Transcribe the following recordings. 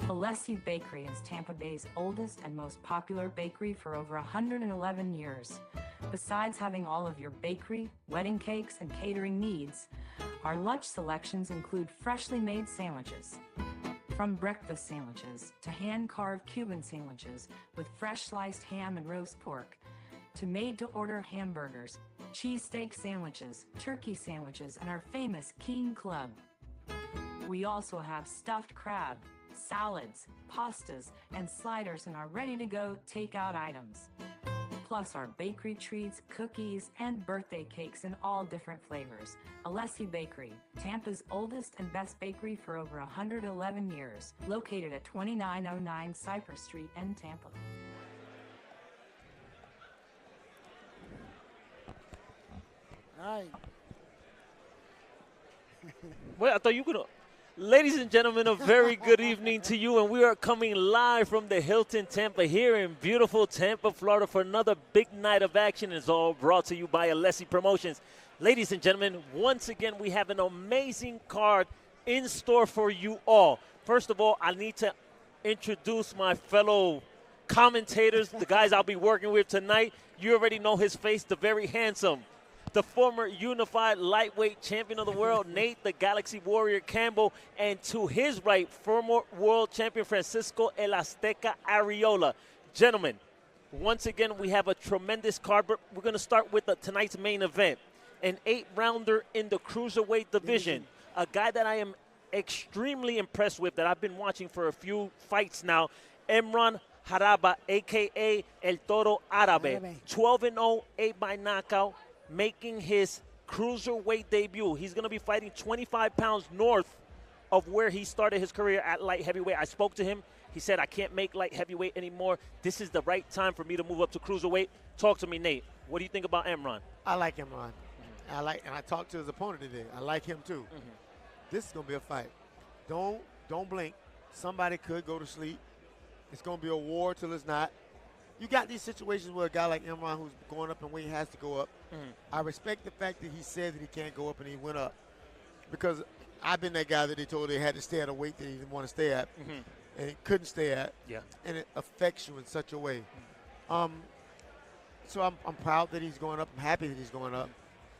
Alessi Bakery is Tampa Bay's oldest and most popular bakery for over 111 years. Besides having all of your bakery, wedding cakes, and catering needs, our lunch selections include freshly made sandwiches. From breakfast sandwiches to hand-carved Cuban sandwiches with fresh sliced ham and roast pork, to made-to-order hamburgers, cheesesteak sandwiches, turkey sandwiches, and our famous King Club. We also have stuffed crab, salads, pastas, and sliders in our ready-to-go takeout items. Plus our bakery treats, cookies, and birthday cakes in all different flavors. Alessi Bakery, Tampa's oldest and best bakery for over 111 years, located at 2909 Cypress Street in Tampa. All right. Wait, I thought you could. Ladies and gentlemen, a very good evening to you, and we are coming live from the Hilton Tampa here in beautiful Tampa, Florida for another big night of action. It's all brought to you by Alessi Promotions. Ladies and gentlemen, once again, we have an amazing card in store for you all. First of all, I need to introduce my fellow commentators, the guys I'll be working with tonight. You already know his face, the very handsome, the former unified lightweight champion of the world, Nate the Galaxy Warrior Campbell, and to his right, former world champion Francisco El Azteca Arreola. Gentlemen, once again, we have a tremendous card. We're going to start with tonight's main event, an 8-rounder in the cruiserweight division, a guy that I am extremely impressed with, that I've been watching for a few fights now, Imran Hadaba, a.k.a. El Toro Árabe, 12-0, 8 by knockout, making his cruiserweight debut. He's going to be fighting 25 pounds north of where he started his career at light heavyweight. I spoke to him. He said, I can't make light heavyweight anymore. This is the right time for me to move up to cruiserweight. Talk to me, Nate. What do you think about Imran? I like Imran. And I talked to his opponent today. I like him too. This is going to be a fight. Don't blink. Somebody could go to sleep. It's going to be a war till it's not. You got these situations where a guy like Imran, who's going up in weight, has to go up. I respect the fact that he said that he can't go up and he went up, because I've been that guy that they told they had to stay at a weight that he didn't want to stay at, and he couldn't stay at. Yeah. And it affects you in such a way. So I'm proud that he's going up. I'm happy that he's going up.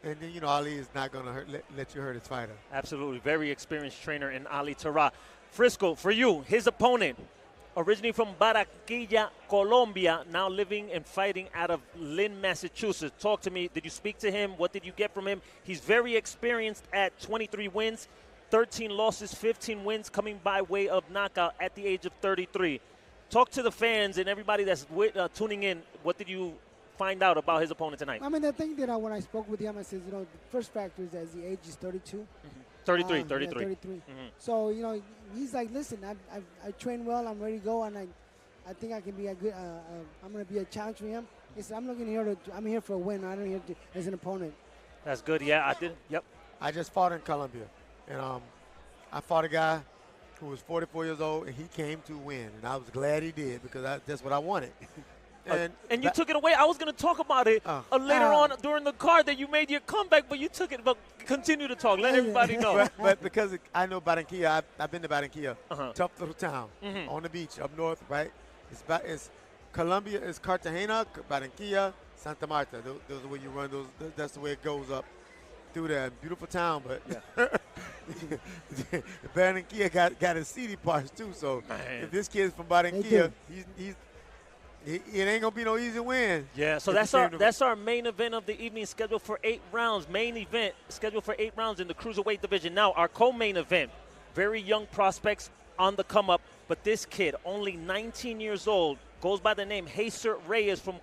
And then, you know, Ali is not going to let you hurt his fighter. Absolutely. Very experienced trainer in Ali Tara. Frisco, for you, his opponent, originally from Barranquilla, Colombia, now living and fighting out of Lynn, Massachusetts. Talk to me. Did you speak to him? What did you get from him? He's very experienced at 23 wins, 13 losses, 15 wins, coming by way of knockout at the age of 33. Talk to the fans and everybody that's tuning in. What did you find out about his opponent tonight? I mean, the thing that when I spoke with him, I said, you know, the first factor is that his age is 32. 33. Yeah, 33. So, you know, he's like, listen, I train well, I'm ready to go, and I think I can be a good, I'm going to be a challenge for him. He said, I'm here for a win. I'm here as an opponent. That's good. Yeah, I did. Yep. I just fought in Colombia, and I fought a guy who was 44 years old, and he came to win, and I was glad he did, because that's what I wanted. And you took it away. I was going to talk about it later on during the card that you made your comeback, but you took it. But continue to talk. Let everybody know. but because I know Barranquilla, I've been to Barranquilla, tough little town on the beach up north, right? It's Colombia, it's Cartagena, Barranquilla, Santa Marta. Those are where you run. That's the way it goes up through there. Beautiful town, but Barranquilla got his seedy parts too. So if this kid's from Barranquilla, it ain't gonna be no easy win. Yeah, so that's our main event of the evening, scheduled for 8 rounds. Main event scheduled for 8 rounds in the cruiserweight division. Now our co-main event, very young prospects on the come up, but this kid, only 19 years old, goes by the name Haer Reyes from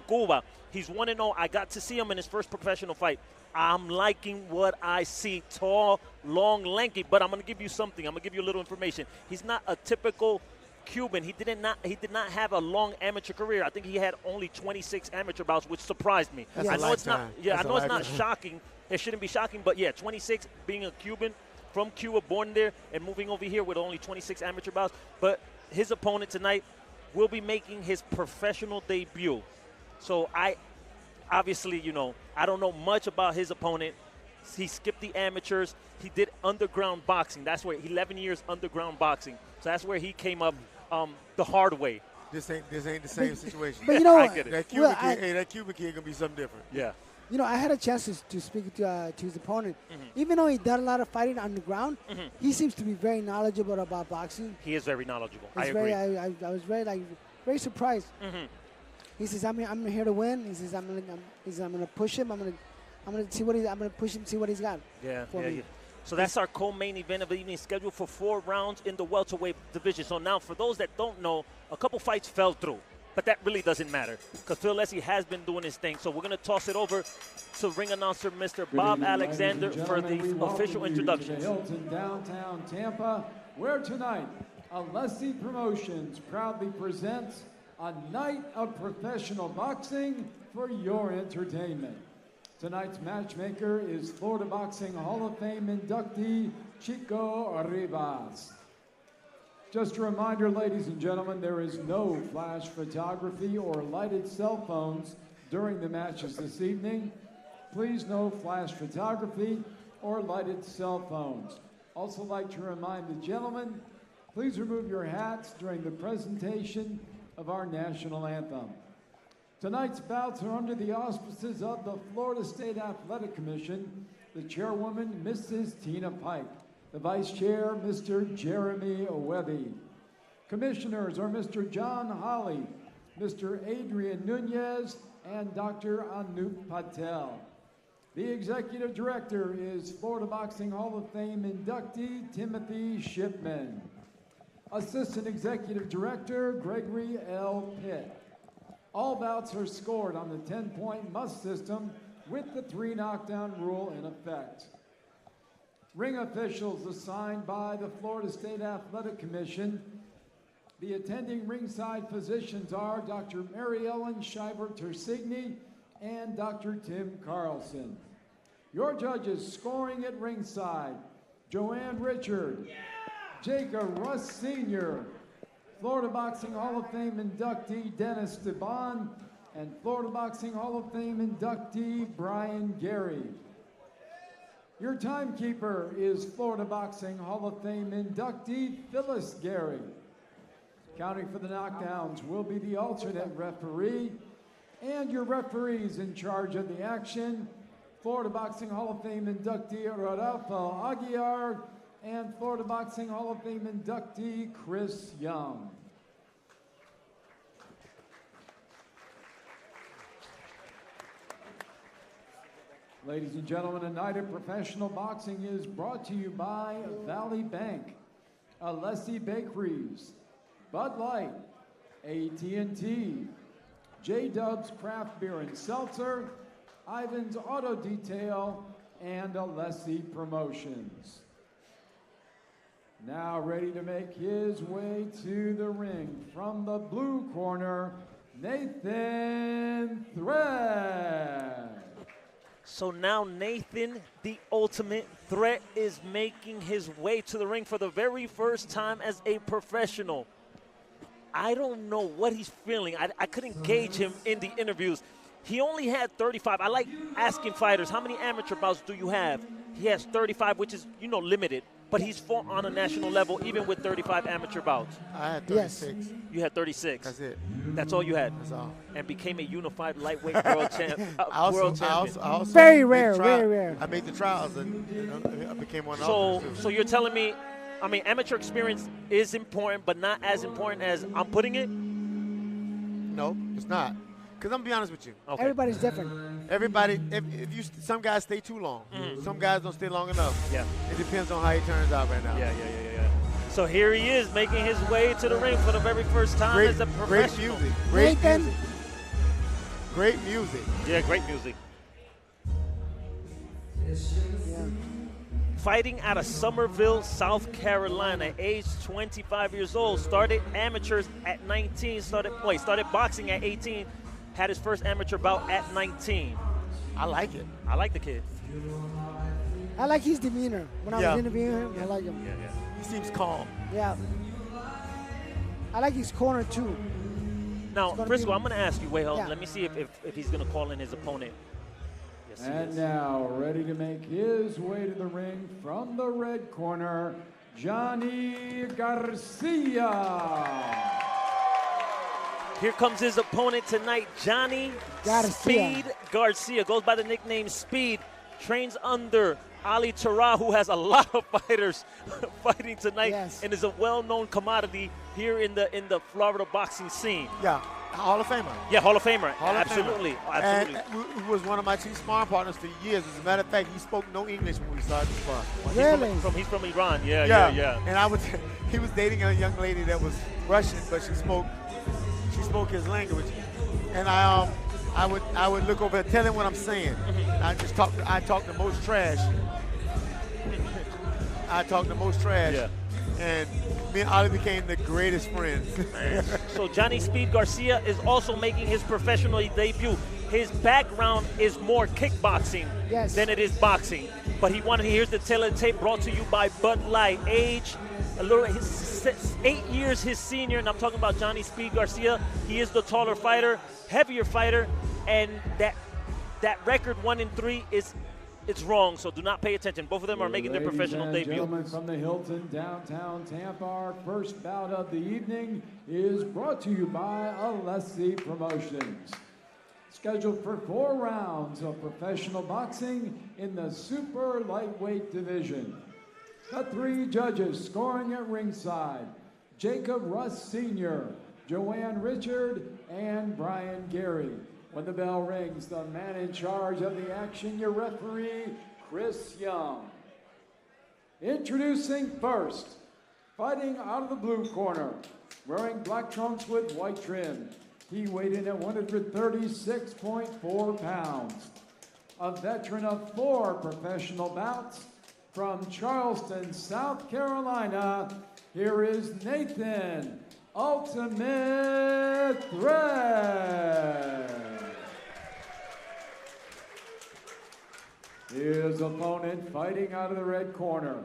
Cuba. He's 1-0. I got to see him in his first professional fight. I'm liking what I see. Tall, long, lanky, but I'm gonna give you something. I'm gonna give you a little information. He's not a typical Cuban. He did not have a long amateur career. I think he had only 26 amateur bouts, which surprised me. I know it's not. Yeah, I know it's not shocking. It shouldn't be shocking, but yeah, 26, being a Cuban from Cuba, born there, and moving over here with only 26 amateur bouts. But his opponent tonight will be making his professional debut. So I obviously, you know, I don't know much about his opponent. He skipped the amateurs. He did underground boxing. That's where 11 years underground boxing. So that's where he came up the hard way. This ain't the same situation. But you know, I get it. That Cuban kid, that Cuban kid gonna be something different. Yeah. You know, I had a chance to speak to his opponent. Even though he done a lot of fighting on the ground, he seems to be very knowledgeable about boxing. He is very knowledgeable. I agree. I was very surprised. He says, I'm here to win. He says, I'm gonna push him. I'm gonna push him, see what he's got. Yeah. for me. So that's our co-main event of the evening, scheduled for 4 rounds in the welterweight division. So now, for those that don't know, a couple fights fell through. But that really doesn't matter because Phil Alessi has been doing his thing. So we're going to toss it over to ring announcer Mr. Bob Alexander for the official introductions. Hilton, downtown Tampa, where tonight Alessi Promotions proudly presents a night of professional boxing for your entertainment. Tonight's matchmaker is Florida Boxing Hall of Fame inductee Chico Rivas. Just a reminder, ladies and gentlemen, there is no flash photography or lighted cell phones during the matches this evening. Please, no flash photography or lighted cell phones. Also like to remind the gentlemen, please remove your hats during the presentation of our national anthem. Tonight's bouts are under the auspices of the Florida State Athletic Commission, the chairwoman, Mrs. Tina Pike. The Vice Chair, Mr. Jeremy Webby. Commissioners are Mr. John Holly, Mr. Adrian Nunez, and Dr. Anup Patel. The Executive Director is Florida Boxing Hall of Fame inductee Timothy Shipman. Assistant Executive Director, Gregory L. Pitt. All bouts are scored on the 10-point must system with the 3 knockdown rule in effect. Ring officials assigned by the Florida State Athletic Commission. The attending ringside physicians are Dr. Mary Ellen Shiver-Tersigny and Dr. Tim Carlson. Your judges scoring at ringside, Joanne Richard, Jacob Russ Sr., Florida Boxing Hall of Fame inductee Dennis Devon, and Florida Boxing Hall of Fame inductee Brian Gary. Your timekeeper is Florida Boxing Hall of Fame inductee Phyllis Gary. Counting for the knockdowns will be the alternate referee, and your referees in charge of the action, Florida Boxing Hall of Fame inductee Rodolfo Aguiar and Florida Boxing Hall of Fame inductee Chris Young. Ladies and gentlemen, a night of professional boxing is brought to you by Valley Bank, Alessi Bakeries, Bud Light, AT&T, J-Dubs Craft Beer and Seltzer, Ivan's Auto Detail, and Alessi Promotions. Now ready to make his way to the ring from the blue corner, Nathan Thread. So now Nathan, the ultimate threat, is making his way to the ring for the very first time as a professional. I don't know what he's feeling. I couldn't gauge him in the interviews. He only had 35. I like asking fighters, how many amateur bouts do you have? He has 35, which is, limited. But he's fought on a national level, even with 35 amateur bouts. I had 36. Yes. You had 36. That's it. That's all you had. That's all. And became a unified lightweight world champion. I also Very made rare, trial- very rare. I made the trials and I became one of the officers, too. So you're telling me, amateur experience is important, but not as important as I'm putting it? No, it's not. Because I'm going to be honest with you. Okay. Everybody's different. Everybody, some guys stay too long. Some guys don't stay long enough. Yeah. It depends on how he turns out right now. Yeah. So here he is making his way to the ring for the very first time as a professional. Great Nathan. music. Great music. Yeah, great music. Yeah. Fighting out of Summerville, South Carolina, age 25 years old. Started amateurs at 19. Started boxing at 18. Had his first amateur bout at 19. I like it. I like the kid. I like his demeanor. When I Yeah. was interviewing him, I like him. He seems calm. Yeah. I like his corner, too. Now, It's gonna Frisco, be- I'm going to ask you. Wait, hold on. Yeah. Let me see if he's going to call in his opponent. Yes, he And is. now, ready to make his way to the ring from the red corner, Johnny Garcia. Here comes his opponent tonight, Johnny Garcia. Speed Garcia. Goes by the nickname Speed. Trains under Ali Tara, who has a lot of fighters fighting tonight, Yes. and is a well-known commodity here in the Florida boxing scene. Yeah, Hall of Famer. Yeah, Hall of Famer. Hall of Absolutely. Famer. Absolutely. And he was one of my chief sparring partners for years. As a matter of fact, he spoke no English when we started to spar. Really? He's from Iran. Yeah. And he was dating a young lady that was Russian, but she spoke his language. And I would look over and tell him what I'm saying. I talk the most trash. Yeah. And me and Ali became the greatest friends. So Johnny Speed Garcia is also making his professional debut. His background is more kickboxing Yes. than it is boxing. But here's the tail of the tape brought to you by Bud Light. Age, he's 8 years his senior, and I'm talking about Johnny Speed Garcia. He is the taller fighter, heavier fighter, and that record 1-3 it's wrong, so do not pay attention. Both of them are making their professional Ladies and debut. gentlemen, from the Hilton, downtown Tampa, our first bout of the evening is brought to you by Alessi Promotions. Scheduled for 4 rounds of professional boxing in the super lightweight division. The 3 judges scoring at ringside: Jacob Russ Sr., Joanne Richard, and Brian Gary. When the bell rings, the man in charge of the action, your referee, Chris Young. Introducing first, fighting out of the blue corner, wearing black trunks with white trim. He weighed in at 136.4 pounds. A veteran of 4 professional bouts from Charleston, South Carolina, here is Nathan Ultimate Threat. His opponent fighting out of the red corner,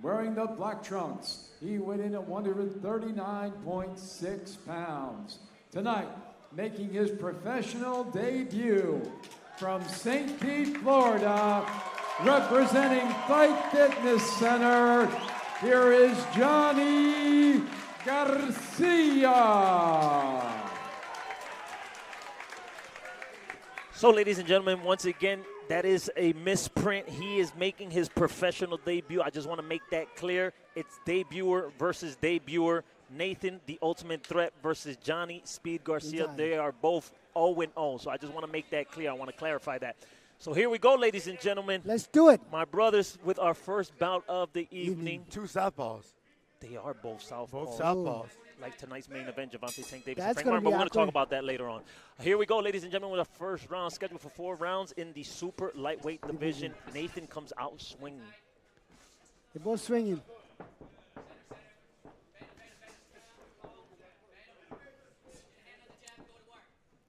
wearing the black trunks. He weighed in at 139.6 pounds. Tonight, making his professional debut from St. Pete, Florida, representing Fight Fitness Center, here is Johnny Garcia. So, ladies and gentlemen, once again, that is a misprint. He is making his professional debut. I just want to make that clear. It's debuter versus debuter. Nathan, the Ultimate Threat, versus Johnny Speed Garcia. They are both 0-0. So I just want to make that clear. I want to clarify that. So here we go, ladies and gentlemen. Let's do it. My brothers, with our first bout of the evening. 2 southpaws. They are both southpaws. Both southpaws. Like tonight's main event, Javante Tank Davis That's and Frank gonna Martin, but be we're going to talk awkward. about that later on. Here we go, ladies and gentlemen, with our first round scheduled for 4 rounds in the super lightweight division. Nathan comes out swinging. They're both swinging.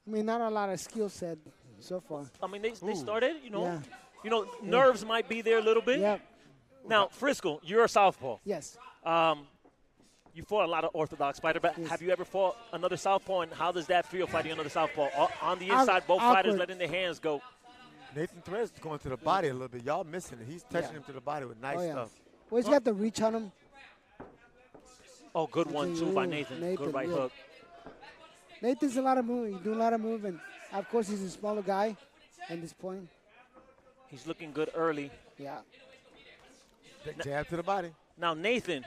I mean, not a lot of skill set so far. I mean, they started, Yeah. Nerves might be there a little bit. Yep. Now, Frisco, you're a southpaw. Yes. You fought a lot of orthodox fighters, but Yes. have you ever fought another southpaw, and how does that feel fighting another southpaw? On the Awk- inside, both fighters awkward. letting their hands go. Nathan Thread's going to the body a little bit. Y'all missing it. He's touching Yeah. him to the body with nice Oh, yeah. stuff. Well, he's got the reach on him. Oh, good one, too, by Ooh, Nathan. Nathan, Good right yeah. hook. Nathan's a lot of moving. He's doing a lot of moving. Of course, he's a smaller guy at this point. He's looking good early. Yeah. Big jab to the body. Now, Nathan,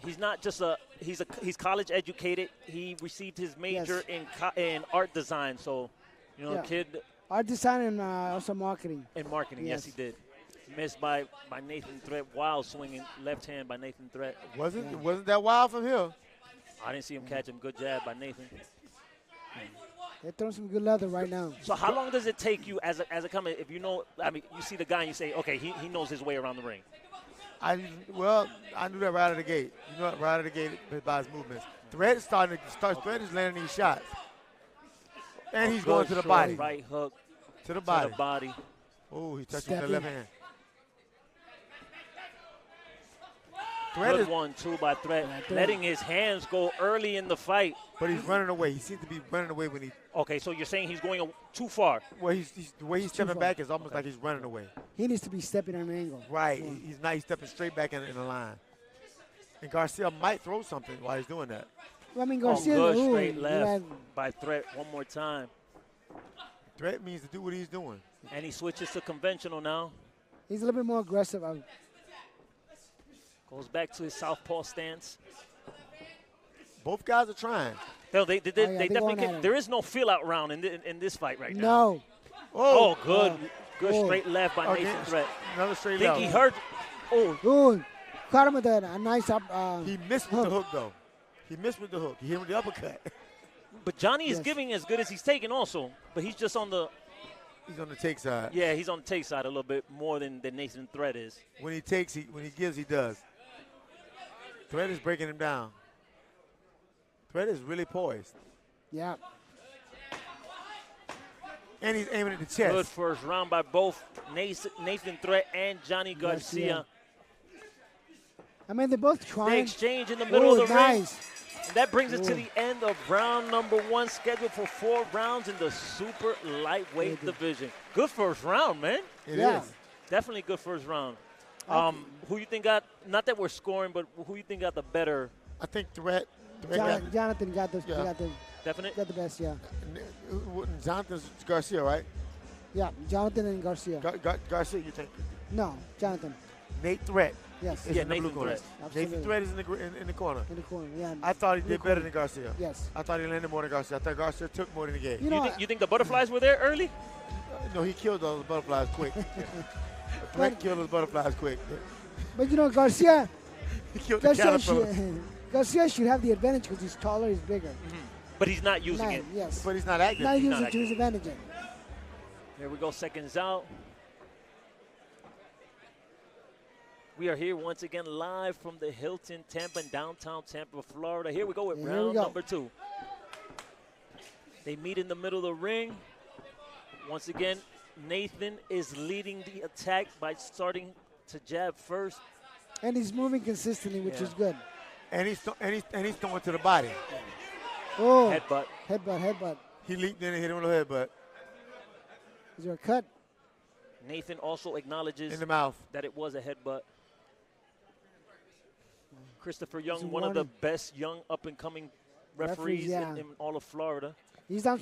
he's not just he's college educated. He received his major in art design. So, Yeah. kid Art design and also marketing. in marketing. Yes, he did. Missed by Nathan Threat. Wild swinging left hand by Nathan Threat. Wasn't that wild from here? I didn't see him catch him. Good jab by Nathan. They're throwing some good leather right now. So how long does it take you as a comer, if you see the guy and you say, okay, he knows his way around the ring? I knew that right out of the gate. Right out of the gate by his movements. Thread is Thread is landing these shots. And he's going to the Good body. short right hook To the body. to the body. Oh, he touched him with the left hand. Good 1-2 by Threat, letting his hands go early in the fight. But he's running away. He seems to be running away when he. Okay, so you're saying he's going too far. Well, the way he's stepping back is almost like he's running away. He needs to be stepping on an angle. Right. He's not. He's stepping straight back in the line. And Garcia might throw something while he's doing that. Well, I mean, Garcia. Good straight left by Threat one more time. Threat means to do what he's doing. And he switches to conventional now. He's a little bit more aggressive. Goes back to his southpaw stance. Both guys are trying. No, they definitely can. There is no feel-out round in this fight right now. No. Oh, good. Good straight left by Nathan Threat. Another straight left. Think he hurt. Ooh. Caught him with a nice up. He missed with the hook, though. He missed with the hook. He hit with the uppercut. But Johnny is giving as good as he's taking also. But he's just on the... He's on the take side. Yeah, he's on the take side a little bit more than Nathan Threat is. When he takes, when he gives, he does. Threat is breaking him down. Threat is really poised. Yeah. And he's aiming at the chest. Good first round by both Nathan Threat and Johnny Garcia. I mean, they're both trying. They exchange in the middle of the ring. Nice. And that brings us to the end of round number 1, scheduled for 4 rounds in the super lightweight division. Good first round, man. It is. Definitely good first round. Who you think got, not that we're scoring, but who you think got the better? I think Threat Jonathan got the Definite? Got the best, yeah. Jonathan's Garcia, right? Yeah, Jonathan and Garcia. Garcia, you think? No, Jonathan. Nate Threat. Yes. Is in the blue Nathan corner. Threat. Nathan Threat is in the corner. In the corner, yeah. I thought he did better than Garcia. Yes. I thought he landed more than Garcia. I thought Garcia took more than he gave. You think the butterflies were there early? No, he killed those butterflies quick. Threat killed those butterflies quick. But, Garcia, he killed the caterpillar. Garcia should have the advantage because he's taller, he's bigger. Mm-hmm. But he's not using it. Yes. But he's not active. Not using it to his advantage. Here we go, seconds out. We are here once again live from the Hilton Tampa in downtown Tampa, Florida. Here we go with round number 2. They meet in the middle of the ring. Once again, Nathan is leading the attack by starting to jab first. And he's moving consistently, which is good. And he's throwing to the body. Oh. Headbutt. He leaped in and hit him with a headbutt. Is there a cut? Nathan also acknowledges in the mouth that it was a headbutt. Christopher Young, one of the best young up-and-coming referees in all of Florida. He's done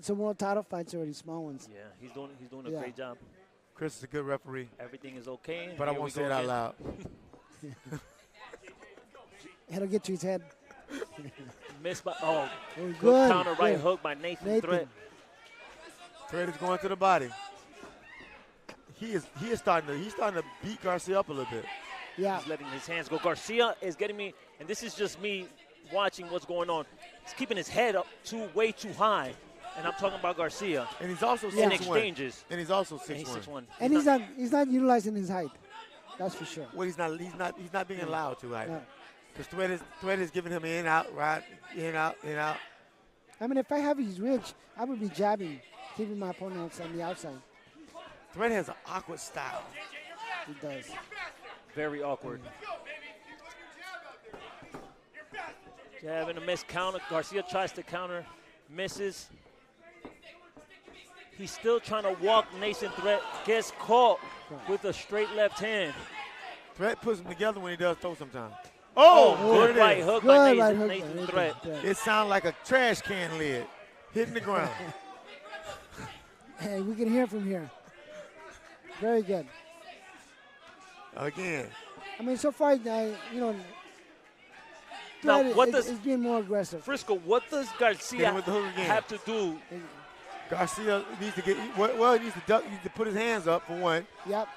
some world title fights already, small ones. Yeah, he's doing a great job. Chris is a good referee. Everything is okay. But I won't say it out loud. It'll get to his head. Missed by good counter right hook by Nathan Threat. Threat is going to the body. He is starting to beat Garcia up a little bit. Yeah. He's letting his hands go. Garcia is getting me, and this is just me watching what's going on. He's keeping his head up way too high. And I'm talking about Garcia. And he's also 6'1". In exchanges. And he's also 6'1". And he's not utilizing his height. That's for sure. Well, he's not being allowed to either. Because Threat is giving him in, out, right, in, out. I mean, if I have his reach, I would be jabbing, keeping my opponents on the outside. Threat has an awkward style. He does. Very awkward. Jab and a miss counter. Garcia tries to counter, misses. He's still trying to walk Nathan Threat, gets caught with a straight left hand. Threat puts them together when he does throw sometimes. Good right hook by Nathan Threat. It sounds like a trash can lid hitting the ground. Hey, we can hear from here. Very good. Again. I mean, so far, now, what does it's being more aggressive. Frisco, what does Garcia have to do? Garcia needs to get he needs to duck. He needs to put his hands up for one. Yep.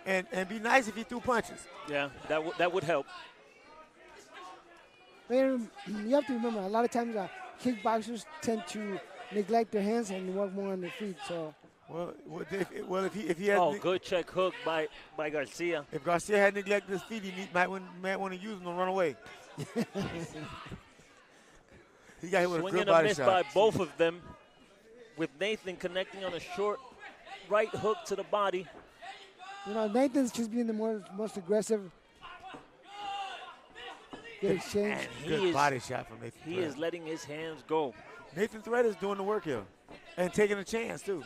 And be nice if he threw punches. Yeah, that would help. You have to remember, a lot of times kickboxers tend to neglect their hands and work more on their feet. So. If he had good check hook by Garcia. If Garcia had neglected his feet, he might want to use them to run away. He got hit with a good body shot. Swing and a miss by both of them, with Nathan connecting on a short right hook to the body. Nathan's just being the most aggressive. Good exchange. And Good body shot from Nathan he Thread. is letting his hands go. Nathan Thread is doing the work here and taking a chance, too.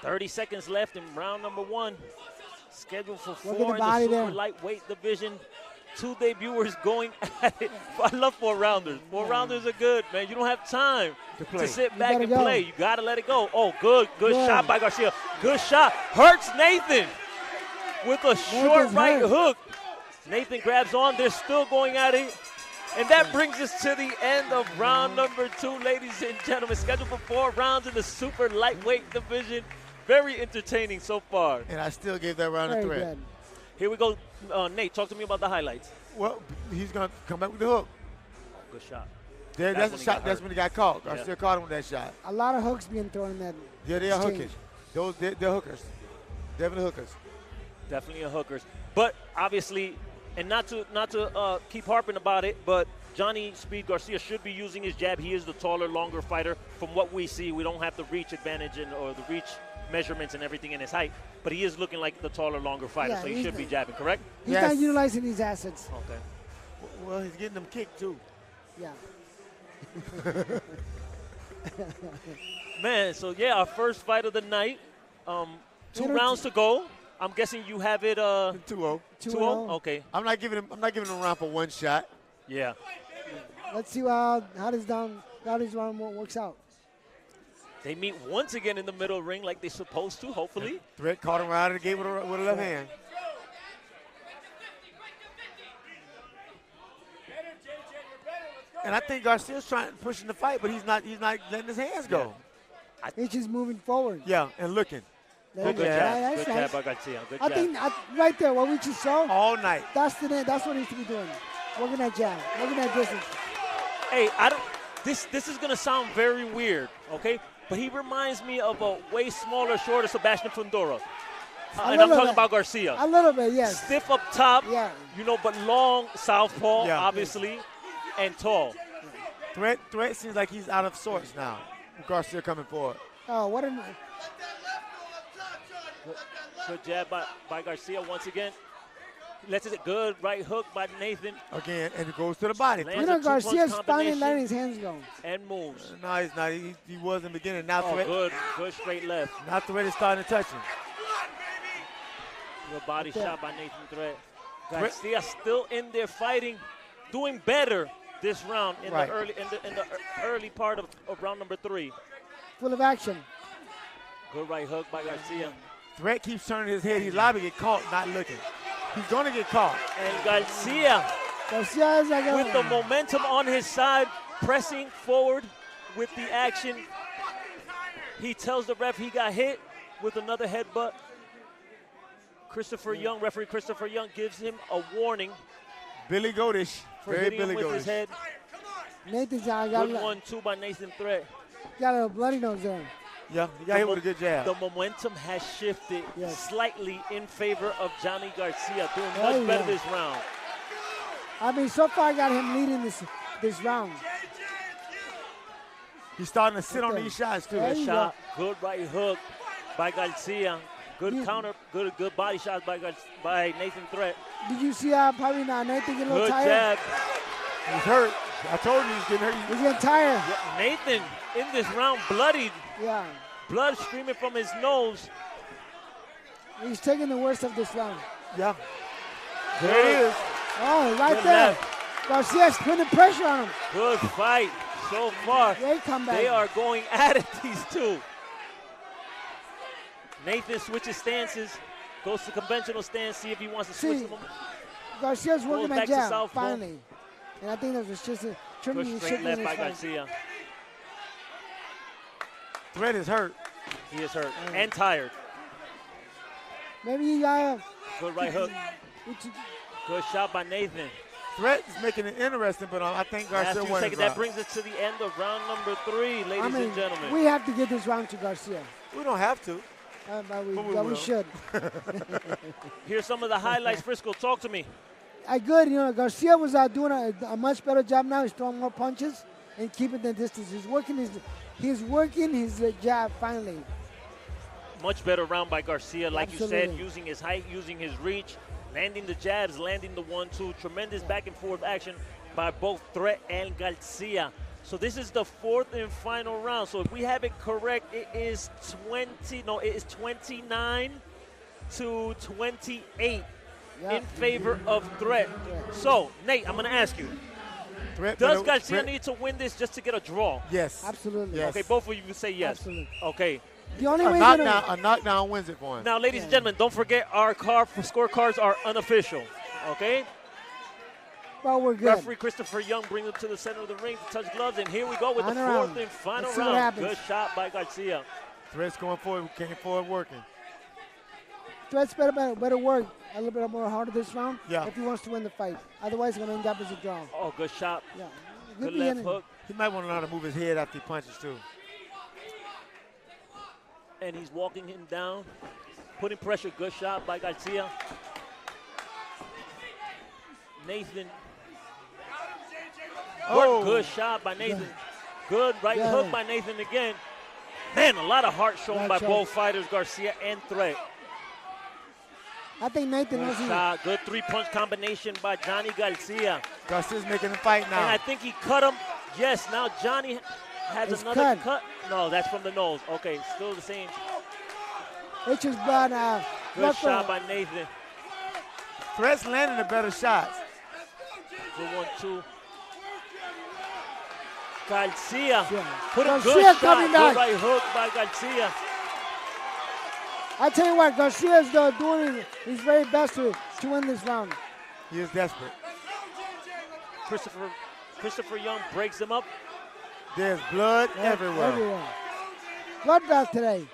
30 seconds left in round number 1. Scheduled for Look 4 at the in body the super there. lightweight division. 2 debuters going at it. I love 4-rounders. 4-rounders are good, man. You don't have time to sit back and play. You got to let it go. Oh, good shot by Garcia. Good shot. Hurts Nathan with a short right hook. Nathan grabs on. They're still going at it. And that brings us to the end of round number 2, ladies and gentlemen. Scheduled for 4 rounds in the super lightweight division. Very entertaining so far. And I still gave that round a Very threat. good. Here we go. Nate, talk to me about the highlights. Well, he's going to come back with the hook. Good shot. That's when the he shot. got That's hurt. when he got caught. Yeah. Garcia caught him with that shot. A lot of hooks being thrown in that. Yeah, they are exchange. hookers. They're hookers. Definitely hookers. Definitely a hookers. But obviously, and not to keep harping about it, but Johnny Speed Garcia should be using his jab. He is the taller, longer fighter. From what we see, we don't have the reach advantage or the reach measurements and everything in his height, but he is looking like the taller, longer fighter, Yeah, so he he's should be the- jabbing, correct? He's Yes. not utilizing his assets. Okay. Well, he's getting them kicked, too. Yeah. Man, so yeah, our first fight of the night. 2 rounds to go. I'm guessing you have it 2-0. 2-0? Okay. I'm not giving him a round for one shot. Yeah. Let's see how this round works out. They meet once again in the middle ring like they're supposed to, hopefully. Threat caught him right out of the gate with a left hand. And I think Garcia's pushing the fight, but he's not letting his hands go. He's just moving forward. Yeah, and looking. There Good you go. jab. Yeah, Good that's jab nice. by Garcia. Good I jab. think right there, what we just saw, All night. that's what he needs to be doing. Working that jab, working that distance. Hey, this is gonna sound very weird, okay? But he reminds me of a way smaller, shorter Sebastian Fundora. And I'm talking about Garcia. A little bit, yes. Stiff up top, Yeah. but long southpaw, Yeah. obviously, and tall. Threat seems like he's out of sorts now. Garcia coming forward. Oh, what a Good jab by Garcia once again. Let's it good right hook by Nathan Again, and it goes to the body. Lands you know, a two-punch Garcia's finally combination. letting his hands go. and moves. No, he's not. He was in the beginning. Now Oh, Threat. good straight left. Now Threat is starting to touch him. Good body Okay. shot by Nathan Threat. Garcia still in there fighting, doing better this round in Right. the early part of round number 3. Full of action. Good right hook by Garcia. Threat keeps turning his head. He's liable to get caught, not looking. He's going to get caught. And Garcia, Garcia is like with the momentum on his side, pressing forward with the action. He tells the ref he got hit with another headbutt. Referee Christopher Young gives him a warning Billy Goatish. for Very hitting him Billy with his Goatish. head. Nathan's got Good a 1-2 by Nathan Threat. bloody nose there. Yeah, he got hit with a good jab. The momentum has shifted Yes. slightly in favor of Johnny Garcia, doing Oh, much better yeah. this round. I mean, so far I got him leading this round. He's starting to sit on Okay. these shots, too. There Good you shot, good right hook by Garcia. Good You- counter, good body shots by Nathan Threat. Did you see how probably now Nathan get a little Good tired? jab. He's hurt. I told you he's getting hurt. He's getting tired. Yeah, Nathan in this round bloodied, Yeah. blood streaming from his nose. He's taking the worst of this round. Yeah. There it is. Oh, right Good there. left. Garcia's putting pressure on him. Good fight so far. Great comeback. They are going at it, these two. Nathan switches stances, goes to conventional stance, see if he wants to switch See, them. Garcia's working back that to jab, southpaw. finally. And I think that was just a trimming Good his straight shaking left his by fight. Garcia. Threat is hurt. He is hurt and tired. Maybe you got Good right hook. Good shot by Nathan. Threat is making it interesting, but I think Last Garcia 2 won seconds. his That round. brings us to the end of round number 3, ladies I mean, and gentlemen. we have to get this round to Garcia. We don't have to. But we will. should. Here's some of the highlights. Frisco, talk to me. Good. You know, Garcia was doing a much better job now. He's throwing more punches and keeping the distance. He's working his jab finally. Much better round by Garcia, like you Absolutely. said, using his height, using his reach, landing the jabs, landing the 1-2. Tremendous back and forth action by both Threat and Garcia. So this is the fourth and final round. So if we have it correct, it is 29 to 28 in favor of Threat. So, Nate, I'm going to ask you. Does Garcia need to win this just to get a draw? Yes. Absolutely. Yes. Okay, both of you say yes. Absolutely. Okay. The only way A knockdown wins it for him. Now, ladies and gentlemen, don't forget our scorecards are unofficial. Okay? Well, we're good. Referee Christopher Young brings them to the center of the ring to touch gloves, and here we go with the fourth and final round. Good shot by Garcia. Threat's going forward, came forward working. Threat's better work a little bit more harder this round if he wants to win the fight. Otherwise, it's going to end up as a draw. Oh, good shot. Yeah. Good left hook. He might want to learn to move his head after he punches, too. And he's walking him down, putting pressure. Good shot by Garcia. Nathan. Oh, good shot by Nathan. Good right hook by Nathan again. Man, a lot of heart shown by both fighters, Garcia and Threat. I think Nathan knows shot. Good three-punch combination by Johnny Garcia. Garcia's making the fight now. And I think he cut him. Yes, now Johnny has another cut. No, that's from the nose. Okay, still the same. It's just brought good shot by Nathan. Threat's landing the better shots. Good 1-2. Garcia. Put a Garcia good shot. Coming back. Good right hook by Garcia. I tell you what, Garcia's doing his very best to win this round. He is desperate. Christopher Young breaks him up. There's blood everywhere. Bloodbath today.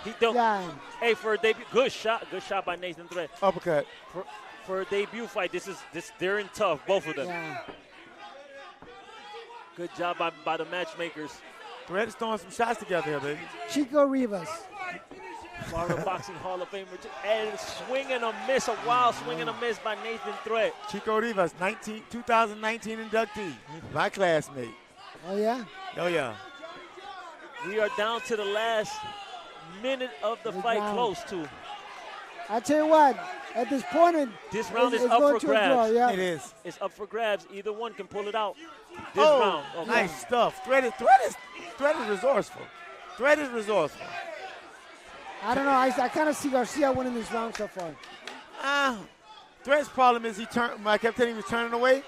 He don't. Hey, for a debut, good shot by Nathan Threat. Uppercut. For a debut fight, they're in tough, both of them. Yeah. Good job by the matchmakers. Threat is throwing some shots together here, baby. Chico Rivas. Florida Boxing Hall of Famer. And swing and a miss, a wild swing and a miss by Nathan Threat. Chico Rivas, 2019 inductee, my classmate. Oh, yeah? Oh, yeah. We are down to the last minute of the fight, close to. I tell you what, at this point, this round is up for grabs. It is. It's up for grabs. Either one can pull it out. This round. Okay. Nice stuff. Threat is resourceful. Threat is resourceful. I don't know. I kind of see Garcia winning this round so far. Threat's problem is I kept telling him he was turning away.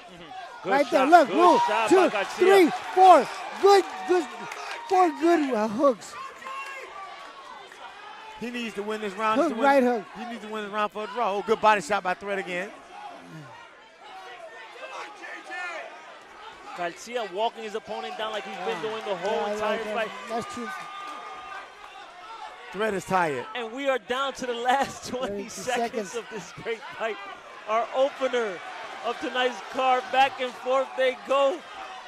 Right there. Look. 1, 2, 3, 4. Good. 4 good hooks. He needs to win this round. Hook, right hook. He needs to win this round for a draw. Oh, good body shot by Threat again. Garcia walking his opponent down like he's been doing the whole entire fight. That's true. Threat is tired. And we are down to the last 20 seconds of this great fight. Our opener of tonight's card, back and forth they go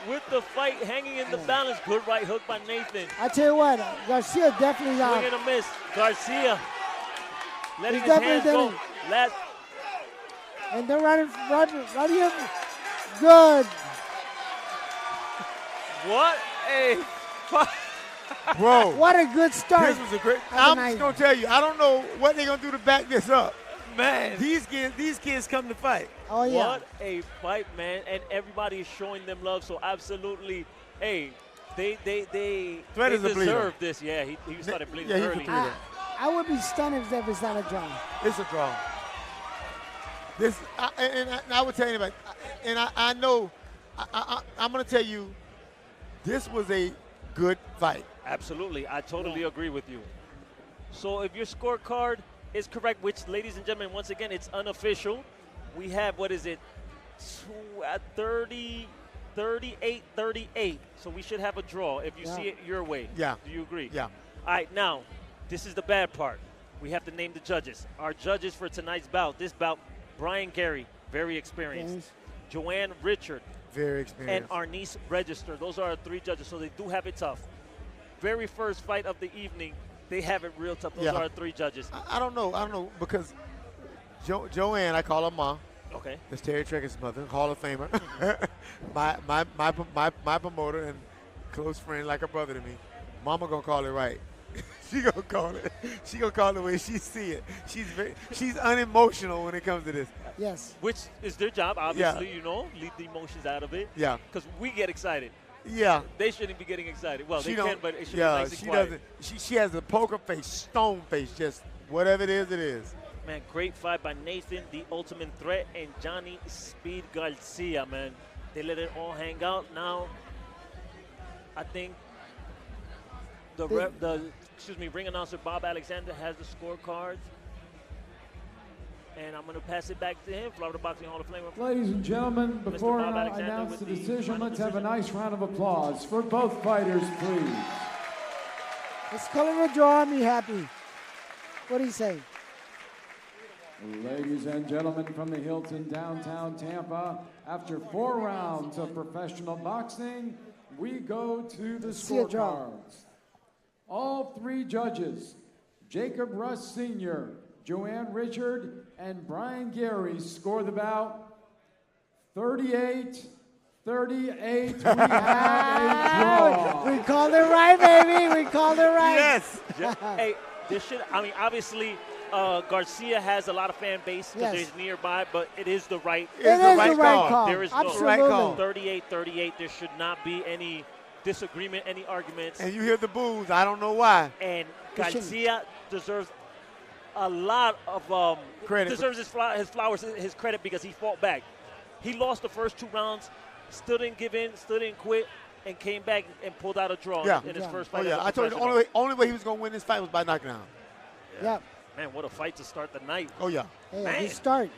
with the fight hanging in the balance. Good right hook by Nathan. I tell you what, Garcia definitely swing and a miss. Garcia letting his hands go. And they're right here. Good. What a fight. Bro. What a good start. This was a great. I'm just going to tell you, I don't know what they're going to do to back this up. Man. These kids come to fight. Oh, yeah. What a fight, man. And everybody is showing them love. So absolutely, hey, they deserve this. Yeah, he started bleeding early. I would be stunned if it's not a draw. It's a draw. I would tell anybody, and I know, I'm going to tell you, this was a good fight. Absolutely. I totally agree with you. So if your scorecard is correct, which, ladies and gentlemen, once again, it's unofficial. We have, 38-38. So we should have a draw if you see it your way. Yeah. Do you agree? Yeah. All right, now, this is the bad part. We have to name the judges. Our judges for tonight's bout, Brian Gary, very experienced. Joanne Richard, very experienced. and Arnise Register. Those are our 3 judges, so they do have it tough. Very first fight of the evening, they have it real tough. Those are our 3 judges. I don't know because Joanne, I call her Ma. Okay. That's Terry Trecker's mother, Hall of Famer. my promoter and close friend, like a brother to me. Mama gonna call it right. She gonna call it. She gonna call it the way she see it. She's unemotional when it comes to this. Yes. Which is their job, obviously, leave the emotions out of it. Yeah. Because we get excited. Yeah. They shouldn't be getting excited. Well, She they don't- can, but it should yeah, be nice and she quiet. doesn't. She has a poker face, stone face, just whatever it is, it is. Man, great fight by Nathan, the ultimate threat, and Johnny Speed Garcia, man. They let it all hang out. Now, I think ring announcer Bob Alexander has the scorecards. And I'm going to pass it back to him, Florida Boxing Hall of Famer. Ladies and gentlemen, before Bob I Alexander announce with the the decision, final let's have a decision. nice round of applause for both fighters, please. Let's call it a draw and be happy. What do you say? Ladies and gentlemen, from the Hilton, downtown Tampa, after 4 rounds of professional boxing, we go to the See a draw. scorecards. All 3 judges, Jacob Russ Sr., Joanne Richard, and Brian Gary, score the bout 38-38. We have a draw. We called it right, baby. We called it right. Yes. Hey, obviously, Garcia has a lot of fan base because Yes. he's nearby, but it is the right. It is the right call. call. There is no Absolutely. right call. 38-38. There should not be any disagreement, any arguments. And you hear the boos. I don't know why. And It shouldn't. Garcia deserves a lot of Credit. deserves his flowers, his credit, because he fought back. He lost the first 2 rounds, still didn't give in, still didn't quit, and came back and pulled out a draw Yeah. in his Yeah. first Oh fight. yeah, as a I told you the professional. only way he was gonna win this fight was by knocking out. Yep. Man, what a fight to start the night. Oh yeah. Hey, Man. good start.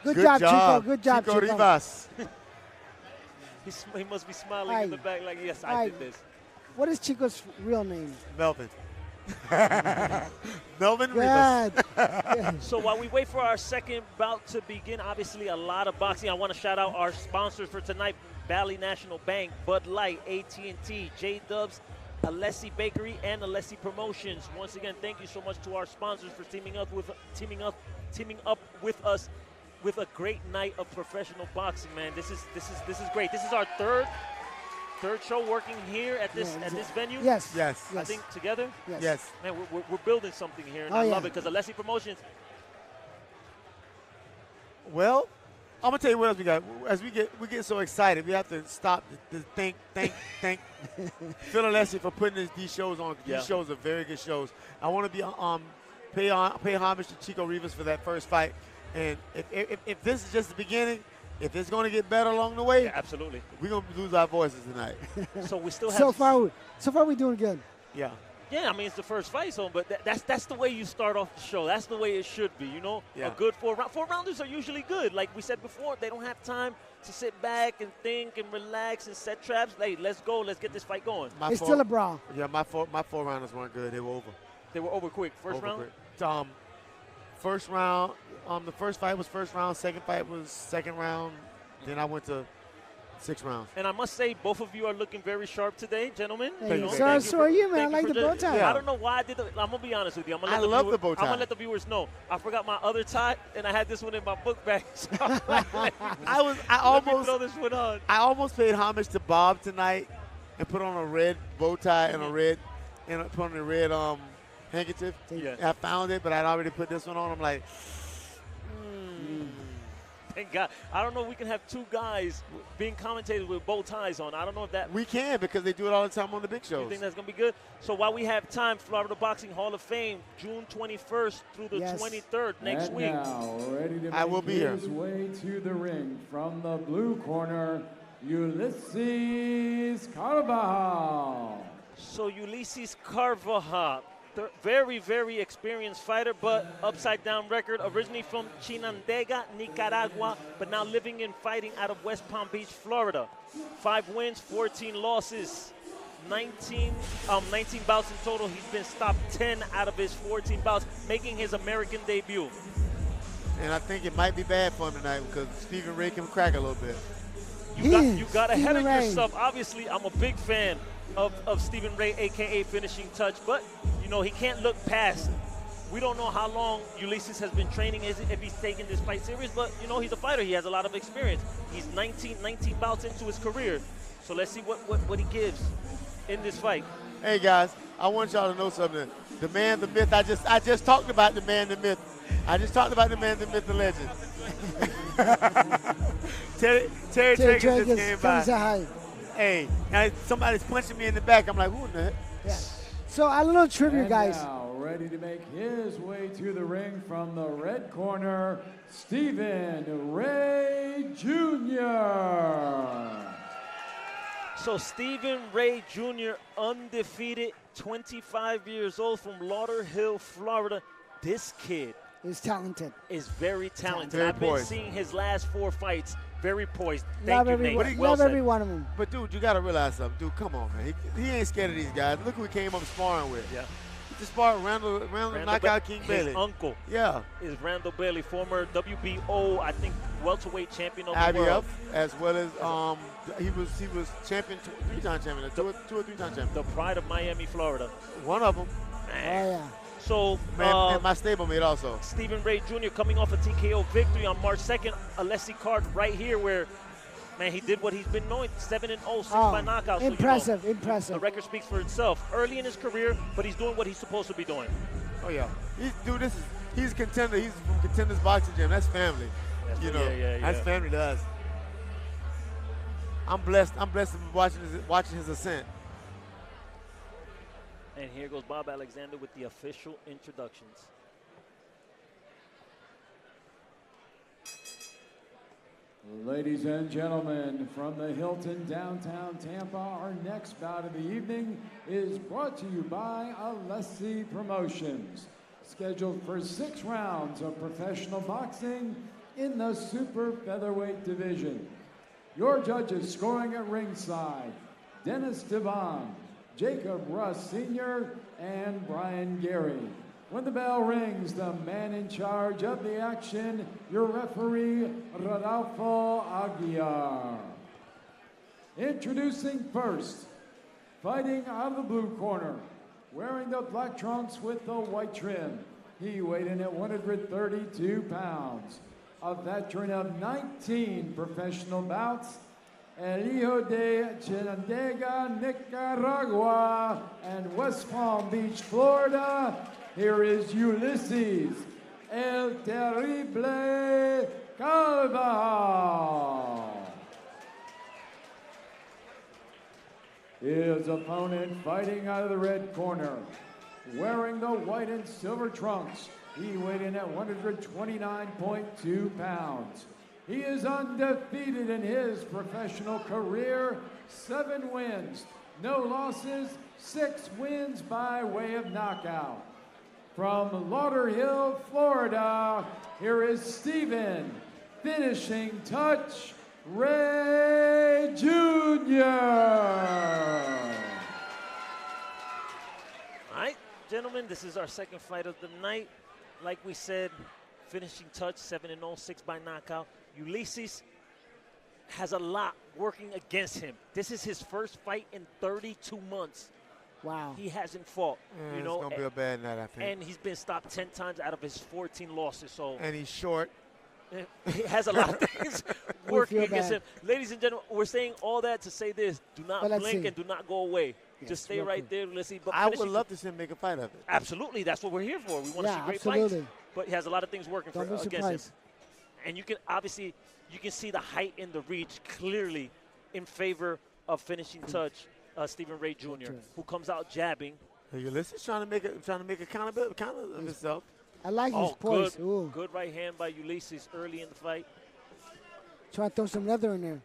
Good job, Chico. Good job, Chico Chico. Rivas. He must be smiling Aye. in the back like, yes, I Aye. did this. What is Chico's real name? Melvin. Melvin Rivas. Good. So while we wait for our second bout to begin, obviously a lot of boxing. I want to shout out our sponsors for tonight: Valley National Bank, Bud Light, AT&T, J-Dubs, Alessi Bakery, and Alessi Promotions. Once again, thank you so much to our sponsors for teaming up with us with a great night of professional boxing. Man, this is great. This is our third show working here at this venue. Yes. Yes. I think together. Yes. Man, we're building something here, and Oh, I yeah. love it because Alessi Promotions. Well, I'm gonna tell you what else we got. As we get so excited, we have to stop to thank Phil Alessi for putting these shows on. Yeah. These shows are very good shows. I want to be pay homage to Chico Rivas for that first fight. And if this is just the beginning, if it's going to get better along the way, Yeah, absolutely. we're going to lose our voices tonight. So we still have So far, we're doing good. Yeah. Yeah, I mean it's the first fight, so but that's the way you start off the show. That's the way it should be, you know. Yeah. A good 4-rounders are usually good. Like we said before, they don't have time to sit back and think and relax and set traps. Hey, let's go. Let's get this fight going. It's still a brawl. Yeah, my 4-rounders weren't good. They were over. They were over quick. First Over round. quick. First round. The first fight was first round. Second fight was second round. Then I went to 6 rounds. And I must say, both of you are looking very sharp today, gentlemen. Hey, you. so are you, man. I like the bow tie. Yeah. I don't know why I did the. I'm gonna be honest with you. I love the bow tie. I'm gonna let the viewers know. I forgot my other tie, and I had this one in my book bag. So I let me throw this one on. almost paid homage to Bob tonight and put on a red bow tie and put on a red handkerchief. Yeah. I found it, but I'd already put this one on. I'm like, Thank God. I don't know if we can have 2 guys being commentators with bow ties on. I don't know if that. we can because they do it all the time on the big You shows. think that's going to be good? So while we have time, Florida Boxing Hall of Fame, June 21st through the Yes. 23rd next And week. now, ready to I will make be here. his way to the ring from the blue corner, Ulisses Carbajal. So Ulisses Carbajal, very, very experienced fighter, but upside-down record. Originally from Chinandega, Nicaragua, but now living and fighting out of West Palm Beach, Florida. 5 wins, 14 losses, 19 bouts in total. He's been stopped 10 out of his 14 bouts, making his American debut. And I think it might be bad for him tonight because Stephen Ray can crack a little bit. You got ahead of Stephen Ray. yourself. Obviously, I'm a big fan of Stephen Ray, a.k.a. Finishing Touch, but, you know, he can't look past. We don't know how long Ulisses has been training, if he's taking this fight serious, but, you know, he's a fighter. He has a lot of experience. He's 19 bouts into his career. So let's see what he gives in this fight. Hey, guys, I want y'all to know something. The man, the myth. I just talked about the man, the myth. I just talked about the man, the myth, the legend. Terry Traeger just came by. Hi. Hey, now somebody's punching me in the back. I'm like, who in the heck? Yeah. So a little trivia, And guys. now, ready to make his way to the ring from the red corner, Stephen Ray Jr. So Stephen Ray Jr., undefeated, 25 years old from Lauderhill, Florida. This kid He's talented. is very talented. Very I've been poised. seeing his last 4 fights. Very poised. Love Thank you, every, Nate. Well love said. every one of them. But, dude, you got to realize something. Dude, come on, man. He ain't scared of these guys. Look who he came up sparring with. Yeah. He just sparred Randall knockout King Bailey. His uncle Yeah. is Randall Bailey, former WBO, I think, welterweight champion of the world. IBF, as well as he was champion, 3-time champion, two or 3-time champion. The pride of Miami, Florida. One of them. Oh, yeah. So, And my stablemate also. Stephen Ray Jr. coming off a TKO victory on March 2nd. Alessi card right here where, man, he did what he's been knowing, 7-0, 6 by knockout. So, Impressive, the impressive. record speaks for itself. Early in his career, but he's doing what he's supposed to be doing. Oh, yeah. He's a contender. He's from Contenders Boxing Gym. That's family. That's family to us. I'm blessed. I'm blessed watching his ascent. And here goes Bob Alexander with the official introductions. Ladies and gentlemen, from the Hilton downtown Tampa, our next bout of the evening is brought to you by Alessi Promotions. Scheduled for 6 rounds of professional boxing in the super featherweight division. Your judges scoring at ringside, Dennis Devon, Jacob Russ Sr., and Brian Gary. When the bell rings, the man in charge of the action, your referee, Rodolfo Aguiar. Introducing first, fighting out of the blue corner, wearing the black trunks with the white trim. He weighed in at 132 pounds. A veteran of 19 professional bouts, El Hijo de Chinandega, Nicaragua, and West Palm Beach, Florida. Here is Ulisses, El Terrible Carbajal. His opponent fighting out of the red corner, wearing the white and silver trunks. He weighed in at 129.2 pounds. He is undefeated in his professional career, 7 wins, no losses, 6 wins by way of knockout. From Lauderhill, Florida, here is Stephen, finishing touch, Ray Jr. All right, gentlemen, this is our second fight of the night. Like we said, finishing touch, 7-0, 6 by knockout. Ulisses has a lot working against him. This is his first fight in 32 months. Wow. He hasn't fought. It's going to be a bad night, I think. And he's been stopped 10 times out of his 14 losses. So And he's short. he has a lot of things working against him. Ladies and gentlemen, we're saying all that to say this. Do not blink and do not go away. Yes, just stay right there. Let's see. But I would love to see him make a fight of it. Absolutely. That's what we're here for. We want to see great fights. But he has a lot of things working against him. And you can obviously, you can see the height and the reach clearly in favor of finishing touch, Stephen Ray Jr., who comes out jabbing. Ulysses trying to make a counter of himself. I like his poise. Good right hand by Ulysses early in the fight. Try to throw some leather in there.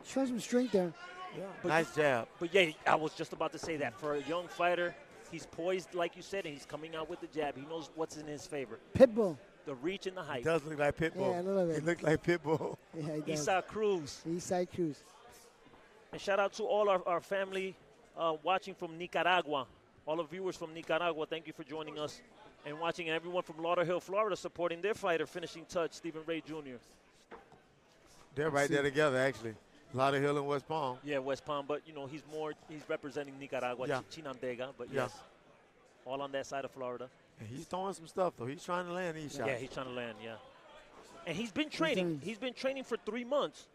Show some strength there. Yeah. Nice jab. But yeah, I was just about to say that. For a young fighter, he's poised, like you said, and he's coming out with the jab. He knows what's in his favor. Pitbull. The reach and the height. He does look like Pitbull. Yeah, a little bit. He looked like Pitbull. Yeah, he does. Eastside Cruz. Eastside Cruz. And shout out to all our family watching from Nicaragua. All the viewers from Nicaragua, thank you for joining us and watching. And everyone from Lauderhill, Florida, supporting their fighter, finishing touch, Stephen Ray Jr. They're right there together, actually. Lauderhill and West Palm. Yeah, West Palm, but, you know, he's representing Nicaragua, Chinandega, but yes, all on that side of Florida. And he's throwing some stuff, though. He's trying to land these shots. Yeah, he's trying to land, And he's been training. He's been training for 3 months.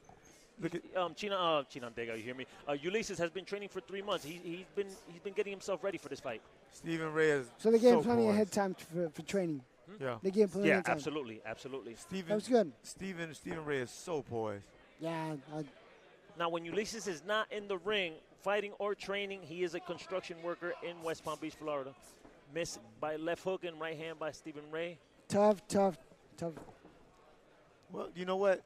Look at Chinandega, you hear me? Ulisses has been training for 3 months. He's been getting himself ready for this fight. Stephen Reyes. So they gave him so plenty of poised. head time for training. Yeah. They gave him plenty Yeah, of time. absolutely. That was good. Stephen Reyes is so poised. Yeah. Now, when Ulisses is not in the ring, fighting or training, he is a construction worker in West Palm Beach, Florida. Missed by left hook and right hand by Stephen Ray. Tough. Well, you know what?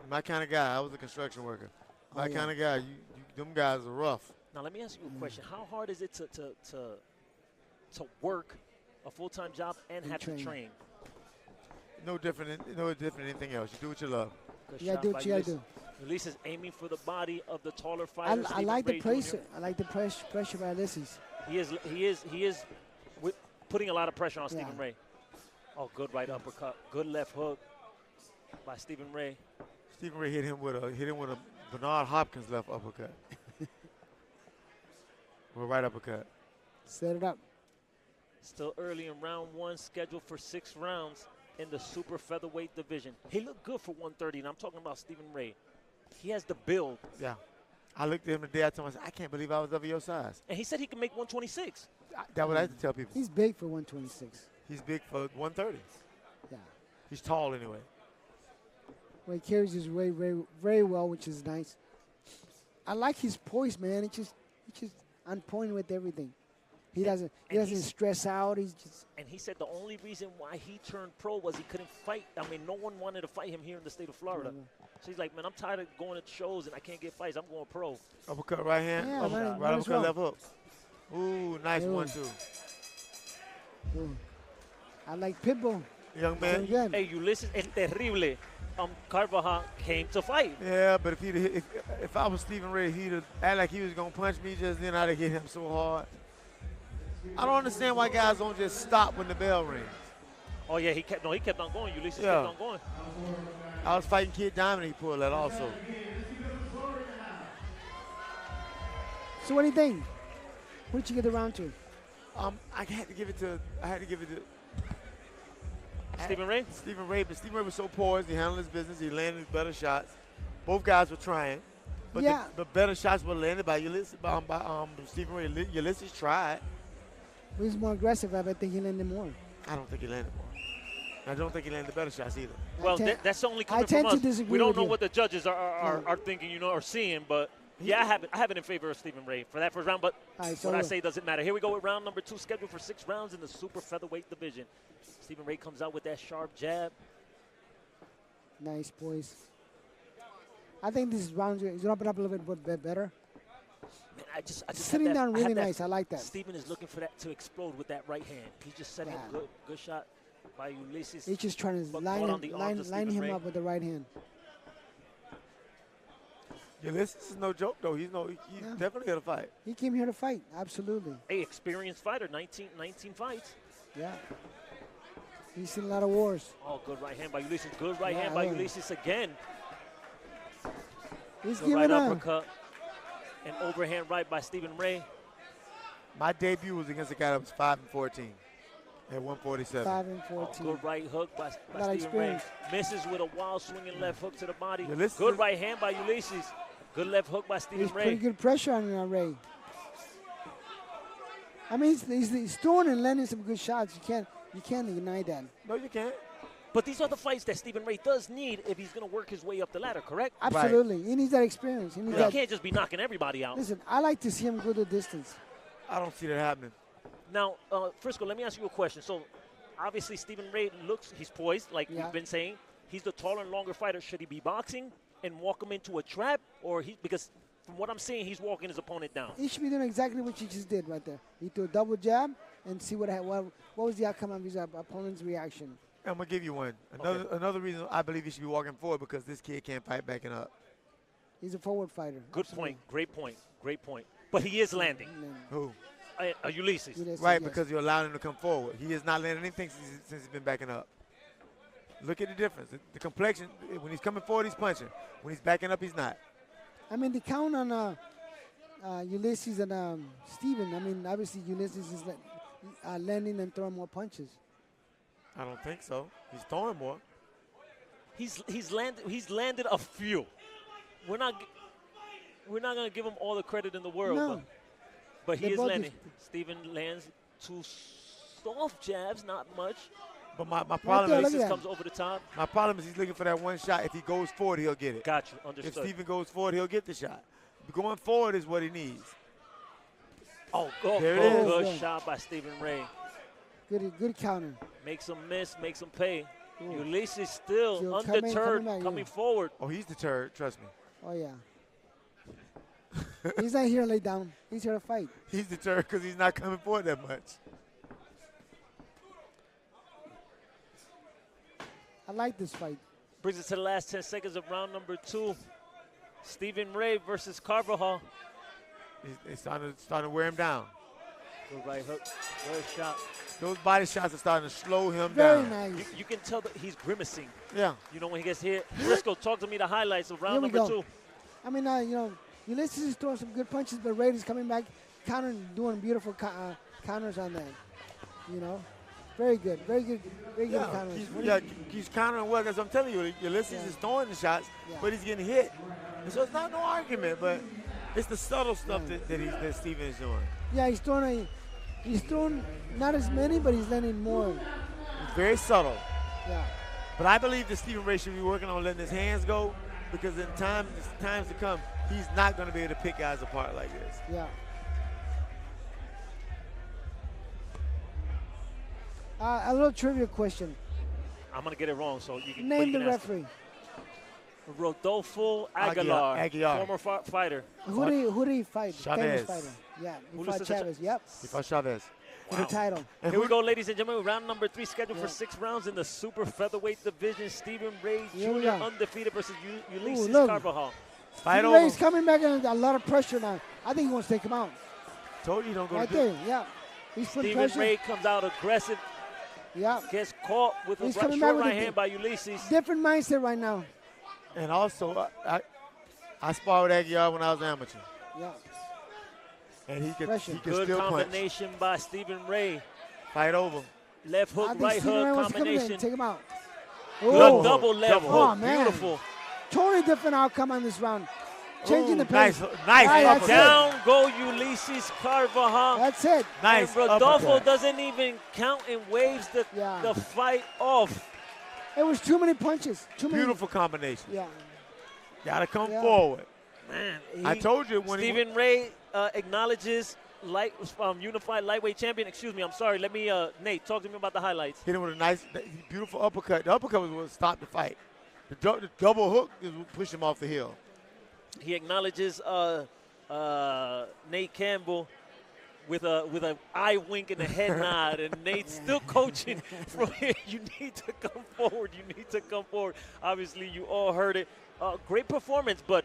My kind of guy. I was a construction worker. My kind of guy. Them guys are rough. Now, let me ask you a question. How hard is it to work a full-time job and have to train? No different than anything else. You do what you love. Good You gotta shot do by what you gotta do. Ulisses aiming for the body of the taller fighter. I like the Ray pressure. Jr. I like the pressure by Alessi. He is putting a lot of pressure on Stephen Ray. Oh, good right uppercut. Good left hook by Stephen Ray. Stephen Ray hit him with a Bernard Hopkins left uppercut. Or right uppercut. Set it up. Still early in round 1, scheduled for 6 rounds in the super featherweight division. He looked good for 130, and I'm talking about Stephen Ray. He has the build. Yeah. I looked at him the day I told him, I said, I can't believe I was of your size. And he said he can make 126. That's what I had to tell people. He's big for 126. He's big for 130. Yeah. He's tall anyway. Well, he carries his weight very well, which is nice. I like his poise, man. It's just on point with everything. He doesn't stress out. And he said the only reason why he turned pro was he couldn't fight. I mean, no one wanted to fight him here in the state of Florida. So he's like, man, I'm tired of going to shows and I can't get fights. I'm going pro. Uppercut right hand. Yeah, right uppercut left hook. Ooh, nice 1-2. Ooh. I like Pitbull. Young man. Hey, Ulisses es terrible. Carbajal came to fight. Yeah, but if I was Stephen Ray, he'd have act like he was gonna punch me just then. I'd have hit him so hard. I don't understand why guys don't just stop when the bell rings. Oh yeah, he kept on going. Ulisses kept on going. I was fighting Kid Diamond, he pulled that also. So what do you think? What did you get the round to? I had to give it to Stephen Ray? Stephen Ray, but Stephen Ray was so poised. He handled his business. He landed better shots. Both guys were trying, but the better shots were landed by Ulysses. By Stephen Ray. Ulysses tried. He was more aggressive. I think he landed more. I don't think he landed more. I don't think he landed better shots either. Well, that's only coming from us. We don't know what the judges are thinking, or seeing, but yeah, I have it in favor of Stephen Ray for that first round, but what I say doesn't matter. Here we go with round number 2, scheduled for 6 rounds in the super featherweight division. Stephen Ray comes out with that sharp jab. Nice, boys. I think this round is open up a little bit better. Man, I just sitting down really nice. I like that. Stephen is looking for that to explode with that right hand. He just set him good shot by Ulisses. He's just trying to line him up with the right hand. Ulysses is no joke, though. He's definitely here to fight. He came here to fight, absolutely. Hey, experienced fighter, 19 fights. Yeah. He's seen a lot of wars. Oh, good right hand by Ulysses. Good right hand by Ulysses again. He's good giving right up. Uppercut. An overhand right by Stephen Ray. My debut was against a guy that was 5-14 at 147. 5-14. Oh, good right hook by Stephen Ray. Misses with a wild swinging left hook to the body. Ulysses. Good right hand by Ulysses. Good left hook by Stephen Ray. Pretty good pressure on Ray. I mean, he's throwing and landing some good shots. You can't deny that. No, you can't. But these are the fights that Stephen Ray does need if he's going to work his way up the ladder, correct? Absolutely. Right. He needs that experience. He can't just be knocking everybody out. Listen, I like to see him go the distance. I don't see that happening. Now, Frisco, let me ask you a question. So, obviously, Stephen Ray he's poised, like we've been saying. He's the taller and longer fighter. Should he be boxing and walk him into a trap? Because from what I'm seeing, he's walking his opponent down. He should be doing exactly what you just did right there. He threw a double jab and see what was the outcome of his opponent's reaction. I'm going to give you one. Another reason I believe he should be walking forward, because this kid can't fight backing up. He's a forward fighter. Good point. Great point. But he is landing. Who? Ulysses. Right, because you allowed him to come forward. He has not landed anything since he's been backing up. Look at the difference. The complexion, when he's coming forward, he's punching. When he's backing up, he's not. I mean, the count on Ulysses and Stephen, I mean, obviously Ulysses is landing and throwing more punches. I don't think so. He's throwing more. He's landed a few. we're not gonna give him all the credit in the world. No. But he They is both landing. just- Steven lands 2 soft jabs, not much. But my there, problem look is at Ulisses that. comes over the top. my problem is he's looking for that one shot. If he goes forward, he'll get it. Got you. If Understood. Steven goes forward, he'll get the shot. Going forward is what he needs. There There it it is. Good Yeah. shot by Steven Ray. Good counter. Makes him miss, makes him pay. Ooh. Ulysses still Still undeterred, coming back, coming yeah. forward. Oh, he's deterred. Trust me. Oh, yeah. He's not here to lay down. He's here to fight. He's deterred because he's not coming forward that much. I like this fight. Brings us to the last 10 seconds of round number 2. Steven Ray versus Carbajal. It's starting to wear him down. Good right hook. Good shot. Those body shots are starting to slow him Very down. nice. You can tell that he's grimacing. Yeah. You know, when he gets hit. Briscoe, talk to me the highlights of round Here we number go. 2. I mean, Ulysses is throwing some good punches, but Reyes coming back, countering, doing beautiful counters on that. Very good counters. He's countering well, because I'm telling you, Ulysses is throwing the shots, Yeah. but he's getting hit. And so it's not no argument, but it's the subtle stuff that Steven is doing. Yeah, he's throwing not as many, but he's landing more. It's very subtle. Yeah. But I believe that Steven Ray should be working on letting his hands go, because in times to come, he's not going to be able to pick guys apart like this. Yeah. A little trivia question. I'm going to get it wrong, so you can Name the ask me. referee. Rodolfo Aguilar. Aguilar. Former fighter. Who did he fight? Chavez. Famous fighter. Yeah, he Ulisses fought Chavez. Yep, He fought Chavez. for the title. And Here we go, ladies and gentlemen. Round number 3 scheduled Yeah. for 6 rounds in the super featherweight division. Steven Ray Here we Jr. go. undefeated versus Ulysses look. Carbajal. Fight Steven Rey's over. coming back under a lot of pressure now. I think he wants to take him out. Told you don't go Right to there, yeah. He's putting Steven pressure. Ray comes out aggressive, Yeah. gets caught with a He's short coming back with right a hand by Ulysses. Different mindset right now. And also, I sparred with Aguilar when I was amateur. Yeah. And he could Pressure. Good still punch. combination by Steven Ray. Fight over. Left I hook, think right Steven Ray hook wants to come in and combination. take him out. Good Oh, double left double hook. Oh, man. Beautiful. totally different outcome on this round. Changing Ooh, the pace. nice Right, that's uppercut. Down go Ulysses Carbajal. That's it. Nice And Rodolfo uppercut. doesn't even count and waves the Yeah. fight off. It was too many punches. Too many. Beautiful combination. Yeah. Gotta come Yeah. forward. Man, I told you when Steven Ray acknowledges unified lightweight champion. Excuse me, I'm sorry. Let me, Nate, talk to me about the highlights. hit him with a nice, beautiful uppercut. The uppercut was what stopped the fight. The double hook is what pushed him off the hill. He acknowledges Nate Campbell with a eye wink and a head nod, and Nate's still coaching from here. You need to come forward. You need to come forward. Obviously, you all heard it. Great performance, but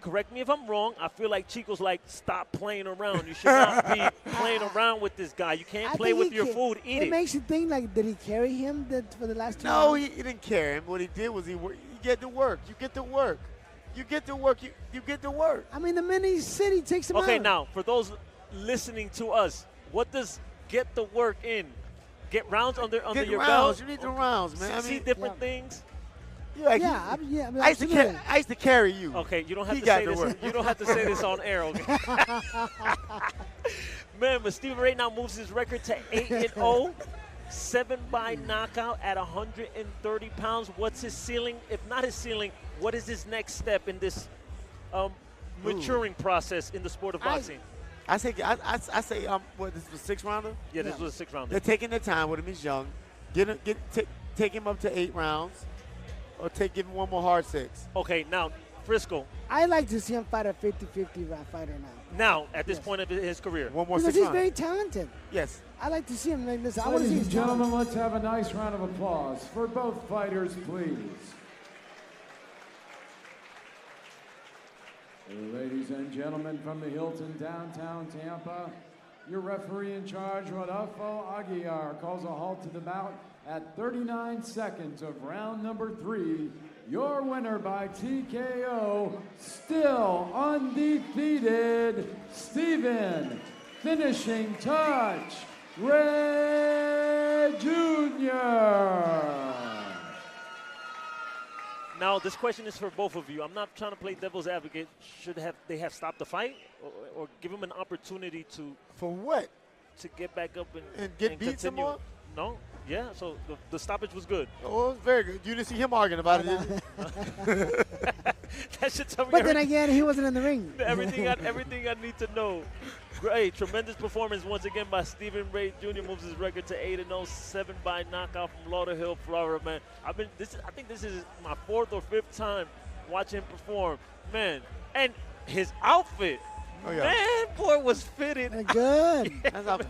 correct me if I'm wrong. I feel like Chico's like, stop playing around. You should not be playing around with this guy. You can't I play think with he your ca- food. Eat It it. makes you think, like, did he carry him for the last 2 No, rounds? he didn't carry him. What he did was he get to work. You get to work. You get to work. You get to work. I mean, the minute he said he takes him out. Okay, now, for those listening to us, what does get the work in? Get rounds under Get your rounds. belt? You need the rounds, man. I See mean, different Yeah. things? I mean, I used to carry you. Okay, you don't have He to got say to this. work. You don't have to say this on air, okay? Man, but Steven Ray now moves his record to 8-0, 7 by knockout at 130 pounds. What's his ceiling? If not his ceiling, what is his next step in this maturing process in the sport of boxing? I say, what, this was a 6-rounder? Yeah, this was a 6-rounder. They're taking their time with him. He's young. Take him up to 8 rounds, or give him one more hard 6. Okay, now, Frisco. I like to see him fight a 50-50 fighter now. Now, at this Yes. point of his career. One more Because 6 he's rounds. very talented. Yes. I like to see him. Like, listen, I want to see Ladies his and talent. gentlemen, let's have a nice round of applause for both fighters, please. Ladies and gentlemen, from the Hilton, downtown Tampa, your referee in charge, Rodolfo Aguilar, calls a halt to the bout at 39 seconds of round number 3. Your winner by TKO, still undefeated, Steven Finishing Touch Ray Jr. Now, Now, this question is for both of you. I'm not trying to play devil's advocate. They have stopped the fight or give him an opportunity to For what? to get back up and get beat some continue? more? No? Yeah, so the stoppage was good. Oh, it was very good. You didn't see him arguing about it, did you? That should tell me But then again, he wasn't in the ring. everything I need to know. Great, tremendous performance once again by Stephen Ray Jr. moves his record to 8-0, 7 by knockout from Lauderhill, Florida. Man, I think this is my 4th or 5th time watching him perform. Man, and his outfit. Oh, yeah. Man, boy, was fitted. Good. That's how,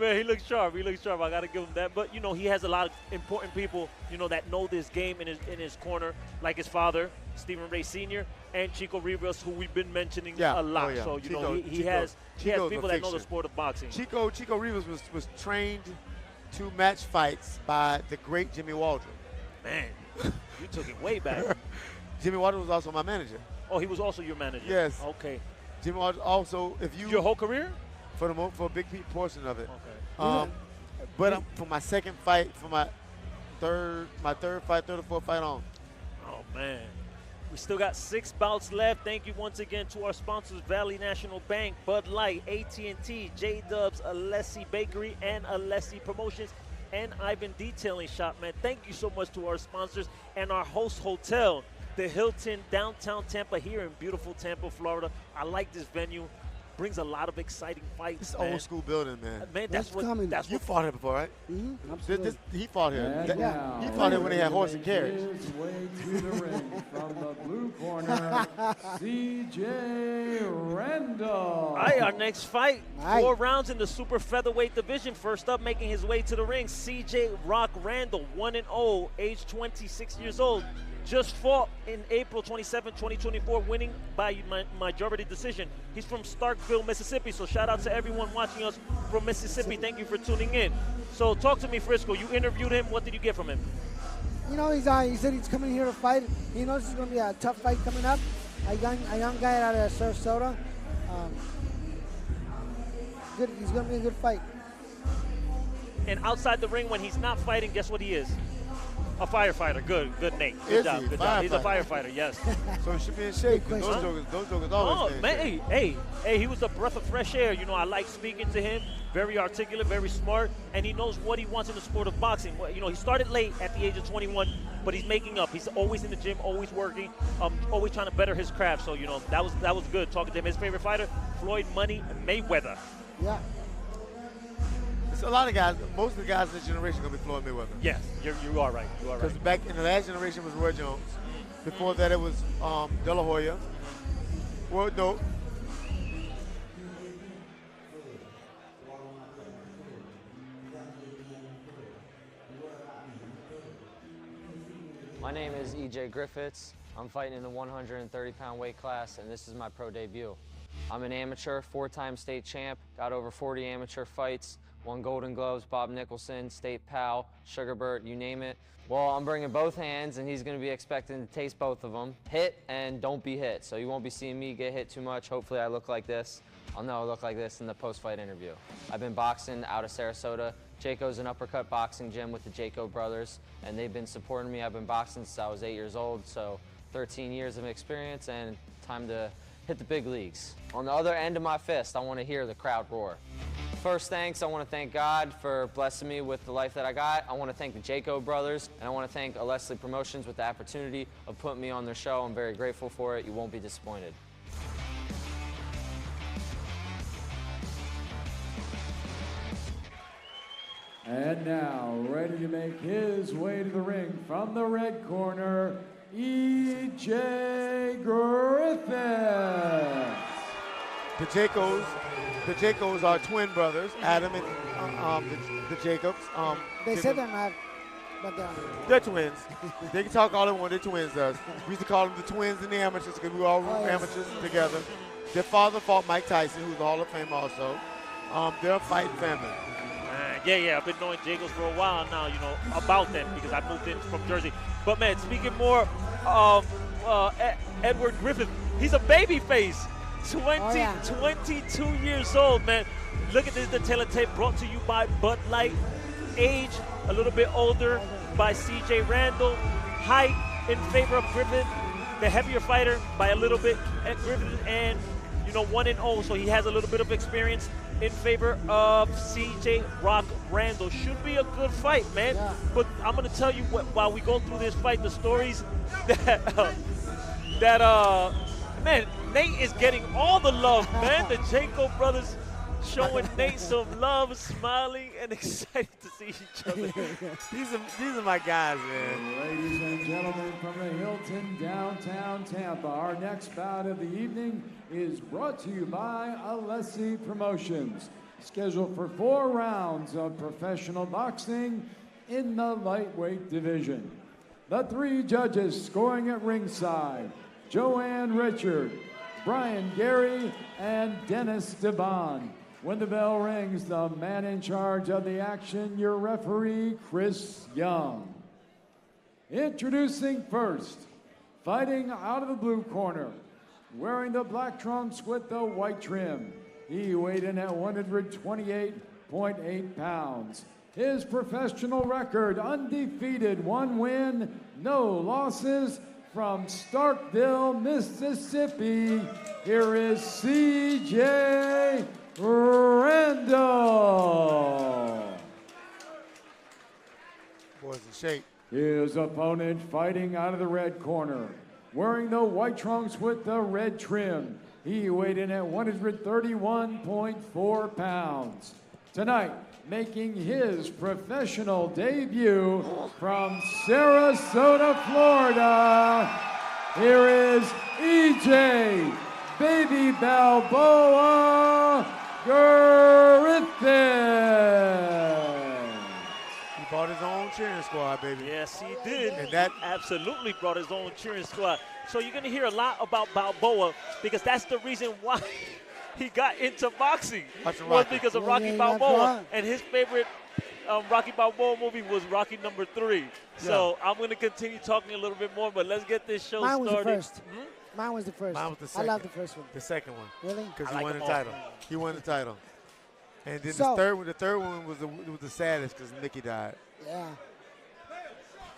Man, he looks sharp. He looks sharp. I got to give him that. But, he has a lot of important people, that know this game in his corner, like his father, Stephen Ray Sr., and Chico Rivas, who we've been mentioning a lot. Oh, yeah. So, Chico, he has people that know the fiction. sport of boxing. Chico Rivas was trained to match fights by the great Jimmy Waldron. Man, you took it way back. Jimmy Waldron was also my manager. Oh, he was also your manager? Yes. Okay. Jimmy Waldron also, if you Your whole career? for a big portion of it. Okay. But for my second fight, for my third or fourth fight on. Oh, man. We still got 6 bouts left. Thank you once again to our sponsors, Valley National Bank, Bud Light, AT&T, J-Dubs, Alessi Bakery, and Alessi Promotions, and Ivan Detailing Shop, man. Thank you so much to our sponsors and our host hotel, the Hilton, downtown Tampa, here in beautiful Tampa, Florida. I like this venue. Brings a lot of exciting fights. It's man. old school building, man. Man, That's coming. That's You what fought here before, right? Mm-hmm. Absolutely. He fought here. And now, He fought here when they had horse and making carriage. his way to the ring from the blue corner, C.J. Randall. All right, our next fight, Aye. 4 rounds in the super featherweight division. First up, making his way to the ring, C.J. Rock Randall, 1-0, age 26 years old. Just fought in April 27, 2024, winning by majority decision. He's from Starkville, Mississippi, so shout out to everyone watching us from Mississippi. Thank you for tuning in. So talk to me, Frisco. You interviewed him. What did you get from him? He said he's coming here to fight. He knows it's going to be a tough fight coming up. A young guy out of Sarasota. Good. He's going to be a good fight. And outside the ring, when he's not fighting, guess what he is? A firefighter. Good, Nate. Good job. He's a firefighter, yes. So he should be in shape. Good Those jokers always Oh, stay in man, shape. hey, he was a breath of fresh air. I like speaking to him. Very articulate, very smart, and he knows what he wants in the sport of boxing. He started late at the age of 21, but he's making up. He's always in the gym, always working, always trying to better his craft. So, that was good talking to him. His favorite fighter, Floyd Money Mayweather. Yeah. It's a lot of guys. Most of the guys in this generation are going to be Floyd Mayweather. Yes, you are right. You are Because right. back in the last generation was Roy Jones. Before that, it was De La Hoya. Well, no. My name is EJ Griffiths. I'm fighting in the 130-pound weight class, and this is my pro debut. I'm an amateur, 4-time state champ, got over 40 amateur fights, won Golden Gloves, Bob Nicholson, State Pal, Sugarbird, you name it. Well, I'm bringing both hands, and he's going to be expecting to taste both of them. Hit and don't be hit. So you won't be seeing me get hit too much. Hopefully I look like this. I'll know I look like this in the post-fight interview. I've been boxing out of Sarasota. Jaco's an uppercut boxing gym with the Jaco brothers, and they've been supporting me. I've been boxing since I was 8 years old, so 13 years of experience and time to hit the big leagues. On the other end of my fist, I want to hear the crowd roar. First, thanks. I want to thank God for blessing me with the life that I got. I want to thank the Jaco brothers, and I want to thank Alessi Promotions with the opportunity of putting me on their show. I'm very grateful for it. You won't be disappointed. And now, ready to make his way to the ring from the red corner, E.J. Griffith. The Jacobs are twin brothers, Adam and the Jacobs. They said they're not, but they're twins. They can talk all they want. They're twins. We used to call them the twins and the amateurs because we were all amateurs together. Their father fought Mike Tyson, who's a Hall of Fame also. They're a fighting family. Yeah, I've been knowing Jacobs for a while now, about them because I moved in from Jersey. But, man, speaking more, Edward Griffith, he's a baby face. 22 years old, man. Look at this, the tape brought to you by Bud Light. Age, a little bit older by C.J. Randall. Height, in favor of Griffith, the heavier fighter by a little bit. At Griffith and 1-0, so he has a little bit of experience in favor of CJ Rock Randall. Should be a good fight, man. Yeah. But I'm gonna tell you while we go through this fight, the stories man, Nate is getting all the love, man. The Janko brothers showing Nate some love, smiling and excited to see each other. These are my guys, man. Ladies and gentlemen, from the Hilton downtown Tampa, our next bout of the evening is brought to you by Alessi Promotions. Scheduled for 4 rounds of professional boxing in the lightweight division. The 3 judges scoring at ringside: Joanne Richard, Brian Gary, and Dennis Devon. When the bell rings, the man in charge of the action, your referee, Chris Young. Introducing first, fighting out of the blue corner, wearing the black trunks with the white trim. He weighed in at 128.8 pounds. His professional record, undefeated, 1 win, no losses, from Starkville, Mississippi. Here is CJ Randall. Boys in shape. His opponent fighting out of the red corner, wearing the white trunks with the red trim. He weighed in at 131.4 pounds. Tonight, making his professional debut from Sarasota, Florida, here is EJ Baby Balboa Griffith. He brought his own cheering squad, baby. Yes, he did. And that absolutely brought his own cheering squad. So you're going to hear a lot about Balboa because that's the reason why he got into boxing. Was because of Rocky Balboa. And his favorite Rocky Balboa movie was Rocky #3. So I'm going to continue talking a little bit more, but let's get this show started. Mine was the first. Mine was the first. Mine was the second. I love the first one. The second one. Really? Because he like won the them all. title. He won the title. And then So- the third one was the saddest because Nicky died. Yeah.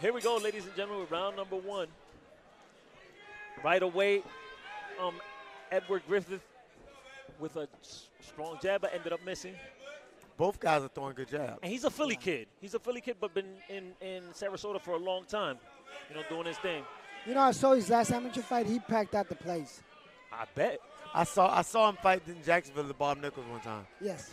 Here we go, ladies and gentlemen, with round number 1. Right away, Edward Griffith with a strong jab, but ended up missing. Both guys are throwing good jabs. And he's a Philly kid. He's a Philly kid, but been in Sarasota for a long time, doing his thing. I saw his last amateur fight. He packed out the place. I bet. I saw him fight in Jacksonville with Bob Nichols one time. Yes.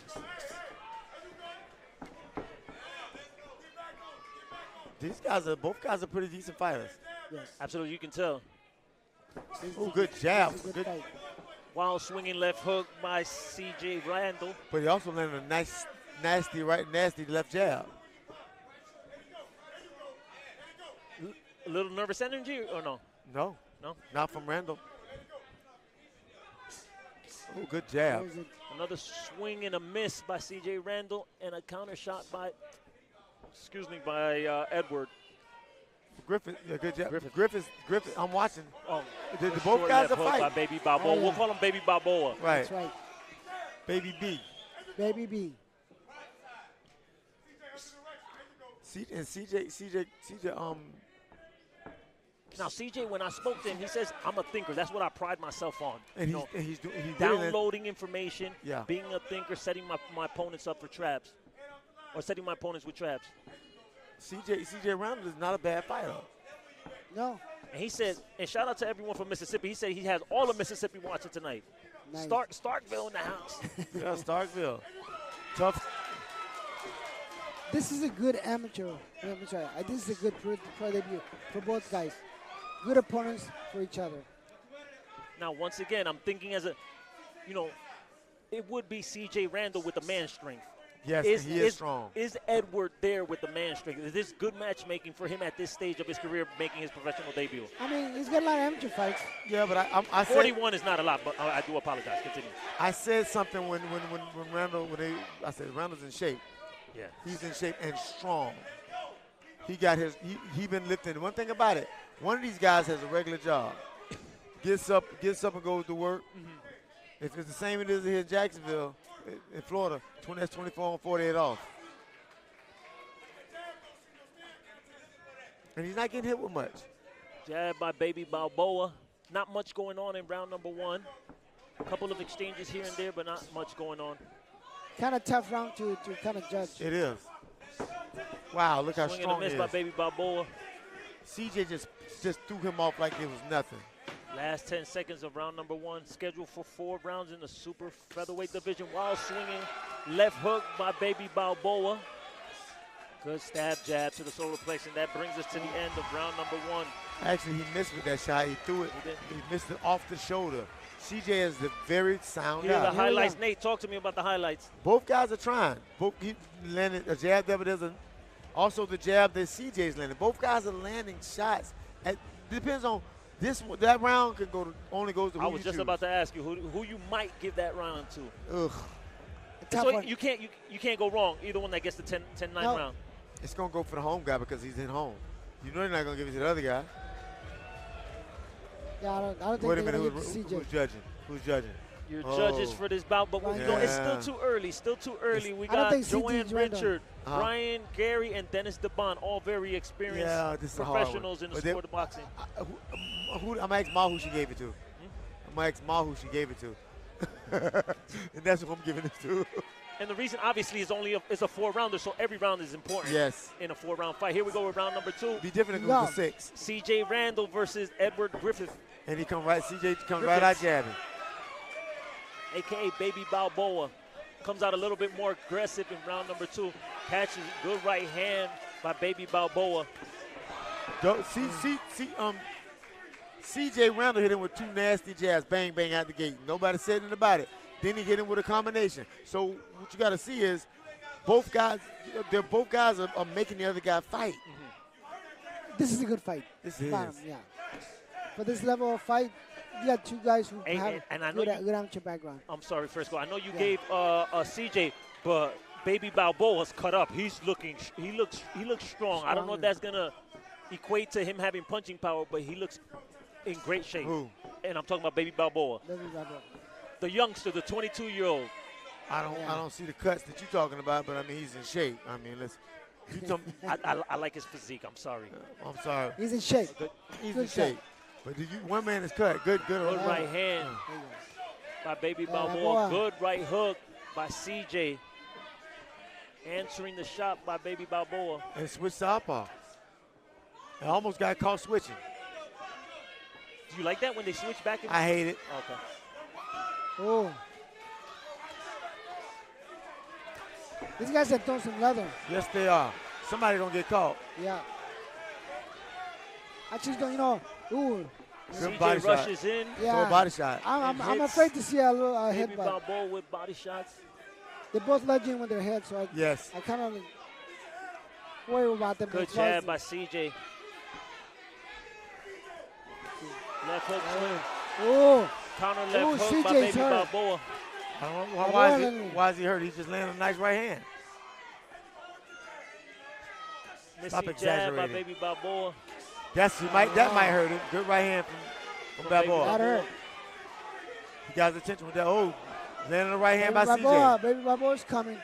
Both guys are pretty decent fighters. Yes. Absolutely, you can tell. Oh, good jab. It's a good fight. Wild swinging left hook by CJ Randall. But he also landed a nice, nasty left jab. A little nervous energy or no? No. No? Not from Randall. Oh, good jab. There's a- Another swing and a miss by CJ Randall and a counter shot by Edward. Griffith, yeah, good jab. Griffith. Griffith, I'm watching. Oh, Both short guys left are hook by fighting. Baby Balboa. Oh, yeah. We'll call him Baby Balboa. Right. That's right. Baby B. Baby B. CJ, Now, CJ, when I spoke to him, he says, I'm a thinker. That's what I pride myself on. and You know, he's really downloading information, Yeah. being a thinker, setting my opponents up for traps, or setting my opponents with traps. CJ Randall is not a bad fighter. No. And he said, and shout out to everyone from Mississippi. He said he has all of Mississippi watching tonight. Nice. Starkville in the house. Yeah, Starkville. Tough. This is a good amateur. I'm sorry. This is a good pro debut for both guys. Good opponents for each other. Now, once again, I'm thinking it would be CJ Randall with the man strength. Yes, he is strong. Is Edward there with the man strength? Is this good matchmaking for him at this stage of his career, making his professional debut? I mean, he's got a lot of amateur fights. Yeah, but I said 41 is not a lot, but I do apologize. Continue. I said something when Randall I said Randall's in shape. Yeah. He's in shape and strong. He been lifting. One thing about it, one of these guys has a regular job. Gets up and goes to work. Mm-hmm. If it's the same it is here in Jacksonville, in Florida, that's 24 and 48 off. And he's not getting hit with much. Jab by Baby Balboa. Not much going on in round number 1. A couple of exchanges here and there, but not much going on. Kind of tough round to kind of judge. It is. Wow, look how Swing strong and a miss he by is. Baby Balboa. CJ just threw him off like it was nothing. Last 10 seconds of round number 1. Scheduled for 4 rounds in the super featherweight division. While swinging left hook by Baby Balboa. Good stab jab to the solar plexus, and that brings us to the end of round number 1. Actually, he missed with that shot. He threw it. He missed it off the shoulder. CJ is the very sound Here are guy. the highlights. Nate, talk to me about the highlights. Both guys are trying. He landed a jab that doesn't. Also the jab that CJ's landing. Both guys are landing shots. It depends on that round could only goes to who I was you just choose. about to ask you who you might give that round to. Ugh. So you can't go wrong. Either one that gets the 10-9 round. It's gonna go for the home guy because he's in home. You know they're not gonna give it to the other guy. Yeah, I don't think Wait a they're minute, gonna give it to who's CJ. judging? Who's judging? Your judges for this bout, but it's still too early. Still too early. We I don't got think Joanne CJ's Randall. Richard, Brian, Gary, and Dennis Devon, all very experienced This is a hard one. professionals in the But sport of boxing. I'm gonna ask Ma who she gave it to. I'm gonna ask Ma who she gave it to. And that's what I'm giving it to. And the reason, obviously, is it's a 4-rounder, so every round is important. Yes. In a 4-round fight. Here we go with round number 2. Be different if it was a 6. C.J. Randall versus Edward Griffith, And CJ comes right out jabbing. a.k.a. Baby Balboa. Comes out a little bit more aggressive in round number 2. Catches good right hand by Baby Balboa. CJ Randall hit him with 2 nasty jabs, bang, bang out the gate. Nobody said anything about it. Then he hit him with a combination. So what you got to see is both guys are making the other guy fight. This is a good fight. This is. Bottom, yeah. For this level of fight, you got 2 guys who have and I know good amateur background. I'm sorry, Frisco. I know you gave CJ, but Baby Balboa's cut up. He looks strong. I don't know if that's gonna equate to him having punching power, but he looks in great shape. Who? And I'm talking about Baby Balboa. Baby Balboa. The youngster, the 22-year-old. I don't see the cuts that you're talking about, but I mean he's in shape. I mean I like his physique. I'm sorry. I'm sorry. He's in shape. He's Good in shape. But one man is cut. Good right hand by Baby Balboa. Good right hook by CJ. Answering the shot by Baby Balboa. And switch southpaw. I almost got caught switching. Do you like that when they switch back? I hate it. Okay. Oh. These guys have thrown some leather. Yes, they are. Somebody gonna get caught. Yeah. I just don't, ooh. Good body CJ rushes in. Throw a body shot. I'm afraid to see a little Baby headbutt. Balboa with body shots. They're both lunging with their heads, so I kind of worry about them. Good jab by CJ. Left hook swing. Oh. Counter left hook by Baby Balboa. I don't know why is he hurt? He's just landing a nice right hand. Stop Missing jab by exaggerating. Baby Balboa. That might hurt him. Good right hand from Balboa. That hurt. He got his attention with that. Oh, landing the right hand by CJ. Baby Balboa's coming.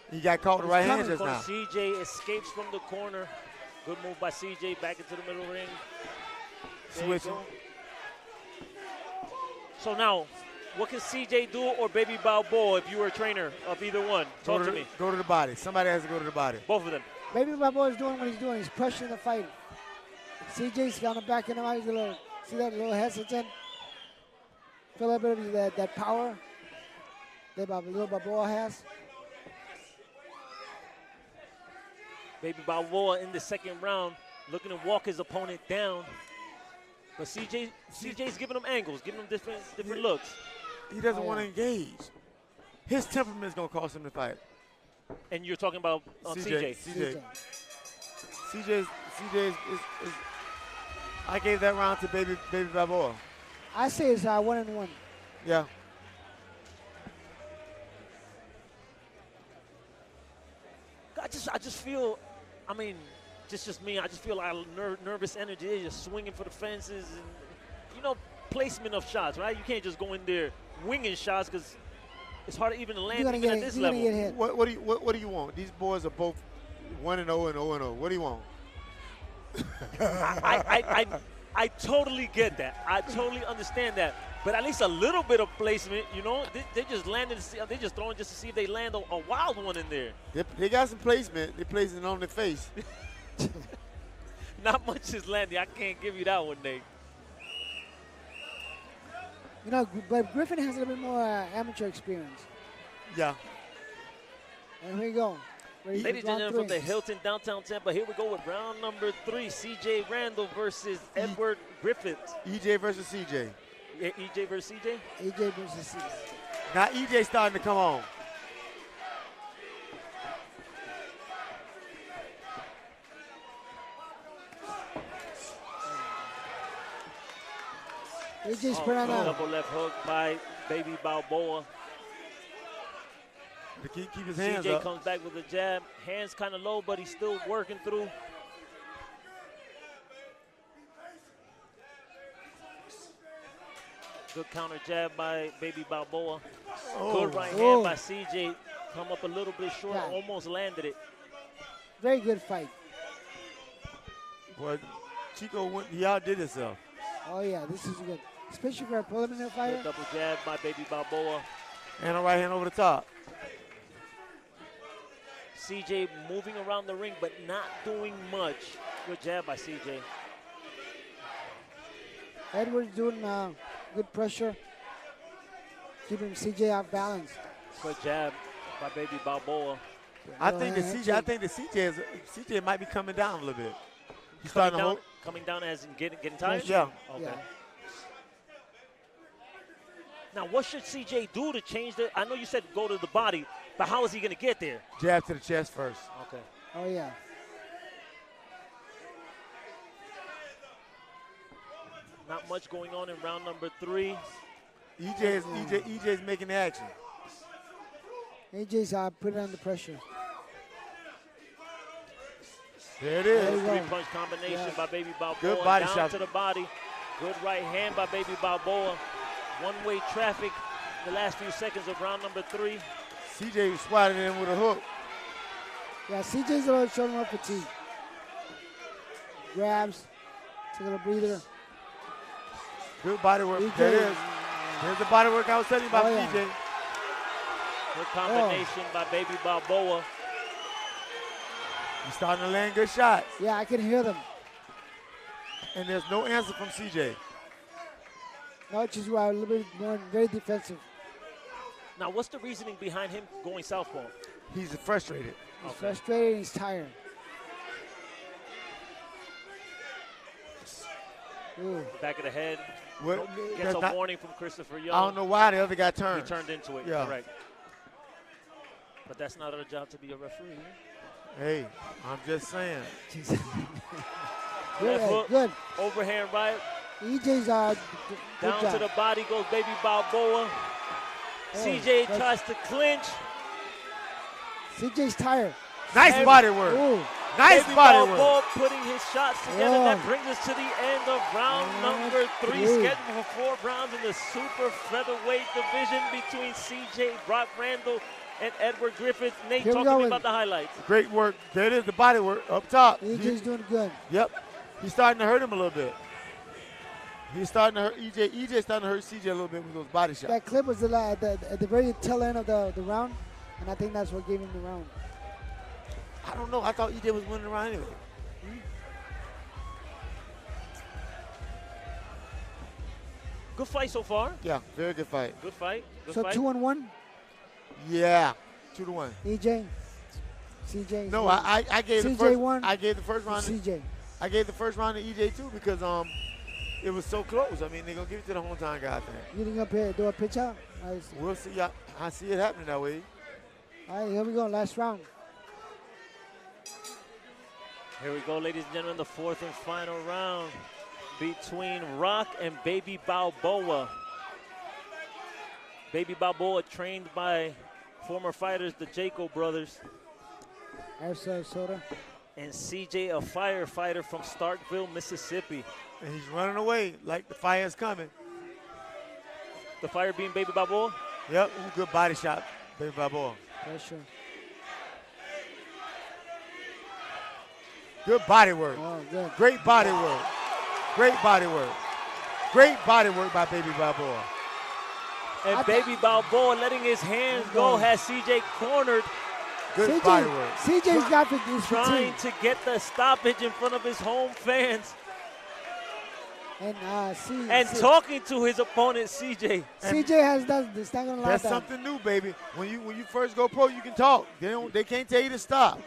He got caught with the right hand just now. CJ escapes from the corner. Good move by CJ back into the middle ring. Switching. So now, what can CJ do or Baby Balboa if you were a trainer of either one? Talk to me. Go to the body. Somebody has to go to the body. Both of them. Baby Balboa is doing what he's doing. He's pressuring the fight. CJ's got him back in him. He's see that little hesitant. Feel a bit of that power that little Balboa has. Baby Balboa in the second round looking to walk his opponent down. But CJ's giving him angles, giving him different looks. He doesn't want to engage. His temperament is going to cost him the fight. And you're talking about CJ. CJ is I gave that round to Baby Balboa. I say it's 1-1. Yeah. I just feel, I mean, just me. I just feel a lot of nervous energy. They're just swinging for the fences and, placement of shots, right? You can't just go in there winging shots because it's hard to even land even at this level. What do you want? These boys are both 1-0 and 0-0. What do you want? I totally get that. I totally understand that. But at least a little bit of placement, you know, they just landed. They just throwing just to see if they land a wild one in there. They got some placement. They're placing it on their face. Not much is landing. I can't give you that one, Nate. You know, but Griffin has a little bit more amateur experience. Yeah. And here we go. Ladies and gentlemen, from the Hilton, downtown Tampa, here we go with round number 3, C.J. Randall versus Edward Griffith. EJ versus CJ. Yeah, EJ versus CJ? EJ versus CJ. Now EJ starting to come on. EJ's put on a double left hook by Baby Balboa. To keep his hands CJ up. comes back with a jab. Hands kind of low, but he's still working through. Good counter jab by Baby Balboa. Good right hand by CJ. Come up a little bit short, almost landed it. very good fight. Well, Chico, he outdid himself. Oh, yeah, this is good. Especially for a preliminary fighter. Good double jab by Baby Balboa. And a right hand over the top. CJ moving around the ring, but not doing much. Good jab by CJ. Edwards doing good pressure, keeping CJ off balance. Good jab by Baby Balboa. I think the CJ might be coming down a little bit. He's starting to hold. Coming down as in getting tired? Yeah. Okay. Yeah. Now, what should CJ do to change the? I know you said go to the body, but how is he going to get there? Jab to the chest first. Okay. Oh, yeah. Not much going on in round number 3. EJ's making the action. AJ's putting under pressure. There it There is. you go. Three-punch combination by Baby Balboa. Good body down shot. to the body. Good right hand by Baby Balboa. One-way traffic the last few seconds of round number 3. CJ swatted him with a hook. Yeah, CJ's a little showing more fatigue. Grabs, take a little breather. Good body work. EJ. There it is. There's the body work I was telling you about, Oh, yeah. EJ. Good combination by Baby Balboa. He's starting to land good shots. Yeah, I can hear them. And there's no answer from CJ. No, it's just a little bit more, very defensive. Now, what's the reasoning behind him going southpaw? He's frustrated. He's frustrated and he's tired. Ooh. Back of the head. Well, Gets a warning from Christopher Young. I don't know why the other guy He turned. turned into it, Yeah. correct. But that's not our job to be a referee. Hey, I'm just saying. Good, Left hook, good. overhand right. EJ's good Down job. to the body goes Baby Balboa. CJ that's- tries to clinch. CJ's tired. Nice Hey, body work. Ooh. Nice Baby body work. Balboa putting his shots together. Oh. That brings us to the end of round number 3, Ooh. scheduled for 4 rounds in the super featherweight division between CJ Brock Randall and Edward Griffith. Nate, Here we talk go to me with- about the highlights. Great work. There it is, the body work up top. EJ's doing good. Yep. He's starting to hurt him a little bit. He's starting to hurt EJ. EJ's starting to hurt CJ a little bit with those body shots. That clip was at the very tail end of the round, and I think that's what gave him the round. I don't know. I thought EJ was winning the round anyway. Good fight so far. Yeah, very good fight. Good fight. Good So fight. 2-1, Yeah, 2-1. EJ, CJ. No, I gave the CJ first. won. I gave the first round. CJ. I gave the first round to EJ too because it was so close. I mean, they're gonna give it to the hometown guy. I think. You think up here, do a pitch out? We'll see. I see it happening that way. All right, here we go, last round. Here we go, ladies and gentlemen, the 4th and final round between Rock and Baby Balboa. Baby Balboa trained by former fighters, the Jaco brothers. Soda. And CJ, a firefighter from Starkville, Mississippi. And he's running away like the fire's coming. The fire being Baby Balboa? Yep, good body shot, Baby Balboa. Pressure. Good body work. Oh, good. Great body work. Great body work. Great body work by Baby Balboa. And Baby Balboa letting his hands go has CJ cornered, Good body work. CJ's got his trying fatigue. to get the stoppage in front of his home fans. And Talking to his opponent, CJ. CJ has done this. Not gonna lie. That's something new, baby. When you first go pro, you can talk. They can't tell you to stop.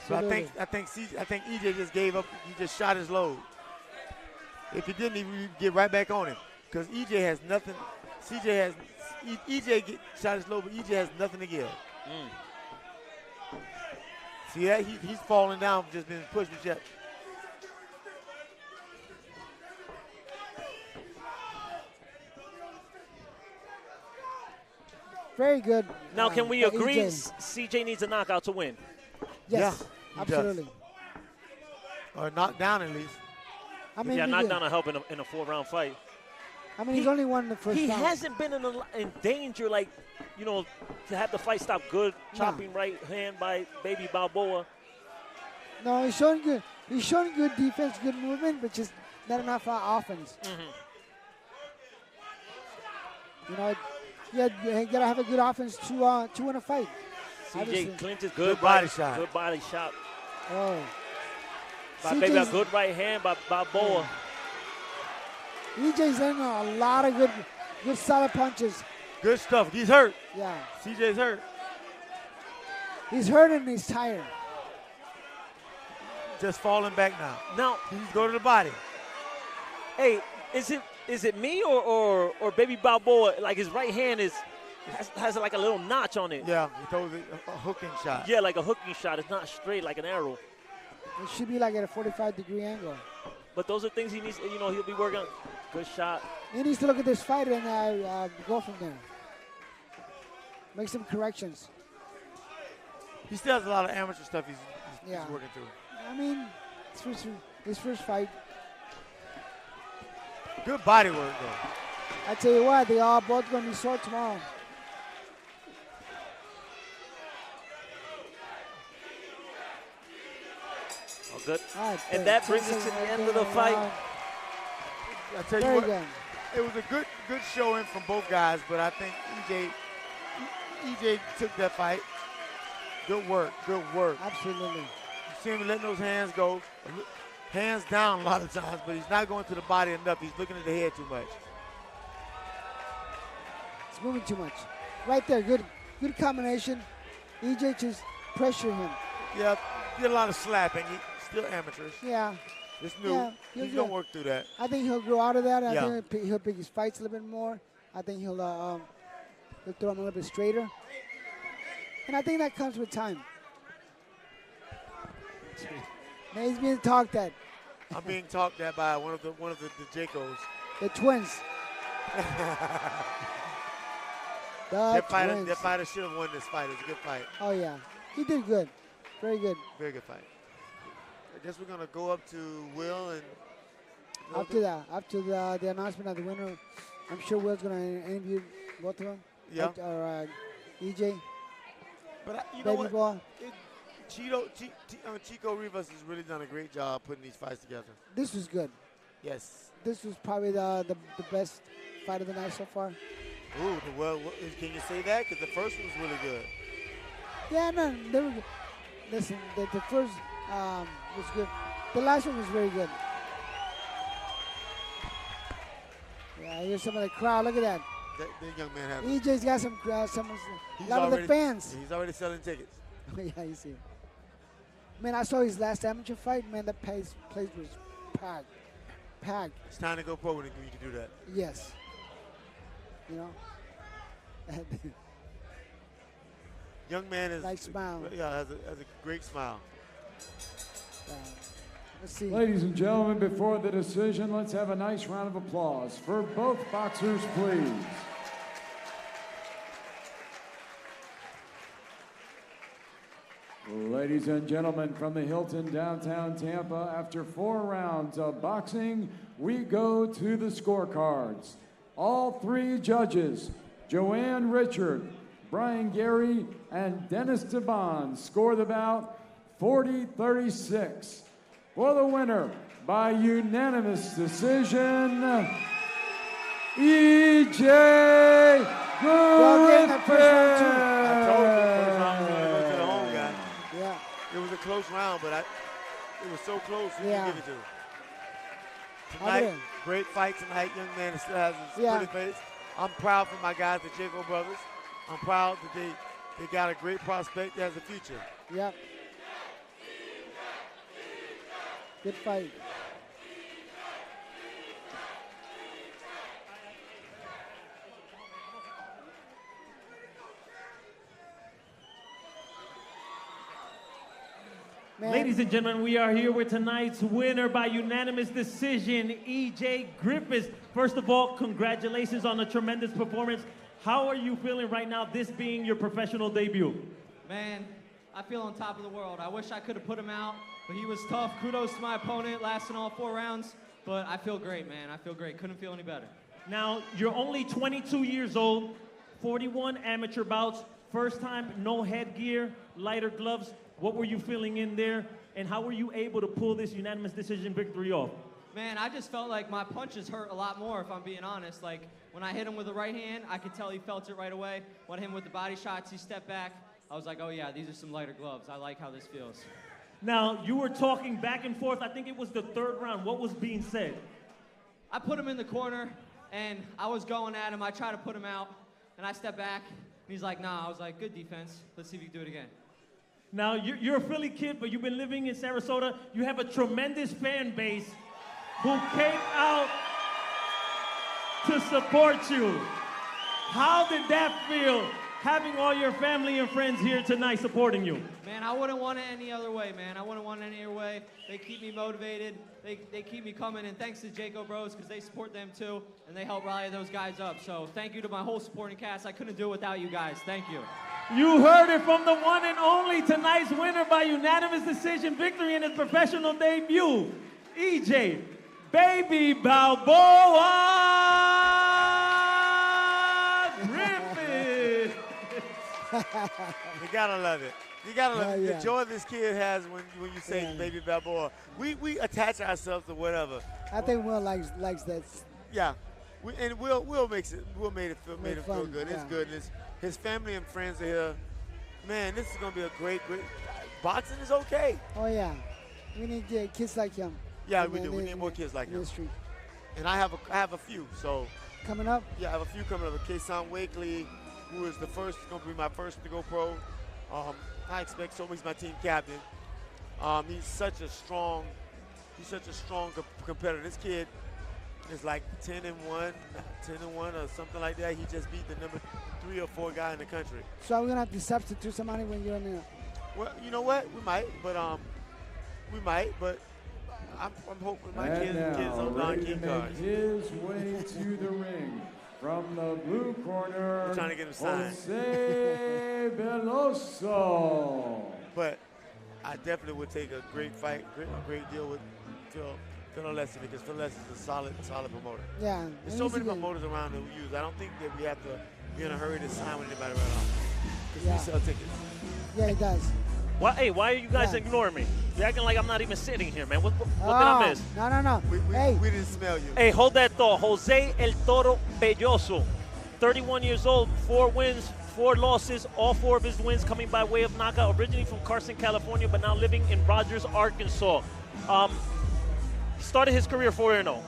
So I think EJ just gave up. He just shot his load. If he didn't, he'd get right back on him. Because EJ has nothing. EJ shot his load, but EJ has nothing to give. See that? He's falling down, just being pushed with jet. Very good. Now, can we agree EJ. CJ needs a knockout to win? Yes, he absolutely. does. Or knocked down at least. I mean, knockdown will help in a 4-round fight. I mean, he's only won the first He round. hasn't been in danger, like, to have the fight stop good. Chopping right hand by Baby Balboa. No, he's showing good. He's showing good defense, good movement, but just not enough offense. You gotta have a good offense to win a fight. CJ clinches good body shot. Good body shot. Oh. By Baby, a good right hand by Balboa. EJ's in a lot of good solid punches. Good stuff. He's hurt. Yeah. CJ's hurt. He's hurt and he's tired. Just falling back now. Now he's go to the body. Hey, is it me or Baby Balboa? Like his right hand has like a little notch on it. Yeah, he throws a hooking shot. Yeah, like a hooking shot. It's not straight like an arrow. It should be like at a 45-degree angle. But those are things he needs. He'll be working on. Good shot. He needs to look at this fight and go from there. Make some corrections. He still has a lot of amateur stuff he's working through. I mean, his first fight. Good body work, though. I tell you what, they are both going to be sore tomorrow. Oh, good. Right, and that brings us to the end of the fight. I tell you what, it was a good showing from both guys, but I think EJ took that fight. Good work, good work. Absolutely. You see him letting those hands go. Hands down a lot of times, but he's not going to the body enough. He's looking at the head too much. It's moving too much. Right there, good combination. EJ just pressure him. Yeah, did a lot of slapping. Still amateurs. Yeah. It's new. Yeah, he's going to work through that. I think he'll grow out of that. I think he'll pick his fights a little bit more. I think he'll throw him a little bit straighter. And I think that comes with time. Now he's being talked at. I'm being talked at by one of the Jacos. The twins. That fighter should have won this fight. It was a good fight. Oh yeah, he did good. Very good. Very good fight. I guess we're gonna go up to Will and. After the announcement of the winner, I'm sure Will's gonna interview both of them. Yeah. Or EJ. But you know what? Chico Rivas has really done a great job putting these fights together. This was good. Yes. This was probably the best fight of the night so far. Ooh, well, can you say that? Because the first one was really good. Yeah, no, they were good. Listen, the first was good. The last one was very good. Yeah, here's some of the crowd. Look at that. That young man has. EJ's got a lot of the fans. He's already selling tickets. Yeah, you see. Man, I saw his last amateur fight. Man, that place was packed. It's time to go pro when you can do that. Yes. You know. Young man is nice smile. Yeah, has a great smile. Let's see. Ladies and gentlemen, before the decision, let's have a nice round of applause for both boxers, please. Ladies and gentlemen, from the Hilton downtown Tampa, after 4 rounds of boxing, we go to the scorecards. All 3 judges, Joanne Richard, Brian Gary, and Dennis Devon, score the bout 40-36. For the winner, by unanimous decision, E.J. Griffith. I told you the first round was going to go to the home guy. Yeah. It was a close round, but it was so close you Yeah. can give it to him. Tonight, great fight tonight. Young man still has his pretty face. I'm proud for my guys, the Jacob brothers. I'm proud that they got a great prospect that has a future. Yep. Good fight. Man. Ladies and gentlemen, we are here with tonight's winner by unanimous decision, E.J. Griffith. First of all, congratulations on a tremendous performance. How are you feeling right now, this being your professional debut? Man, I feel on top of the world. I wish I could have put him out, but he was tough. Kudos to my opponent, lasting all 4 rounds. But I feel great, man. I feel great. Couldn't feel any better. Now, you're only 22 years old, 41 amateur bouts, first time, no headgear, lighter gloves. What were you feeling in there, and how were you able to pull this unanimous decision victory off? Man, I just felt like my punches hurt a lot more, if I'm being honest. Like, when I hit him with the right hand, I could tell he felt it right away. When I hit him with the body shots, he stepped back. I was like, oh yeah, these are some lighter gloves. I like how this feels. Now, you were talking back and forth. I think it was the 3rd round. What was being said? I put him in the corner, and I was going at him. I tried to put him out, and I stepped back. And he's like, nah. I was like, good defense. Let's see if you can do it again. Now, you're a Philly kid, but you've been living in Sarasota. You have a tremendous fan base who came out to support you. How did that feel, having all your family and friends here tonight supporting you? Man, I wouldn't want it any other way, man. I wouldn't want it any other way. They keep me motivated. They keep me coming, and thanks to Jaco Bros, because they support them too, and they help rally those guys up. So thank you to my whole supporting cast. I couldn't do it without you guys. Thank you. You heard it from the one and only, tonight's winner by unanimous decision victory in his professional debut, E.J. Baby Balboa Griffith. You gotta love it. You gotta love the joy this kid has when you say Baby Balboa. We attach ourselves to whatever. I think Will likes that. Yeah, Will made it feel good. It's good. His family and friends are here. Man, this is gonna be a great. Boxing is okay. Oh yeah, we need kids like him. Yeah, we do. We need more kids like him. And I have a few. So coming up. Yeah, I have a few coming up. Kason Wakely, who is going to be my first to go pro. I expect so. He's my team captain. He's such a strong competitor. This kid is like 10-1 or something like that. He just beat the number 3 or 4 guy in the country. So are we gonna have to substitute somebody when you're in there? Well, you know what? We might, but I'm hoping my kids on non-key cards. His way to the ring from the blue corner. We're trying to get him signed. Jose Beloso. But I definitely would take a great fight, a great deal with Phil Alessi, because Phil Alessi is a solid promoter. Yeah. There's so many promoters around that we use. I don't think that we have to be in a hurry to sign with anybody right off. Because we sell tickets. Yeah, he does. Why are you guys ignoring me? You're acting like I'm not even sitting here, man. What did I miss? No. We didn't smell you. Hey, hold that thought. Jose El Toro Belloso, 31 years old, 4 wins, 4 losses, all 4 of his wins coming by way of knockout, originally from Carson, California, but now living in Rogers, Arkansas. Started his career 4-0.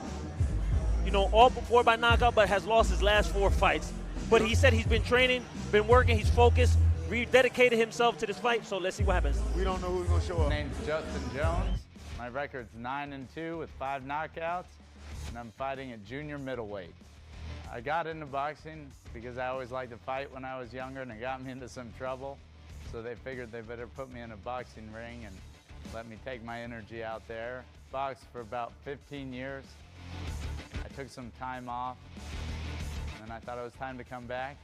You know, all 4 by knockout, but has lost his last 4 fights. But he said he's been training, been working, he's focused, rededicated himself to this fight, so let's see what happens. We don't know who's going to show up. My name's Justin Jones. My record's 9-2 with 5 knockouts, and I'm fighting at junior middleweight. I got into boxing because I always liked to fight when I was younger, and it got me into some trouble. So they figured they better put me in a boxing ring and let me take my energy out there. Boxed for about 15 years. I took some time off, and I thought it was time to come back.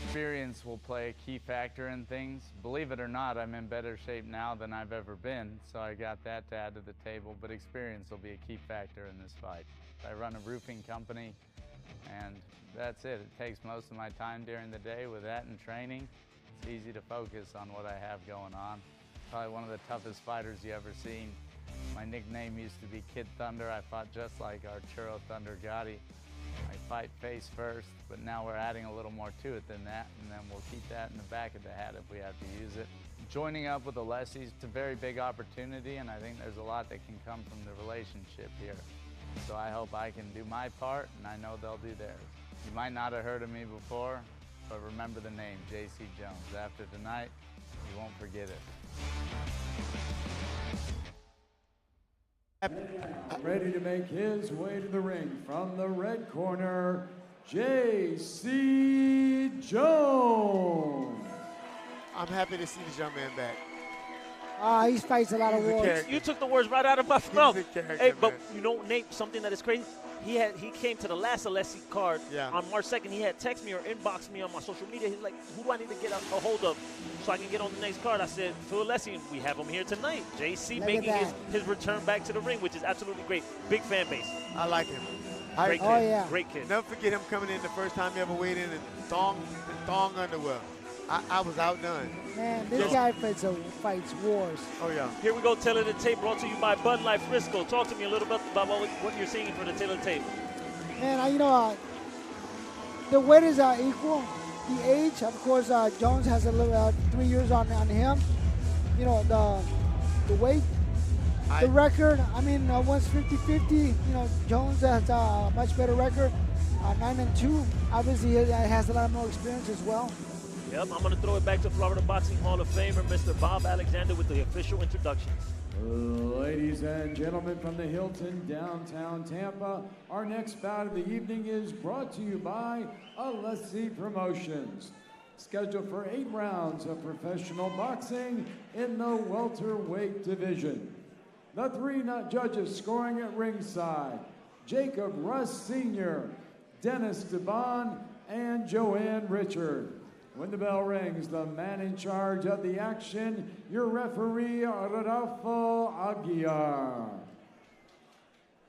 Experience will play a key factor in things. Believe it or not, I'm in better shape now than I've ever been, so I got that to add to the table, but experience will be a key factor in this fight. I run a roofing company, and that's it. It takes most of my time during the day with that and training. It's easy to focus on what I have going on. probably one of the toughest fighters you ever seen. My nickname used to be Kid Thunder. I fought just like Arturo Thunder Gotti. I fight face first, but now we're adding a little more to it than that, and then we'll keep that in the back of the hat if we have to use it. Joining up with Alessi is a very big opportunity, and I think there's a lot that can come from the relationship here. So I hope I can do my part, and I know they'll do theirs. You might not have heard of me before, but remember the name, J.C. Jones. After tonight, you won't forget it. Ready to make his way to the ring from the red corner, J.C. Jones. I'm happy to see this young man back. He fights a lot of wars. You took the words right out of my mouth. Hey, but man. you know, Nate, something that is crazy. He came to the last Alessi card on March 2nd. He had texted me or inboxed me on my social media. He's like, who do I need to get a hold of so I can get on the next card? I said, Phil Alessi, and we have him here tonight. JC making his return back to the ring, which is absolutely great. Big fan base. I like him. Great kid. Oh, yeah. Great kid. Never forget him coming in the first time he ever weighed in thong underwear. I was outdone. Man, this guy fights wars. Oh, yeah. Here we go, Taylor the Tape, brought to you by Bud Light Frisco. Talk to me a little bit about what you're seeing for the Taylor Tape. Man, the weight is equal. The age, of course, Jones has a little 3 years on him. You know, the weight, the record. I mean, once 50-50. You know, Jones has a much better record, 9-2. Obviously, he has a lot more experience as well. Yep, I'm going to throw it back to Florida Boxing Hall of Famer, Mr. Bob Alexander, with the official introductions. Ladies and gentlemen from the Hilton, downtown Tampa, our next bout of the evening is brought to you by Alessi Promotions. Scheduled for 8 rounds of professional boxing in the welterweight division. The 3 judges scoring at ringside: Jacob Russ Sr., Dennis Devon, and Joanne Richard. When the bell rings, the man in charge of the action, your referee, Rodolfo Aguiar.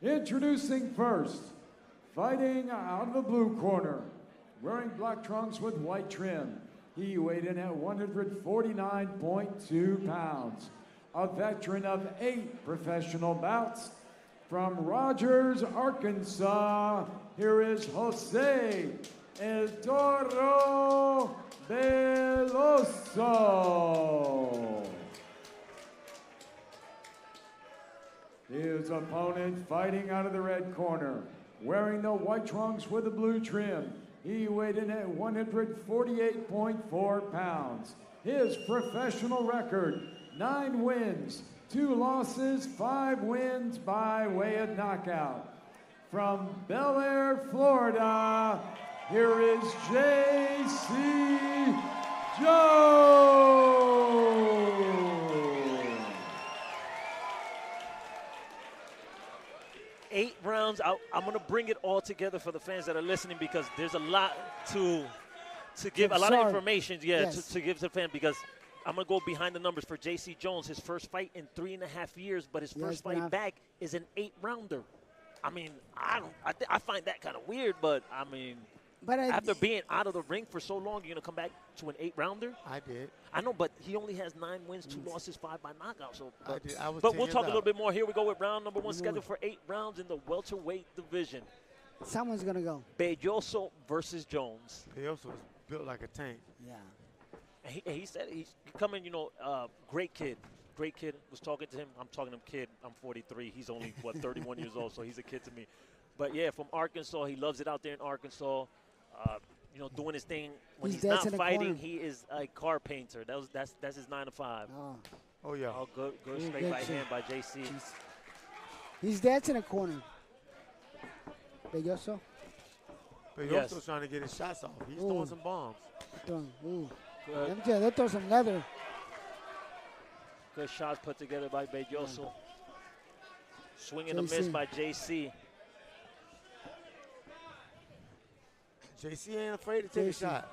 Introducing first, fighting out of the blue corner, wearing black trunks with white trim. He weighed in at 149.2 pounds. A veteran of 8 professional bouts. From Rogers, Arkansas, here is Jose El Toro Beloso. His opponent fighting out of the red corner, wearing the white trunks with the blue trim. He weighed in at 148.4 pounds. His professional record, 9 wins, 2 losses, 5 wins by way of knockout. From Bel Air, Florida, here is J.C. Jones. 8 rounds. I'm going to bring it all together for the fans that are listening, because there's a lot to give, a lot of information, to give to the fan, because I'm going to go behind the numbers for J.C. Jones. His first fight in 3.5 years, but his first fight back is an 8-rounder. I mean, I find that kind of weird, but I mean, after being out of the ring for so long, you're going to come back to an 8-rounder? I did. I know, but he only has 9 wins, 2 losses, 5 by knockout. So, I did. I was but we'll 10 talk a years little out. bit more. Here we go with round number 1, scheduled for 8 rounds in the welterweight division. Someone's going to go. Beloso versus Jones. Beloso was built like a tank. Yeah. And he said he's coming, great kid. Great kid. Was talking to him. I'm talking to him kid. I'm 43. He's only, 31 years old, so he's a kid to me. But, yeah, from Arkansas. He loves it out there in Arkansas. Doing his thing. When he's not fighting, he is a car painter. That's his 9 to 5. Oh yeah. Oh, good straight right hand by JC. He's dancing a corner. Beloso. Beloso's trying to get his shots off. He's throwing some bombs. They'll throw some leather. Good shots put together by Beloso. Swing and a miss by JC. JC ain't afraid to take a shot.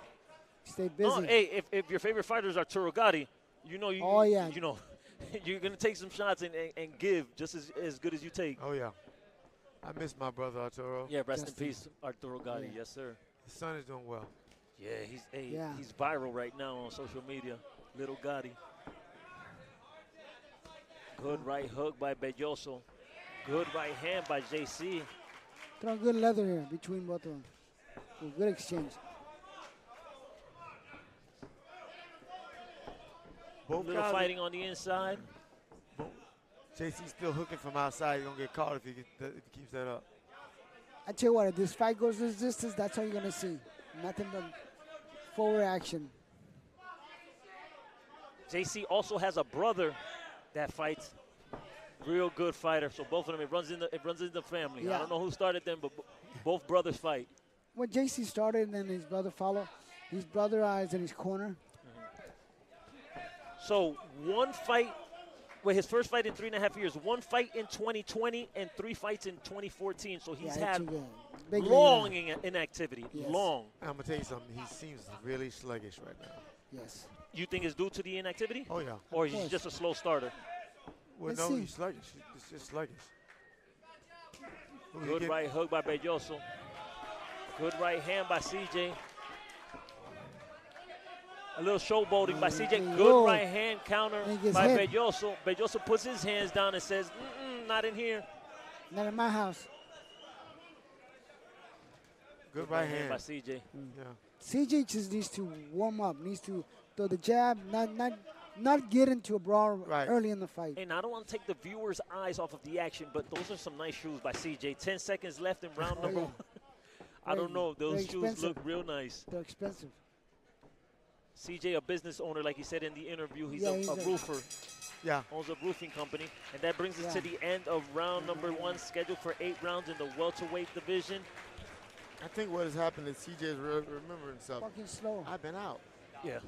Stay busy. No, hey, if your favorite fighter is Arturo Gotti, you're gonna take some shots and give just as good as you take. Oh yeah. I miss my brother Arturo. Yeah, rest in peace, Arturo Gotti. Yes, sir. His son is doing well. Yeah, he's viral right now on social media. Little Gotti. Good right hook by Beloso. Good right hand by JC. Throwing good leather here between both of them. Good exchange. Both Little guys fighting on the inside. JC's still hooking from outside. He's going to get caught if he keeps that up. I tell you what, if this fight goes this distance, that's all you're going to see. Nothing but forward action. JC also has a brother that fights. Real good fighter. So both of them, it runs in the family. Yeah. I don't know who started them, but both brothers fight. When JC started and then his brother followed, his brother is in his corner. So one fight, well, his first fight in 3.5 years, one fight in 2020 and 3 fights in 2014. So he's had long inactivity, Yes. long. I'm going to tell you something. He seems really sluggish right now. Yes. You think it's due to the inactivity? Oh, yeah. Or he's just a slow starter? Well, Let's no, see. he's sluggish. He's just sluggish. Ooh, Good right hook by Beloso. Good right hand by CJ. A little showboating by CJ. Good right hand counter by Beloso. Beloso puts his hands down and says, not in here. Not in my house. Good right hand by CJ. Yeah. CJ just needs to warm up, needs to throw the jab, not get into a brawl early in the fight. And I don't want to take the viewers' eyes off of the action, but those are some nice shoes by CJ. 10 seconds left in round number one. I don't know. Those shoes look real nice. They're expensive. CJ, a business owner, like he said in the interview. He's Yeah, a roofer. Yeah. Owns a roofing company. And that brings us to the end of round number one, scheduled for 8 rounds in the welterweight division. I think what has happened is CJ's remembering himself. Fucking slow. I've been out. Yeah.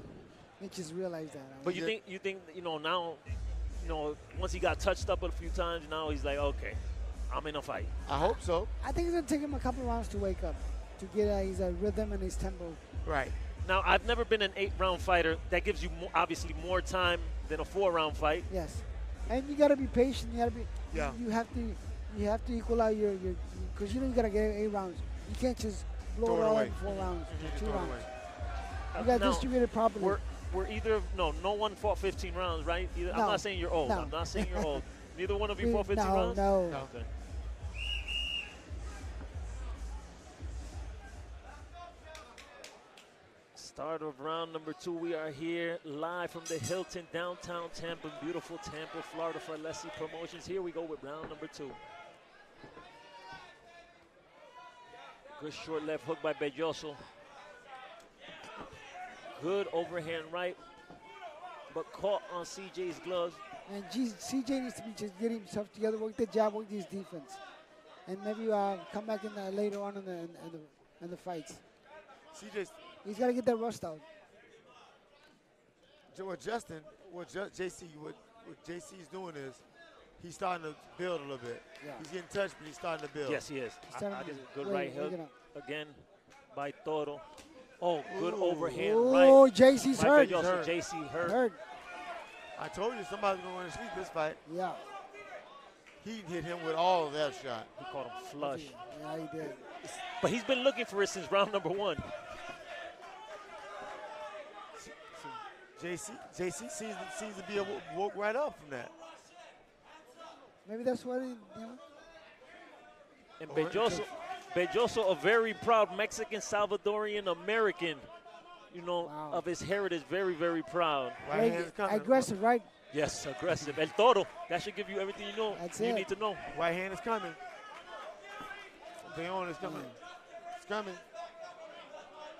He just realized that. But you think now, once he got touched up a few times, now he's like, okay, I'm in a fight. I hope so. I think it's going to take him a couple of rounds to wake up, to get his rhythm and his tempo. Right. Now, I've never been an 8-round fighter. That gives you obviously more time than a 4-round fight. Yes. And you got to be patient. You got to be. Yeah. You have to equal out your because you got to get 8 rounds. You can't just blow it all in 4 rounds, 2 rounds. You got to distribute it properly. We're either no one fought 15 rounds, right? I'm not saying you're old. No. I'm not saying you're old. Neither one of you fought 15 no, rounds? No. Okay. Start of round number 2. We are here live from the Hilton, downtown Tampa, beautiful Tampa, Florida for Alessi Promotions. Here we go with round number 2. Good short left hook by Beloso. Good overhand right, but caught on CJ's gloves. And CJ needs to be just getting himself together, work the jab, work his defense, and maybe come back in later on in the fights. He's got to get that rust out. What JC's doing is he's starting to build a little bit. Yeah. He's getting touched, but he's starting to build. Yes, he is. Good right hook again by Toro. Oh, good Ooh. overhand right. Oh, JC's hurt. JC hurt. I told you somebody's going to want to sleep this fight. Yeah. He hit him with all of that shot. He caught him flush. Yeah, he did. But he's been looking for it since round number 1. JC seems to be able to woke right up from that. Maybe that's what he, And Beloso, a very proud Mexican, Salvadorian, American, of his heritage, very, very proud. Right hand's coming. Aggressive, right? Yes, aggressive. El Toro, that should give you everything you need to know. Right hand is coming. Beyon is coming. It's coming.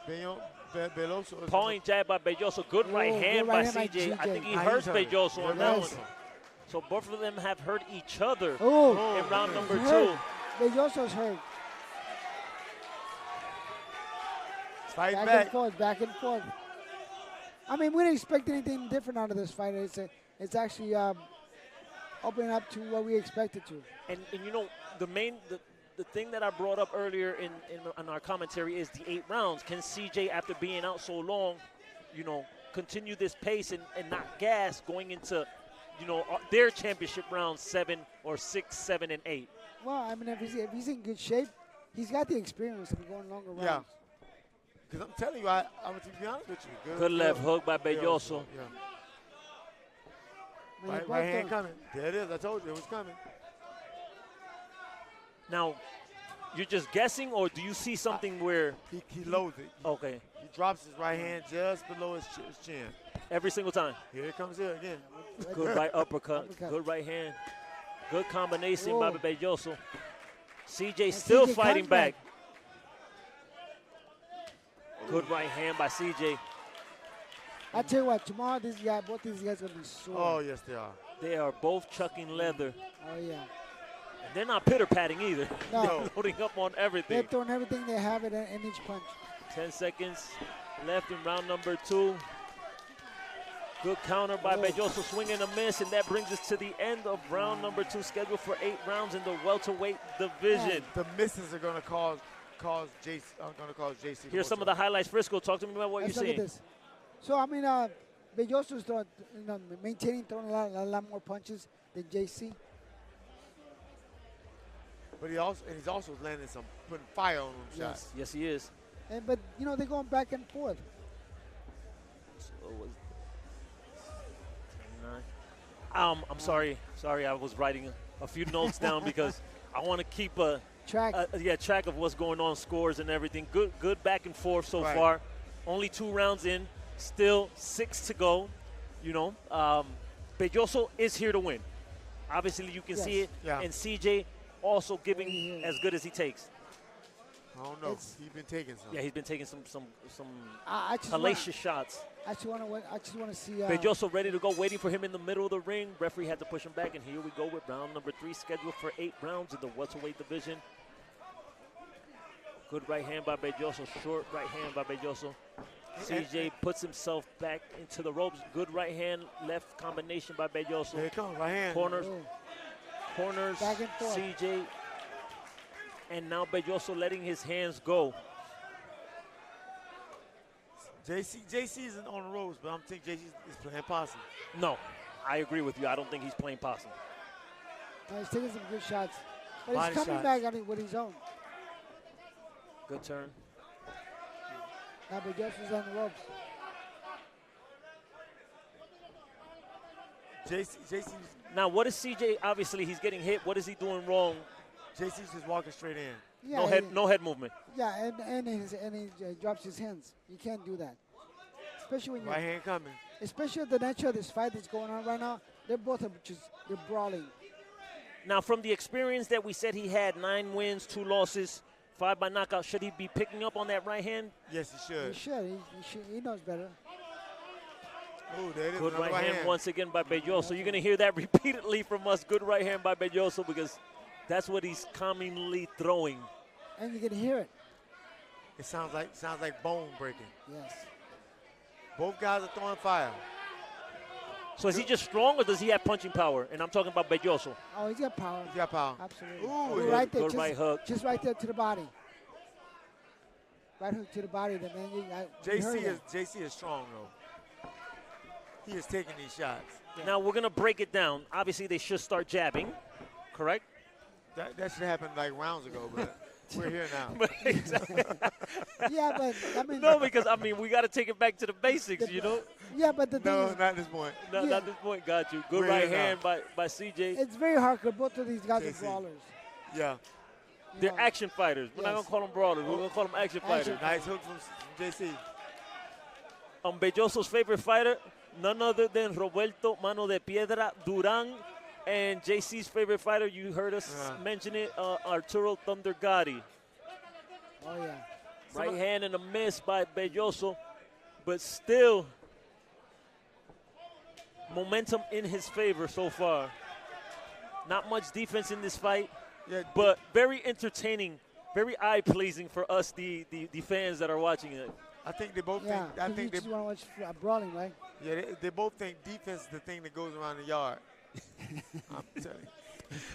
Beloso is Pawing jab by Beloso. Good right hand by CJ. I think he hurts Beloso on that one. So both of them have hurt each other in round number 2. Beloso's hurt. Fighting back and forth. I mean, we didn't expect anything different out of this fight. It's actually opening up to what we expected to. And the thing that I brought up earlier in our commentary is the 8 rounds. Can CJ, after being out so long, continue this pace and not gas going into, their championship rounds 7 or 6, 7, and 8? Well, I mean, if he's in good shape, he's got the experience of going longer rounds. Yeah. Because I'm telling you, I'm to be honest with you. Good left hook by Beloso. Yeah. Right hand coming. There it is. I told you it was coming. Now, you're just guessing, or do you see something where he loads it? Okay. He drops his right hand just below his chin. Every single time. Here it comes here again. Good right uppercut. Good right hand. Good combination by Beloso. CJ still fighting back. Good right hand by CJ. I tell you what, tomorrow both these guys are gonna be sore. Oh yes, they are. They are both chucking leather. Oh yeah. And they're not pitter patting either. No. They're loading up on everything. They're throwing everything they have in each punch. 10 seconds left in round number 2. Good counter by Beloso, swinging a miss, and that brings us to the end of round number 2, scheduled for 8 rounds in the welterweight division. The misses are going to cause JC. Here's some of the highlights. Frisco, talk to me about what you're seeing. Look at this. So I mean, Beloso's throwing, throwing a lot more punches than JC. But he's also landing putting fire on them shots. Yes, he is. But they're going back and forth. So it was 10-9. I'm sorry, I was writing a few notes down because I want to keep track of what's going on, scores and everything. Good back and forth so far. Only 2 rounds in, still 6 to go. Beloso is here to win. Obviously, you can see it, and CJ also giving as good as he takes. I don't know. He's been taking some. Yeah, he's been taking some hellacious shots. I just want to see. Beloso ready to go, waiting for him in the middle of the ring. Referee had to push him back, and here we go with round number 3, scheduled for 8 rounds in the welterweight division. Good right hand by Beloso, short right hand by Beloso. CJ puts himself back into the ropes. Good right hand, left combination by Beloso. Here it comes, right hand. Corners, back and forth. CJ, and now Beloso letting his hands go. JC isn't on the ropes, but I'm thinking JC is playing possum. No, I agree with you. I don't think he's playing possum. No, he's taking some good shots. But Body he's coming shots. back with his own. Good turn. Now Beloso's on the ropes. JC. Now, what is CJ? Obviously, he's getting hit. What is he doing wrong? JC's just walking straight in. Yeah, no head movement. Yeah, and he drops his hands. You can't do that. Especially when right hand coming. Especially at the nature of this fight that's going on right now. They're both they're brawling. Now, from the experience that we said he had, 9 wins, 2 losses, 5 by knockout, should he be picking up on that right hand? Yes, he should. He should. He knows better. Ooh, there it is. Good right hand once again by Beloso. You're going to hear that repeatedly from us. Good right hand by Beloso because that's what he's commonly throwing. And you can hear it. It sounds like bone breaking. Yes. Both guys are throwing fire. So is he just strong or does he have punching power? And I'm talking about Beloso. Oh, he's got power. He's got power. Absolutely. Ooh, right there. Good right hook. Just right there to the body. Right hook to the body. JC is strong, though. He is taking these shots. Yeah. Now, we're going to break it down. Obviously, they should start jabbing, correct? That should happen like rounds ago, but we're here now. Yeah, but I mean. No, because, we got to take it back to the basics, Yeah, but the thing is. No, not at this point. No, not at this point. Got you. Good right hand by CJ. It's very hard because both of these guys are brawlers. Yeah. They're action fighters. We're not going to call them brawlers. We're going to call them action fighters. Nice hook from JC. Beloso's favorite fighter, none other than Roberto Mano de Piedra Duran. And JC's favorite fighter, you heard us mention it, Arturo Thunder Gotti. Oh, yeah. Right hand and a miss by Beloso, but still momentum in his favor so far. Not much defense in this fight, but very entertaining, very eye-pleasing for us, the fans that are watching it. I think they both think. I think they just want to watch brawling, right? Yeah, they both think defense is the thing that goes around the yard. I'm telling you.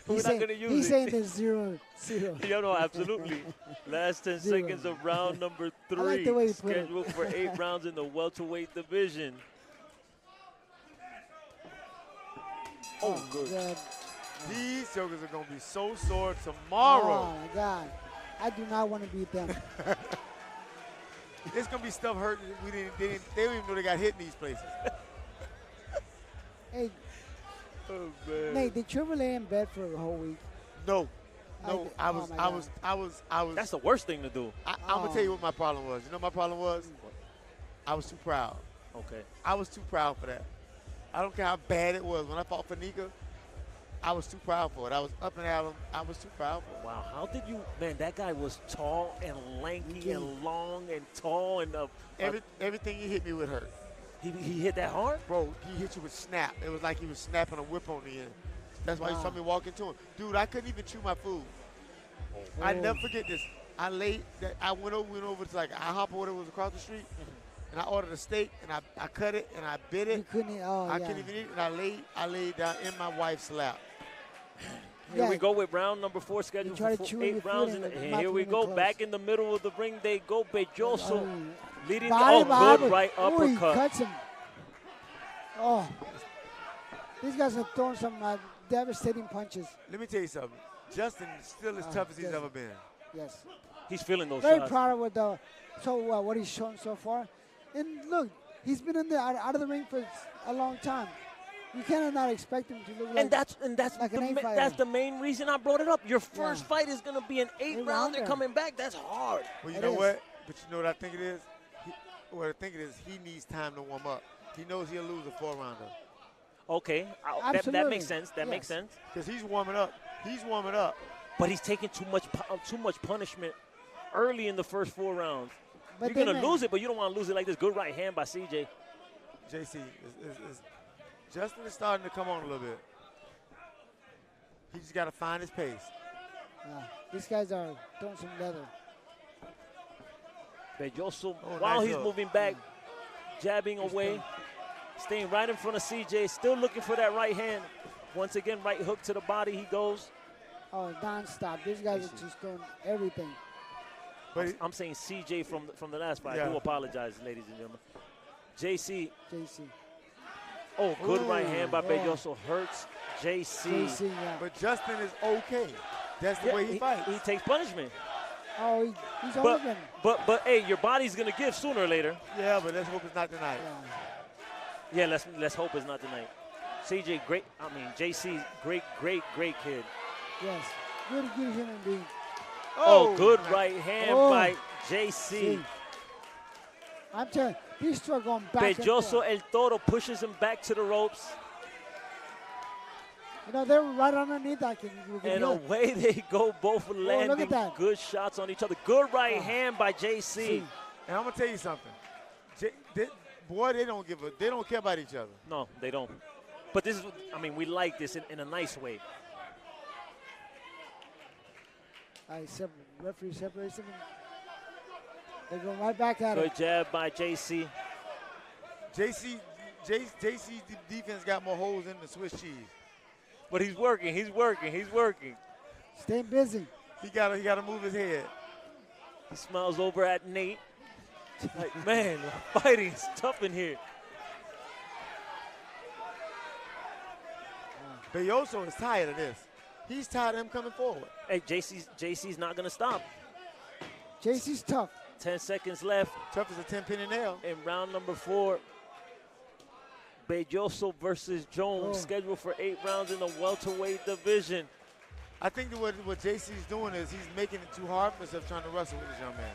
We're not going to use it. He's saying there's 0-0. Yeah, no, absolutely. Last 10 seconds of round number 3. I like the way he put scheduled for 8 rounds in the welterweight division. Oh, good. God. These jokers are going to be so sore tomorrow. Oh, my God. I do not want to beat them. It's going to be stuff hurt. They don't even know they got hit in these places. Hey, Oh, man. Nate, did you ever lay in bed for a whole week? No. No, did. I Oh, was, my I God. was. That's the worst thing to do. I'm gonna tell you what my problem was. You know what my problem was? I was too proud. Okay. I was too proud for that. I don't care how bad it was. When I fought for Nika, I was too proud for it. I was up and at him. I was too proud for it. Wow, how did you, man, that guy was tall and lanky and long and tall and Everything he hit me with hurt. he hit that hard? Bro, he hit you with snap. It was like he was snapping a whip on the end. That's why you saw me walk into him. Dude, I couldn't even chew my food. I never forget this. I went over to like IHOP or whatever was across the street, and I ordered a steak, and I cut it, and I bit it. You couldn't eat. Oh, I couldn't even eat it, and I laid down in my wife's lap. Here we go with round number 4, scheduled try to for chew 8 your rounds. food And and here we mouth go, closed. back in the middle of the ring they go. Beloso leading. Body, Good right Oh, he uppercut. cuts him. Oh. These guys are throwing some devastating punches. Let me tell you something. Justin is still as tough as he's Justin. ever been. Yes. He's feeling those Very shots. proud of what he's shown so far. And look, he's been out of the ring for a long time. You cannot not expect him to look like And that's like an the, fighter. that's the main reason I brought it up. Your first Yeah. fight is going to be an 8-rounder Eight-rounder. coming back. That's hard. Well, you It know is. what? But you know what I think it is? He needs time to warm up. He knows he'll lose a 4-rounder. Okay, that Absolutely. makes sense. That makes Yes. sense. Because he's warming up. He's warming up. But he's taking too much punishment early in the first 4 rounds. But You're going then, to lose it, but you don't want to lose it like this. Good right hand by CJ. JC, Justin is starting to come on a little bit. He just got to find his pace. These guys are throwing some leather. Beloso, Oh, while nice he's hook. moving back, jabbing away, staying right in front of CJ, still looking for that right hand. Once again, right hook to the body, he goes. Oh, non-stop. These guys are just throwing everything. But I'm saying CJ from the last fight. I Yeah. do apologize, ladies and gentlemen. JC. JC. Oh, good right Ooh, hand by yeah. Beloso. Hurts JC. JC, yeah. But Justin is okay. That's the way he fights. He takes punishment. Oh, he's always been. But hey, your body's gonna give sooner or later. Yeah, but let's hope it's not tonight. Yeah. Yeah, let's hope it's not tonight. CJ, JC, great kid. Yes. Good human being. Oh, good right hand by JC. See. I'm telling you, these two are going back and Beloso forth. El Toro pushes him back to the ropes. You know, they're right underneath that. And away they go, both landing that. good shots on each other. Good right hand by JC. See. And I'm gonna tell you something. They don't care about each other. No, they don't. But this is, we like this in a nice way. Referee separates them. They go right back at Good it. jab by JC. JC's defense got more holes in the Swiss cheese. But he's working. Staying busy. He gotta move his head. He smiles over at Nate. Like, man, fighting is tough in here. Beloso is tired of this. He's tired of him coming forward. Hey, JC's not going to stop. JC's tough. 10 seconds left Tough as a 10-penny nail. in round number 4. Beloso versus Jones, scheduled for 8 rounds in the welterweight division. I think that what JC's doing is he's making it too hard for himself trying to wrestle with this young man.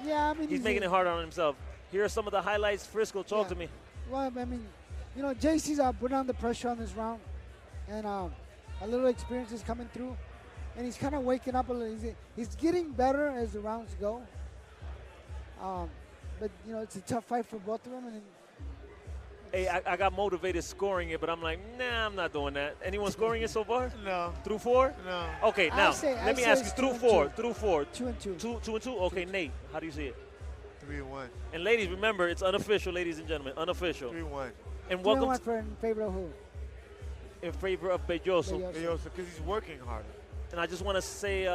Yeah, He's making it harder on himself. Here are some of the highlights. Frisco, talk Yeah. to me. Well, JC's putting on the pressure on this round, and a little experience is coming through, and he's kind of waking up a little. He's getting better as the rounds go. But it's a tough fight for both of them. And Hey, I got motivated scoring it, but I'm like, nah, I'm not doing that. Anyone scoring it so far? No. Through 4? No. Okay, now, let me ask you, it's through 2 4, and 2. through 4. 2 and 2. 2 and 2? Okay, Nate, how do you see it? 3-1. And ladies, remember, it's unofficial, ladies and gentlemen, unofficial. 3-1. And 3-1 welcome for in favor of who? in favor of Beloso. Beloso, because he's working harder. And I just want to say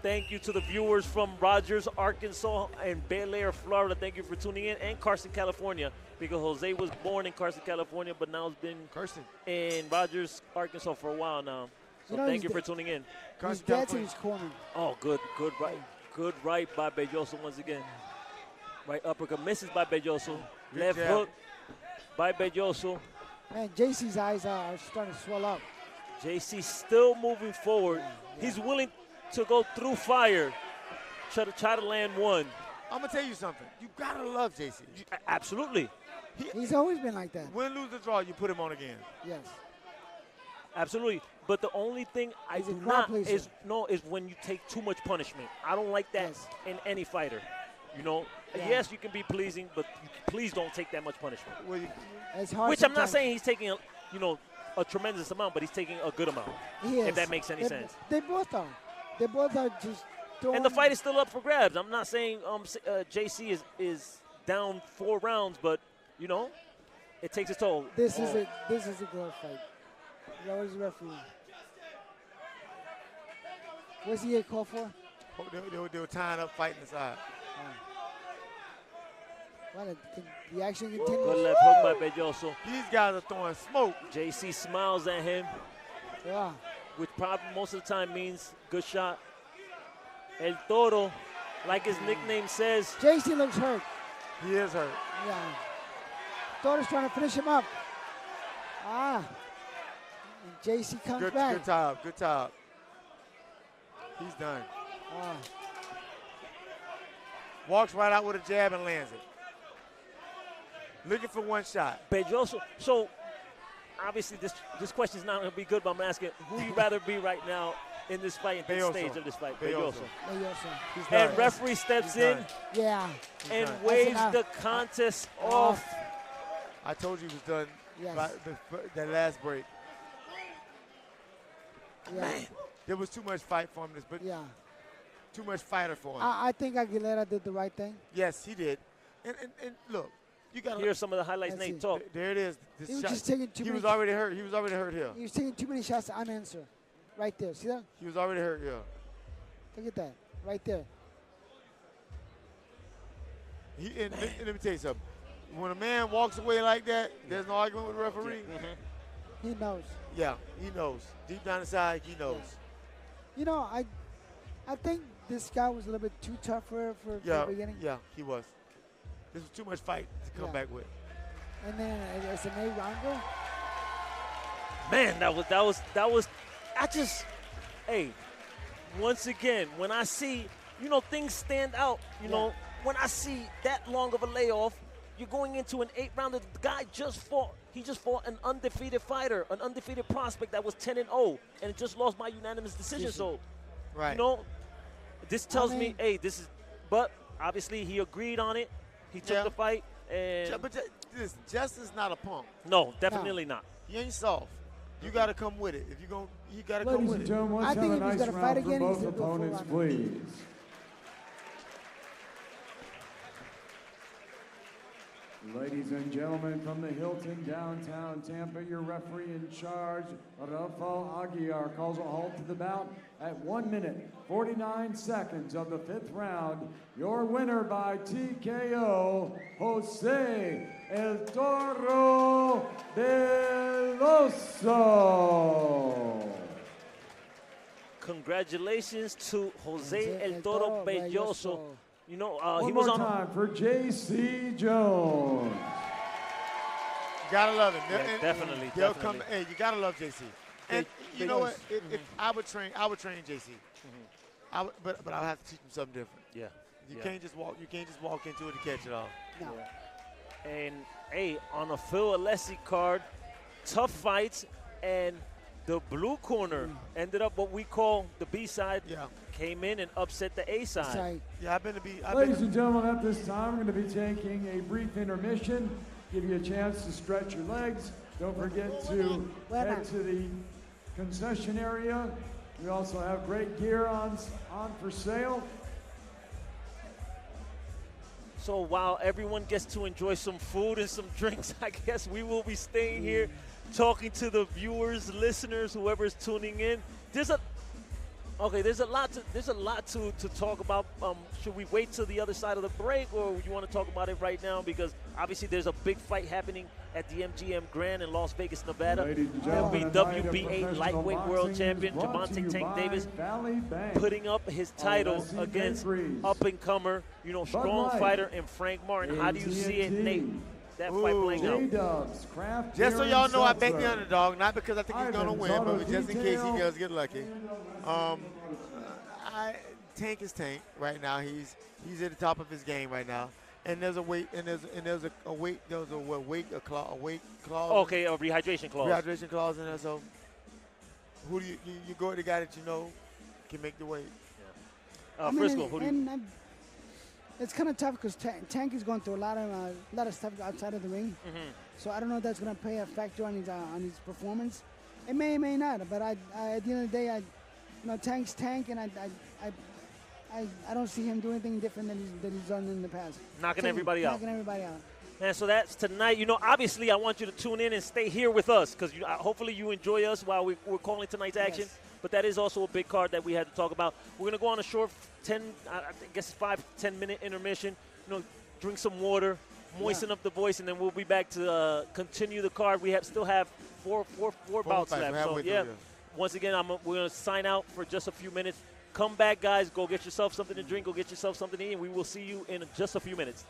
thank you to the viewers from Rogers, Arkansas, and Bel Air, Florida. Thank you for tuning in. And Carson, California, because Jose was born in Carson, California, but now has been in Rogers, Arkansas for a while now. So thank you for tuning in. He's dead to his corner. Oh, good right by Beloso once again. Right uppercut misses by Beloso. Left jab. hook by Beloso. Man, JC's eyes are starting to swell up. JC still moving forward. Yeah. He's willing to go through fire, try to land one. I'm going to tell you something. You got to love JC. Absolutely. He's always been like that. Win, lose, or draw, you put him on again. Yes. Absolutely. But the only thing I do not is when you take too much punishment. I don't like that in any fighter. You know, yes, you can be pleasing, but please don't take that much punishment. Well, which I'm not saying he's taking, a tremendous amount, but he's taking a good amount. If that makes any sense. They both are. They both are just throwing. And the fight is still up for grabs. I'm not saying JC is down 4 rounds, but it takes its toll. This is a glove fight. Where's the referee? What's he get called for? They were tying up, fighting the side. Well, the action continues. Good left hook by Beloso. These guys are throwing smoke. JC smiles at him. Yeah. Which probably most of the time means good shot. El Toro, like his nickname says. JC looks hurt. He is hurt. Yeah. Toro's trying to finish him up. And JC comes back. Good top. He's done. Walks right out with a jab and lands it. Looking for one shot. Beloso. So, obviously, this question is not going to be good, but I'm asking, who you rather be right now in this fight, in this stage of this fight? Beloso. And referee steps in. Yeah. And waves the contest off. I told you he was done by that last break. Yeah. Man, there was too much fight for him, but too much fighter for him. I think Aguilera did the right thing. Yes, he did. And look, you got to hear some of the highlights. Nate, talk. There it is. He was just taking too many. He was already hurt. He was already hurt here. He was taking too many shots to unanswer. Right there. See that? He was already hurt here. Look at that. Right there. And let me tell you something. When a man walks away like that, there's no argument with the referee. He knows. Yeah, he knows. Deep down inside, he knows. I think this guy was a little bit too tough for the beginning. Yeah, he was. This was too much fight to come back with. And then it's an Randall. Man, that was. Once again, when I see, things stand out. When I see that long of a layoff, you're going into an 8-rounder. The guy just fought. He just fought an undefeated fighter, an undefeated prospect that was 10-0, and it just lost by unanimous decision. So, this tells me, this is. But obviously, he agreed on it. He took the fight, and. But Justice is not a punk. No, definitely not. He ain't soft. You got to come with it. If you go, you got to come with it. I think if he's going to fight again, he's going to opponents, please. Ladies and gentlemen, from the Hilton, downtown Tampa, your referee in charge, Rafael Aguilar, calls a halt to the bout at 1 minute, 49 seconds of the 5th round. Your winner by TKO, Jose El Toro Beloso. Congratulations to Jose El Toro Beloso. He One was more on time for J.C. Jones. Gotta love him. Definitely. Come. Hey, you gotta love JC. And you know what? If I would train JC. But I'll have to teach him something different. Yeah. You can't just walk. You can't just walk into it and catch it all. No. And on a Phil Alessi card, tough fights, and the blue corner ended up what we call the B side. Yeah. Came in and upset the A side. Yeah, I've been to be. Ladies and gentlemen, at this time, we're going to be taking a brief intermission. Give you a chance to stretch your legs. Don't forget to head to the concession area. We also have great gear on for sale. So while everyone gets to enjoy some food and some drinks, I guess we will be staying here talking to the viewers, listeners, whoever's tuning in. There's a lot to talk about. Should we wait till the other side of the break, or you want to talk about it right now? Because obviously there's a big fight happening at the MGM Grand in Las Vegas, Nevada. There'll be WBA lightweight world champion Gervonta Tank Davis putting up his title against up-and-comer, strong fighter, and Frank Martin. How do you see it, Nate? that fight playing out. J-Dubs, Craft Just so Beer y'all and know, I backed the Seltzer. underdog, not because I think he's going to Ivan's win, Auto but just in case he Detail. does get lucky. Tank is Tank right now. He's at the top of his game right now. And there's a weight, and there's a weight clause. Okay, a rehydration clause. Rehydration clause in there. So who do you go with the guy that you know can make the weight? Frisco, who do you? It's kind of tough because Tank is going through a lot of stuff outside of the ring. Mm-hmm. So I don't know if that's going to play a factor on his performance. It may, not. But at the end of the day, Tank's Tank, and I don't see him doing anything different than he's done in the past. Knocking everybody out. Knocking everybody out. And so that's tonight. Obviously, I want you to tune in and stay here with us because hopefully you enjoy us while we're calling tonight's action. Yes. But that is also a big card that we had to talk about. We're going to go on a short 5-10 minute intermission. Drink some water, moisten up the voice, and then we'll be back to continue the card. We still have four bouts left. So, yeah, once again, we're going to sign out for just a few minutes. Come back, guys. Go get yourself something to drink. Go get yourself something to eat, and we will see you in just a few minutes.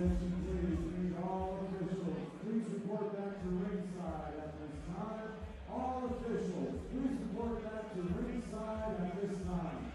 Attention please, need all officials, please report back to ringside at this time. All officials, please report back to ringside at this time.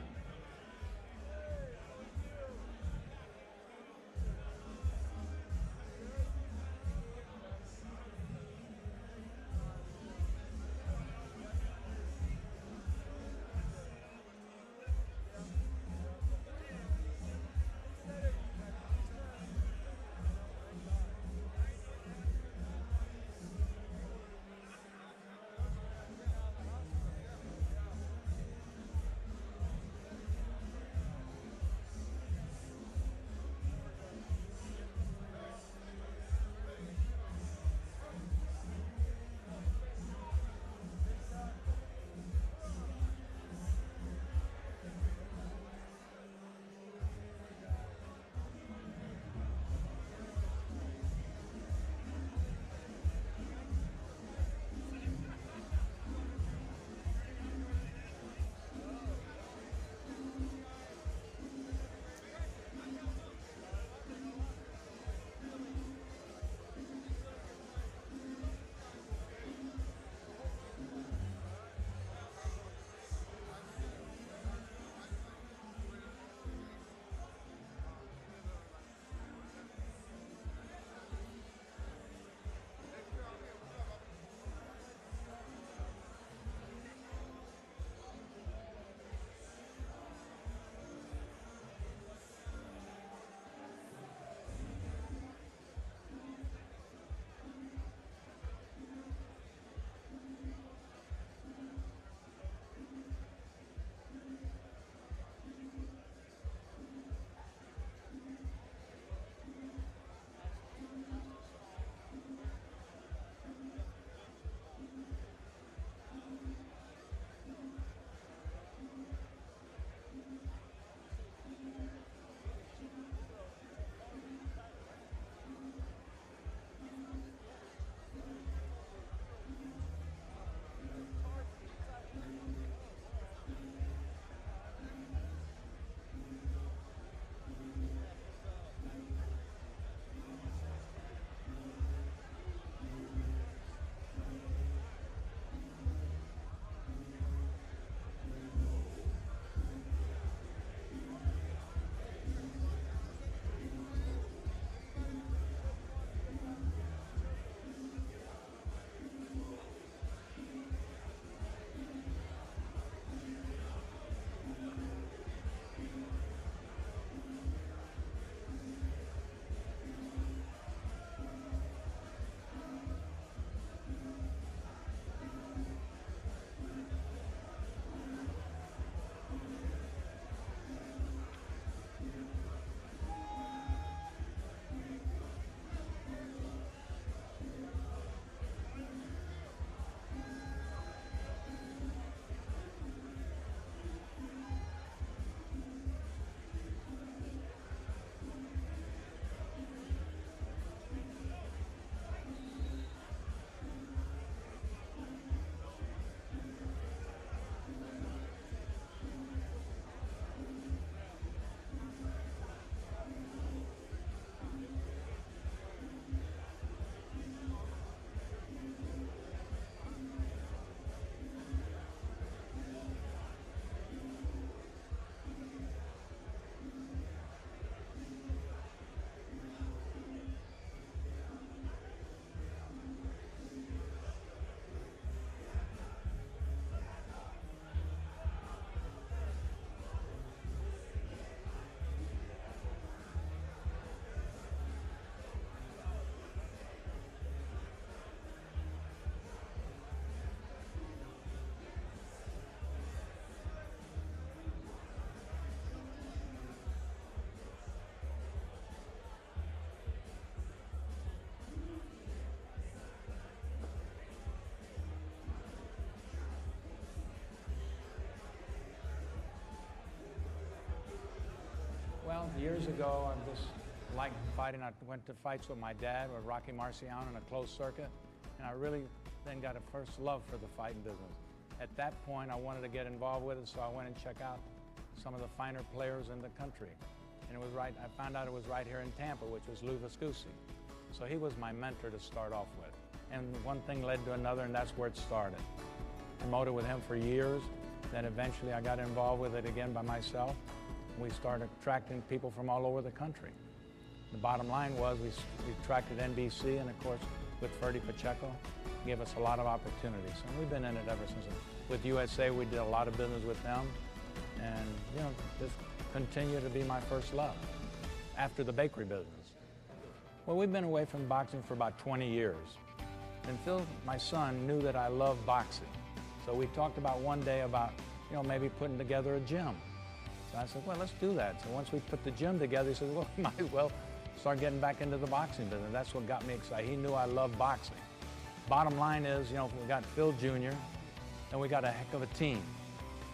Well, years ago, I just liked fighting. I went to fights with my dad, with Rocky Marciano in a closed circuit, and I really then got a first love for the fighting business. At that point, I wanted to get involved with it, so I went and checked out some of the finer players in the country. And it was right, I found out it was right here in Tampa, which was Lou Viscusi. So he was my mentor to start off with. And one thing led to another, and that's where it started. Promoted with him for years, then eventually I got involved with it again by myself. We started attracting people from all over the country. The bottom line was we attracted NBC, and of course with Ferdy Pacheco, gave us a lot of opportunities. And we've been in it ever since. With USA, we did a lot of business with them, and you know, just continue to be my first love after the bakery business. Well, we've been away from boxing for about 20 years. And Phil, my son, knew that I love boxing. So we talked about one day about, you know, maybe putting together a gym. So I said, well, let's do that. So once we put the gym together, he said, well, we might as well start getting back into the boxing business. That's what got me excited. He knew I loved boxing. Bottom line is, you know, we got Phil Jr., and we got a heck of a team.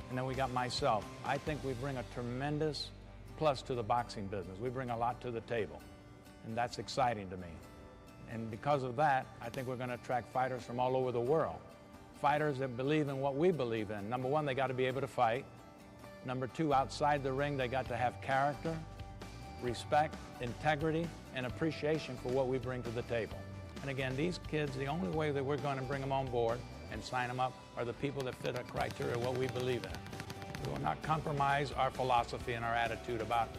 And then we got myself. I think we bring a tremendous plus to the boxing business. We bring a lot to the table, and that's exciting to me. And because of that, I think we're going to attract fighters from all over the world. Fighters that believe in what we believe in. Number one, they got to be able to fight. Number two, outside the ring, they got to have character, respect, integrity, and appreciation for what we bring to the table. And again, these kids, the only way that we're going to bring them on board and sign them up are the people that fit our criteria of what we believe in. We will not compromise our philosophy and our attitude about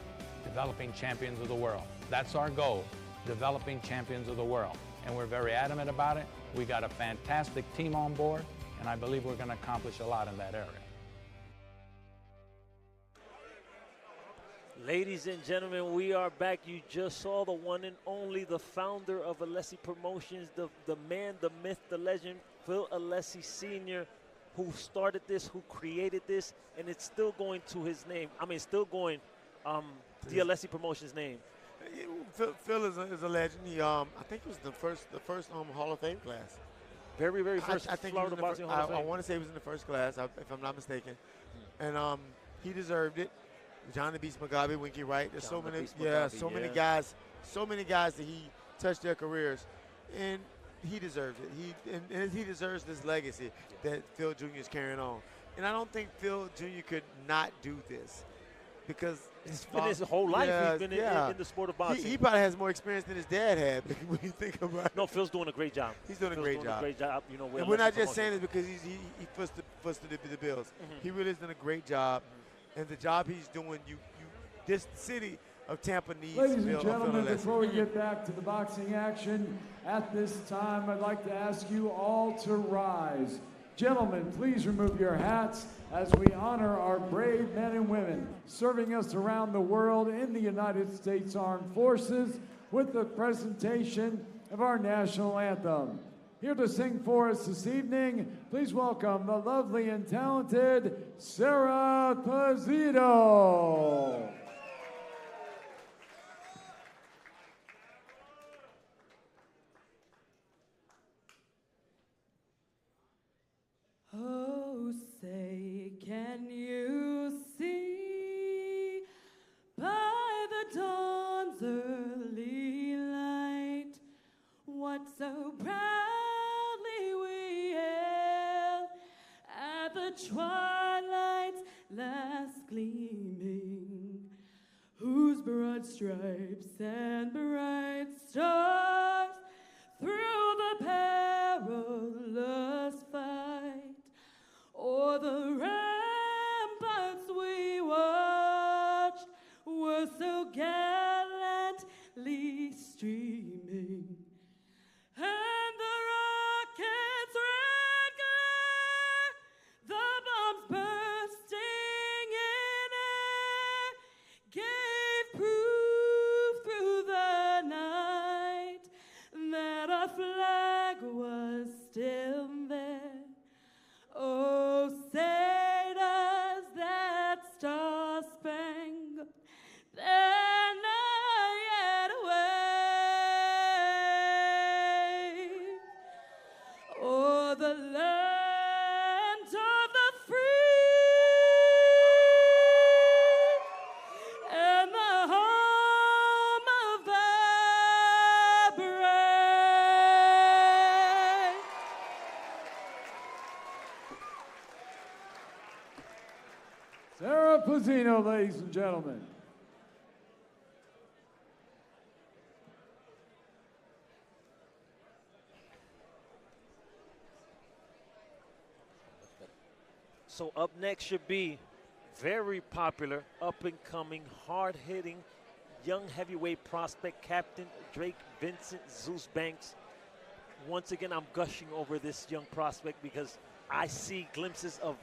developing champions of the world. That's our goal, developing champions of the world. And we're very adamant about it. We got a fantastic team on board, and I believe we're going to accomplish a lot in that area. Ladies and gentlemen, we are back. You just saw the one and only, the founder of Alessi Promotions, the man, the myth, the legend, Phil Alessi Sr., who started this, who created this, and it's still going to his name. I mean, still going the Alessi Promotions name. Phil is a legend. He, I think it was the first Hall of Fame class. Very first I think Florida Boxing Hall of Fame. I want to say he was in the first class, if I'm not mistaken. And he deserved it. Johnny Beast Mugabe, Winky Wright. There's so many, many guys that he touched their careers, and he deserves it. And he deserves this legacy that Phil Jr. is carrying on. And I don't think Phil Jr. could not do this because his whole life he's been in the sport of boxing. He probably has more experience than his dad had when you think about it. No, Phil's doing a great job. He's doing a great job. You know, and we're not just saying this because he foots the bills. He really has done a great job. And the job he's doing, this city of Tampa needs. Ladies and gentlemen, before we get back to the boxing action, at this time, I'd like to ask you all to rise. Gentlemen, please remove your hats as we honor our brave men and women serving us around the world in the United States Armed Forces with the presentation of our national anthem. Here to sing for us this evening, please welcome the lovely and talented Sarah Pazito. Oh, say, can you see by the dawn's early light what so proudly we hailed at the twilight's last gleaming, whose broad stripes and bright stars through the perilous fight o'er the ramparts we watched were so gallantly streaming, and the rocket's red glare, the bombs bursting in air, gave proof through the night that our flag was still there. Oh, say does that star-spangled banner yet wave o'er the land of the free and the home of the brave? Sarah Pazino, ladies and gentlemen. So up next should be very popular, up-and-coming, hard-hitting, young heavyweight prospect, Captain Drake Vincent Zeus Banks. Once again, I'm gushing over this young prospect because I see glimpses of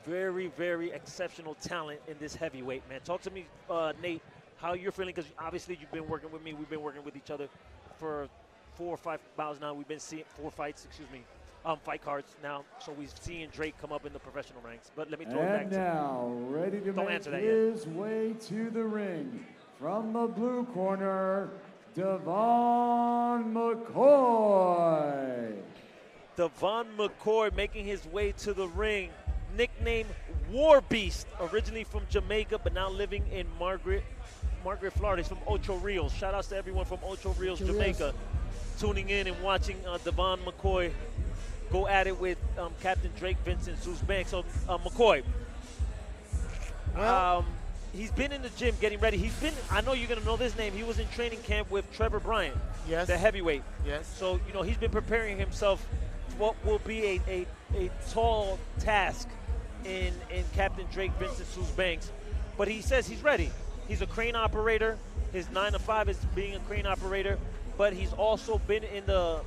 very, very exceptional talent in this heavyweight, man. Talk to me, Nate, how you're feeling, because obviously you've been working with me. We've been working with each other for 4 or 5 bouts now. We've been seeing 4 fights, fight cards now. So we've seen Drake come up in the professional ranks. But let me throw it back And to you. now, ready to make his way to the ring from the blue corner, Devon McCoy. Devon McCoy making his way to the ring. Nicknamed War Beast, originally from Jamaica, but now living in Margaret, Florida. He's from Ocho Rios. Shout outs to everyone from Ocho Rios, Jamaica, tuning in and watching Devon McCoy go at it with Captain Drake Vincent Zeus Banks. So, McCoy, he's been in the gym getting ready. I know you're going to know this name. He was in training camp with Trevor Bryant, the heavyweight. Yes. So, he's been preparing himself for what will be a tall task in Captain Drake Vincent Zeus Banks. But he says he's ready. He's a crane operator. His 9 to 5 is being a crane operator. But he's also been in the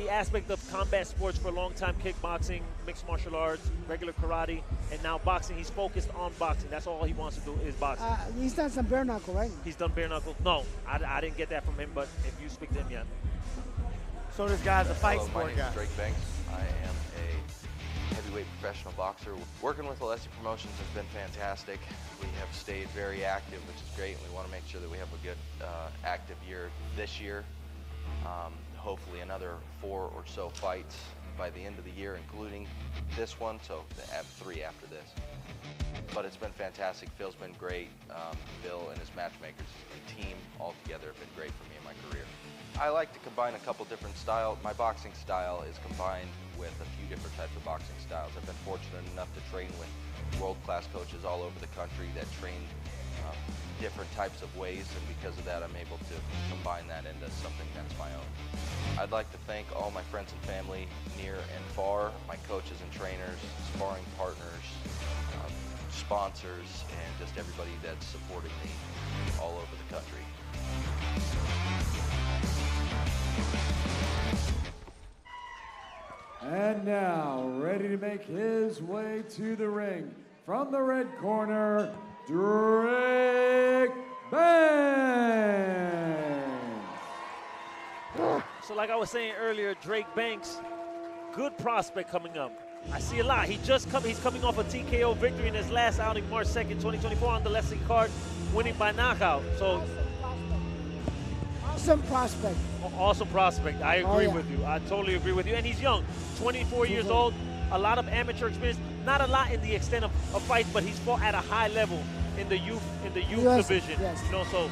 aspect of combat sports for a long time, kickboxing, mixed martial arts, regular karate, and now boxing. He's focused on boxing. That's all he wants to do is boxing. He's done some bare knuckle, right? He's done bare knuckle. No, I didn't get that from him, but if you speak to him, yeah. So this guy's a fight Hello, sport my name guy. is Drake Banks. I am a heavyweight professional boxer. Working with Alessi Promotions has been fantastic. We have stayed very active, which is great, and we want to make sure that we have a good active year this year. Hopefully another 4 or so fights by the end of the year, including this one, so 3 after this. But it's been fantastic. Phil's been great. Phil and his matchmakers and team all together have been great for me in my career. I like to combine a couple different styles. My boxing style is combined with a few different types of boxing styles. I've been fortunate enough to train with world-class coaches all over the country that train different types of ways, and because of that I'm able to combine that into something that's my own. I'd like to thank all my friends and family near and far, my coaches and trainers, sparring partners, sponsors, and just everybody that's supporting me all over the country. And now, ready to make his way to the ring from the red corner, Drake Banks. So like I was saying earlier, Drake Banks, good prospect coming up. I see a lot. He's coming off a TKO victory in his last outing, March 2nd, 2024 on the Alessi card, winning by knockout. So awesome prospect. Awesome prospect. I agree with you. I totally agree with you. And he's young, 24 years old, a lot of amateur experience. Not a lot in the extent of fights, but he's fought at a high level in the youth division. Yes. So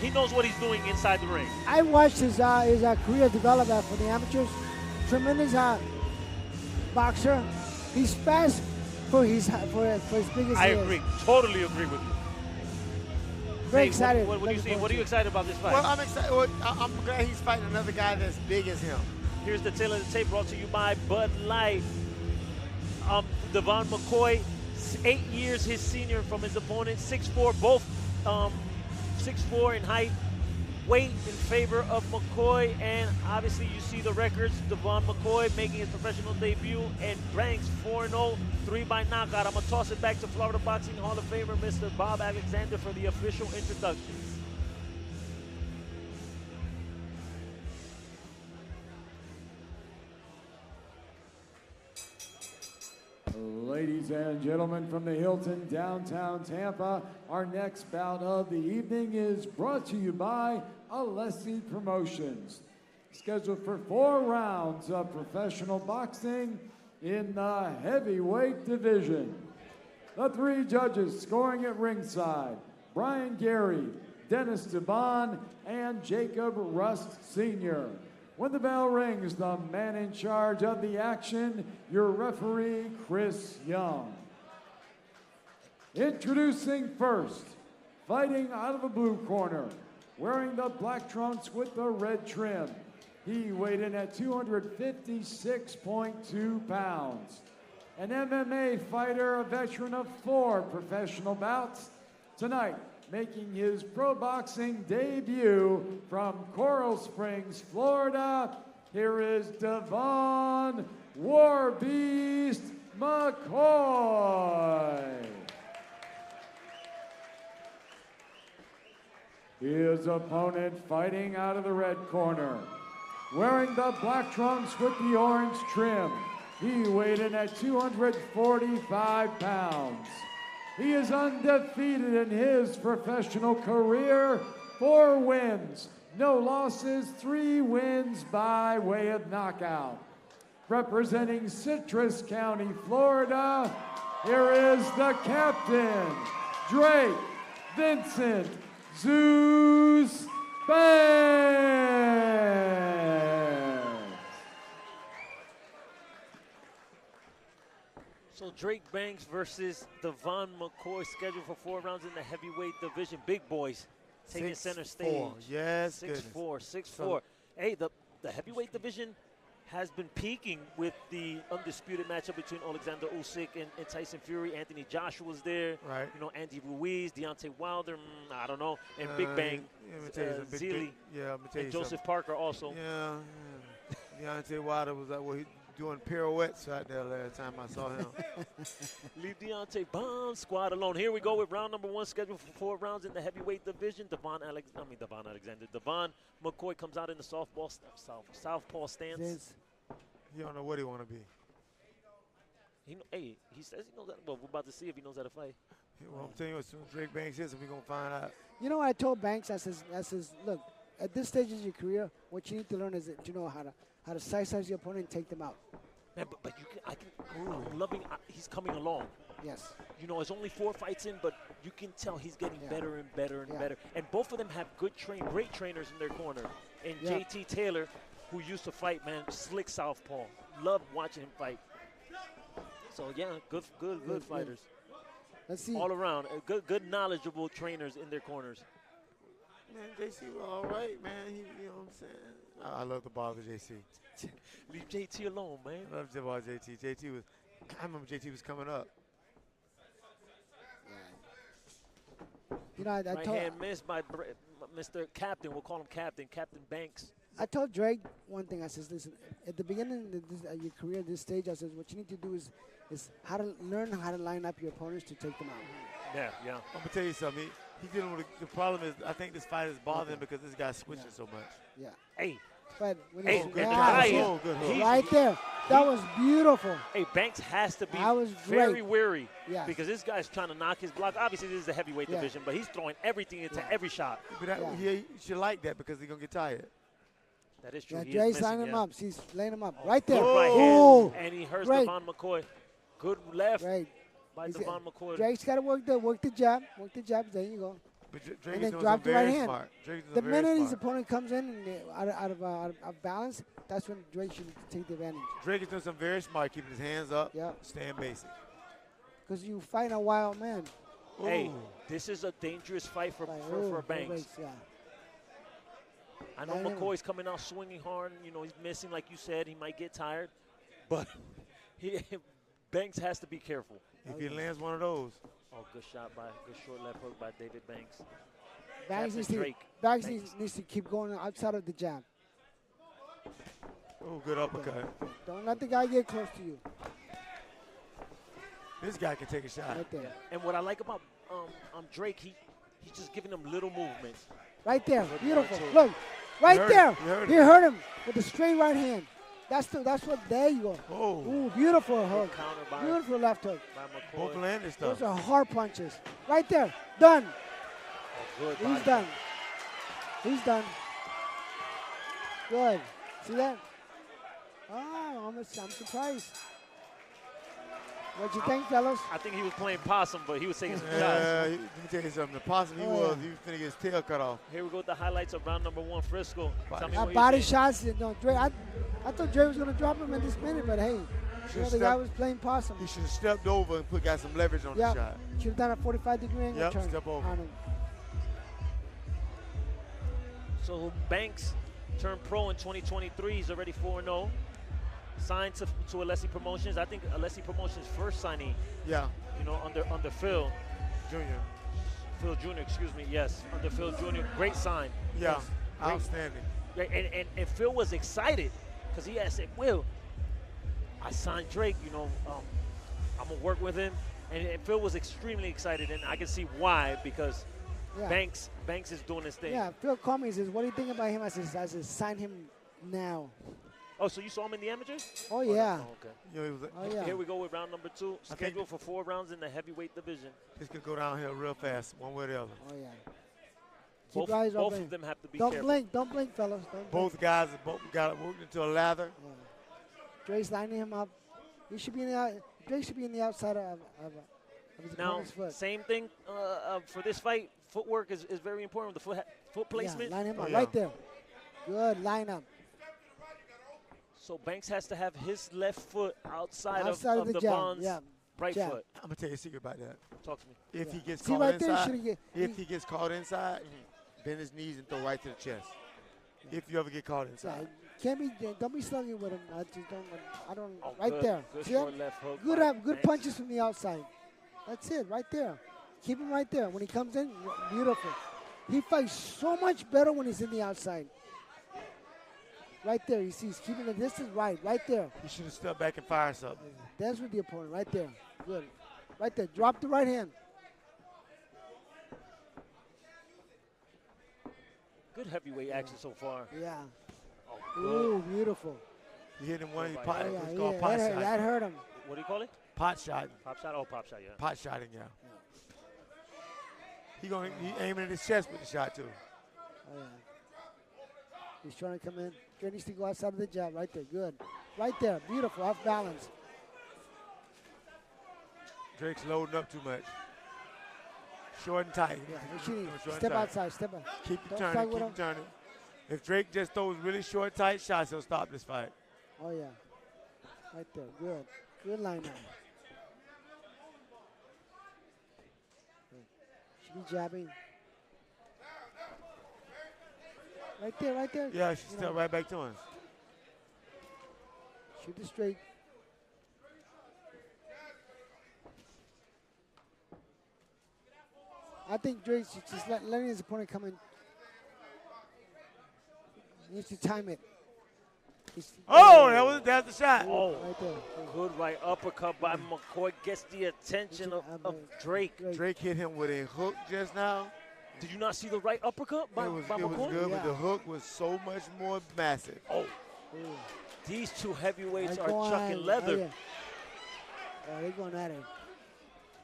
he knows what he's doing inside the ring. I watched his career develop for the amateurs. Tremendous boxer. He's fast for his biggest. I agree. Totally agree with you. Very excited. What do you see? What are you excited about this fight? Well, I'm excited. Well, I'm glad he's fighting another guy that's big as him. Here's the tail of the tape brought to you by Bud Light. Devon McCoy, 8 years his senior from his opponent, 6'4", both 6'4" in height. Weight in favor of McCoy, and obviously you see the records. Devon McCoy making his professional debut, and ranks 4-0, 3 by knockout. I'm going to toss it back to Florida Boxing Hall of Famer, Mr. Bob Alexander, for the official introductions. Ladies and gentlemen, from the Hilton, downtown Tampa, our next bout of the evening is brought to you by Alessi Promotions. Scheduled for 4 rounds of professional boxing in the heavyweight division. The 3 judges scoring at ringside: Brian Gary, Dennis Devon, and Jacob Rust Sr. When the bell rings, the man in charge of the action, your referee, Chris Young. Introducing first, fighting out of the blue corner, wearing the black trunks with the red trim. He weighed in at 256.2 pounds. an MMA fighter, a veteran of 4 professional bouts. Tonight, making his pro boxing debut from Coral Springs, Florida, here is Devon War Beast McCoy. His opponent fighting out of the red corner, wearing the black trunks with the orange trim. He weighed in at 245 pounds. He is undefeated in his professional career, 4 wins, no losses, 3 wins by way of knockout. Representing Citrus County, Florida, here is the captain, Drake Vincent Zeus Banks. So Drake Banks versus Devon McCoy, scheduled for 4 rounds in the heavyweight division. Big boys taking center stage. Yes, 6'4", 6'4". Hey, the heavyweight division has been peaking with the undisputed matchup between Alexander Usyk and Tyson Fury. Anthony Joshua's there. Right. You know, Andy Ruiz, Deontay Wilder, I don't know. And Big Bang, Zealy, and Joseph Parker also. Yeah. Deontay Wilder was doing pirouettes out there last time I saw him. Leave Deontay Bomb Squad alone. Here we go with round number 1, scheduled for 4 rounds in the heavyweight division. Devon McCoy comes out in the southpaw stance. He don't know what he want to be. He says he knows that. Well, we're about to see if he knows how to fight. Well, I'm telling you, as soon as Drake Banks hits, we're going to find out. You know what I told Banks? I says, look, at this stage of your career, what you need to learn is that you know how to size your opponent and take them out. Man, but I'm loving, he's coming along. Yes. You know, it's only 4 fights in, but you can tell he's getting better and better and better. And both of them have great trainers in their corner. And JT Taylor, who used to fight, man, slick southpaw. Love watching him fight. So, yeah, good fighters. Let's see. All around, good knowledgeable trainers in their corners. Man, JC was all right, man. You know what I'm saying? I love the ball of JC. Leave JT alone, man. I love the ball of JT. I remember JT was coming up. You know, I right told hand missed by Mr. Captain. We'll call him Captain Banks. I told Drake one thing. I says, listen, at the beginning of your career, this stage, I says, what you need to do is how to learn how to line up your opponents to take them out. Yeah. I'm gonna tell you something. He's dealing with the problem is I think this fight is bothering him because this guy's switching so much. Yeah. Hey. But when good hook. Right there. That was beautiful. Hey, Banks has to be very wary because this guy's trying to knock his block. Obviously, this is the heavyweight division, but he's throwing everything into every shot. But he should like that because he's going to get tired. That is true. Yeah, Dre's lining him up. He's laying him up. Right there. Good right hand, and he hurts Devon McCoy. Good left by Devon McCoy. Drake's got to work the jab. Work the jab. There you go. But Drake and then is drop the right hand. Smart. The minute his opponent comes in and out of balance, that's when Drake should take the advantage. Drake is doing something very smart, keeping his hands up, staying basic. Because you fight a wild man. Hey, this is a dangerous fight for Banks. I know McCoy's coming out swinging hard. You know, he's missing, like you said. He might get tired. But Banks has to be careful. If he lands one of those. Oh, good short left hook by David Banks. Banks needs to keep going outside of the jab. Oh, good uppercut. Don't let the guy get close to you. This guy can take a shot. Right there. And what I like about Drake, he's just giving him little movements. Right there. Beautiful. Look. Right there. He hurt him with the straight right hand. That's what. There you go. Oh. Ooh, beautiful hook. Beautiful left hook. Both landed stuff. Those are hard punches. Right there. Done. Oh, good. He's done. He's done. Good. See that? Oh, I'm surprised. What'd you think, fellas? I think he was playing possum, but he was taking some shots. Let me tell you something. The possum he was finna get his tail cut off. Here we go with the highlights of round number 1, Frisco. Body shots. No, Dre. I thought Dre was gonna drop him in this minute, but hey, the guy was playing possum. He should have stepped over and got some leverage on the shot. Should have done a 45-degree angle turn. Step over. So Banks turned pro in 2023. He's already 4-0. signed to Alessi Promotions. I think Alessi Promotions' first signing. Yeah. You know, under Phil Junior. Phil Jr. Excuse me. Yes, under Phil Jr. Great sign. Yeah. Yes, great. Outstanding. And Phil was excited because he had said, "Will, I signed Drake. You know, I'm gonna work with him." And Phil was extremely excited, and I can see why because Banks is doing his thing. Yeah, Phil called me and says, "What do you think about him?" I said, "Sign him now." Oh, so you saw him in the amateurs? Oh, yeah. Oh, okay. You know, Oh, yeah. Here we go with round number 2. Scheduled for 4 rounds in the heavyweight division. This could go downhill real fast, one way or the other. Oh, yeah. Both, Keep your eyes both open. of them have to be Don't careful. blink. Don't blink, fellas. Don't Both blink. guys got it worked into a lather. Yeah. Drake's lining him up. He should be in the Drake should be in the outside of his Now, opponent's foot. same thing for this fight. Footwork is very important with the foot placement. Yeah, line him Oh, up yeah. right there. Good lineup. So Banks has to have his left foot outside Outside of the the jab, bonds, yeah. right Jab. foot. I'm gonna tell you a secret about that. Talk to me. If he gets See caught right there, inside, should've get- if he gets caught inside, bend his knees and throw right to the chest. If you ever get caught Yeah, inside. can't be. Don't be slugging with him. I just don't. I don't. Oh, right good, there. Good See short that? left hook. Good by good Banks. punches from the outside. That's it, right there. Keep him right there. When he comes in, beautiful. He fights so much better when he's in the outside. Right there, you see, he's keeping the distance right there. He should have stepped back and fired something. That's with the opponent, right there. Good. Right there, drop the right hand. Good heavyweight action so far. Yeah. Oh, good. Ooh, beautiful. He hit him one of these Oh, pot, yeah, it's called pot shot. that hurt him. What do you call it? Pot shot. Pop shot? Oh, pop shot, yeah. Pot shotting, yeah. He aiming at his chest with the shot too. Oh, yeah. He's trying to come in. Drake needs to go outside of the jab. Right there. Good. Right there. Beautiful. Off balance. Drake's loading up too much. Short and tight. Yeah. Short and Step tight. outside. Step out. Keep Don't turning, fight with keep him. turning. If Drake just throws really short, tight shots, he'll stop this fight. Oh, yeah. Right there. Good. Good lineup. Good. Should be jabbing. Right there, right there. Yeah, she You stepped know, right back to him. Shoot it straight. I think Drake's just letting his opponent come in. He needs to time it. Oh, that's the shot. Oh, Right there. good right uppercut by McCoy. Gets the attention of Drake. Drake hit him with a hook just now. Did you not see the right uppercut by It was McCoy? good, Yeah. but the hook was so much more massive. Oh, Ooh. these two heavyweights They're are going- chucking leather. Oh, yeah. Oh, they're going at it.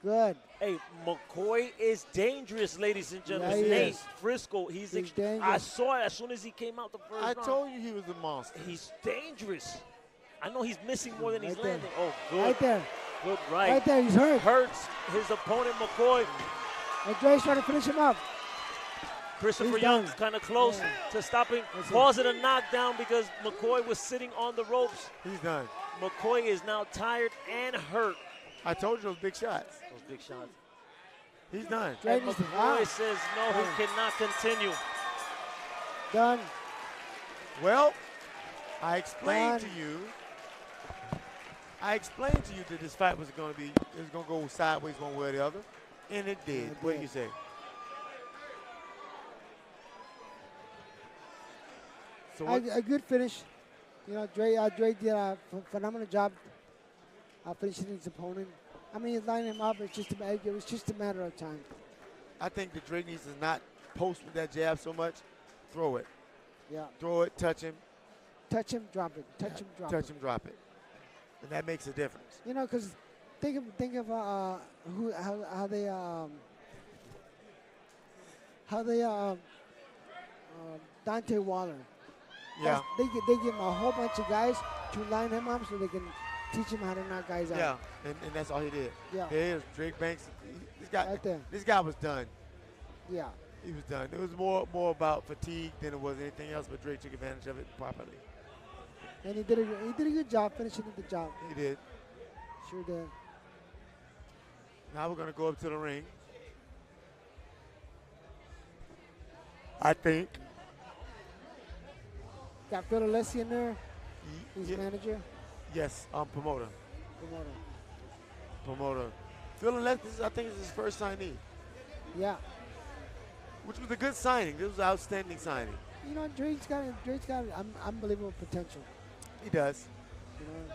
Good. Hey, McCoy is dangerous, ladies and gentlemen. Yeah, he Nate is. Frisco, he's dangerous. I saw it as soon as he came out the first I round. told you he was a monster. He's dangerous. I know he's missing more than he's Right there. landing. Oh, good. Right there. Good right. Right there. He's hurt. Hurts his opponent, McCoy. And Drake's trying to finish him up. Christopher He's Young's done. kind of close Yeah. to stopping, That's it. causing a knockdown because McCoy was sitting on the ropes. He's done. McCoy is now tired and hurt. I told you those big shots. Those big shots. He's done. Drake And needs to- McCoy says no, he cannot continue. Done. Well, I explained Done. to you. That this fight was going to go sideways one way or the other, and it did. it What do did. you say? So what, A good finish. You know, Drake did a phenomenal job finishing his opponent. I mean, he's lining him up. It was just a matter of time. I think that Drake needs to not post with that jab so much. Throw it. Yeah. Throw it, touch him. Touch him, drop it. Touch him, drop Touch it. him, drop it. And that makes a difference. You know, because think of how they Dante Waller. Yeah. They give him a whole bunch of guys to line him up so they can teach him how to knock guys out. Yeah, and that's all he did. Yeah. There is Drake Banks. Right there. This guy was done. Yeah. He was done. It was more about fatigue than it was anything else, but Drake took advantage of it properly. And he did a good job finishing the job. He did. Sure did. Now we're going to go up to the ring. I think. Got Phil Alessi in there. His Yeah. manager. Yes, promoter. Promoter. Promoter. Phil Alessi, I think it's his first signee. Yeah. Which was a good signing. This was an outstanding signing. You know, Drake's got unbelievable potential. He does. You know.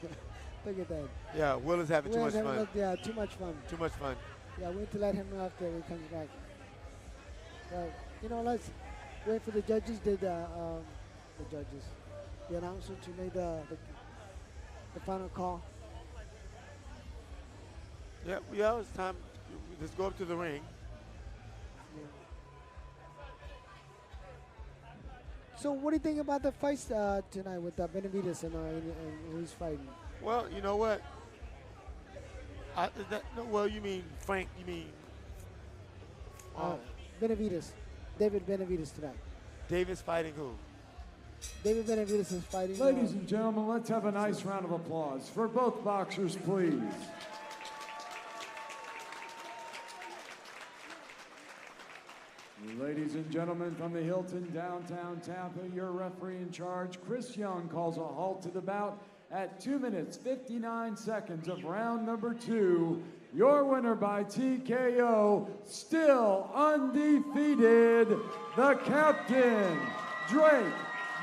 So. Look at that. Yeah, Will is having too much fun. Yeah, too much fun. Too much fun. Yeah, we need to let him know after he comes back. But, you know, let's wait for the judges. The announcer to make the final call. Yeah, it's time. Let's go up to the ring. Yeah. So what do you think about the fights tonight with Benavides and who's fighting? Well, you know what? You mean Frank? You mean Benavides, David Benavides tonight. David's fighting who? David Benavides is fighting. Ladies and gentlemen, let's have a nice round of applause for both boxers, please. Ladies and gentlemen, from the Hilton, downtown Tampa, your referee in charge, Chris Young, calls a halt to the bout at 2 minutes, 59 seconds of round number 2. Your winner by TKO, still undefeated, the captain, Drake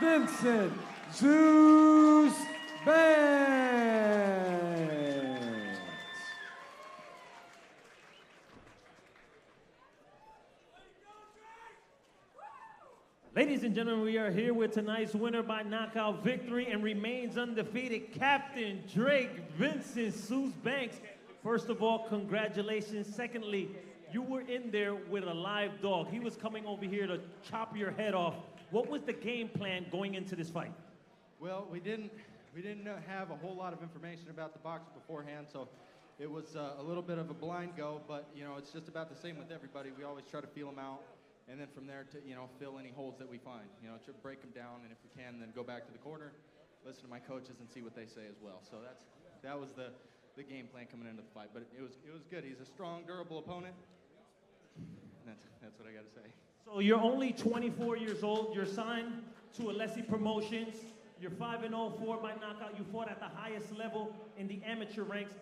Vincent Zeus Banks. Ladies and gentlemen, we are here with tonight's winner by knockout victory and remains undefeated, Captain Drake Vincent Zeus Banks. First of all, congratulations. Secondly, you were in there with a live dog. He was coming over here to chop your head off. What was the game plan going into this fight? Well, we didn't have a whole lot of information about the boxer beforehand, so it was a little bit of a blind go, but, you know, it's just about the same with everybody. We always try to feel them out, and then from there to, you know, fill any holes that we find. You know, to break them down, and if we can, then go back to the corner, listen to my coaches, and see what they say as well. So that was the game plan coming into the fight, but it was good. He's a strong, durable opponent. That's what I got to say. So you're only 24 years old. You're signed to Alessi Promotions. You're 5-0, 4 by knockout. You fought at the highest level in the amateur ranks.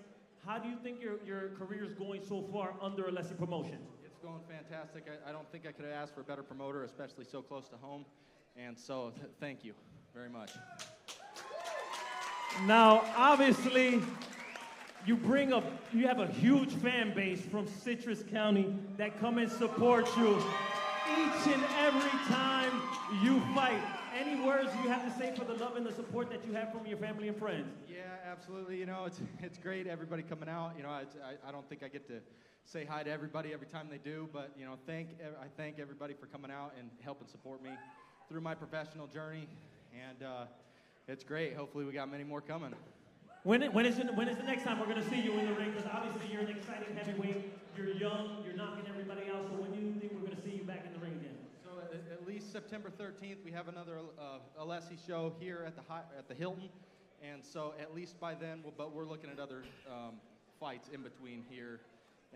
How do you think your career is going so far under Alessi Promotions? It's going fantastic. I don't think I could have asked for a better promoter, especially so close to home. And so thank you very much. Now, obviously, you have a huge fan base from Citrus County that come and support you each and every time you fight. Any words you have to say for the love and the support that you have from your family and friends? Yeah, absolutely. You know, it's great, everybody coming out. You know, I don't think I get to say hi to everybody every time they do, but, you know, I thank everybody for coming out and helping support me through my professional journey, and it's great. Hopefully we got many more coming. When is the next time we're going to see you in the ring? Because obviously you're an exciting heavyweight. You're young. You're knocking everybody out. So when do you think we're going to see you back in the ring again? So at least September 13th, we have another Alessi show here at the Hilton, and so at least by then, but we're looking at other fights in between here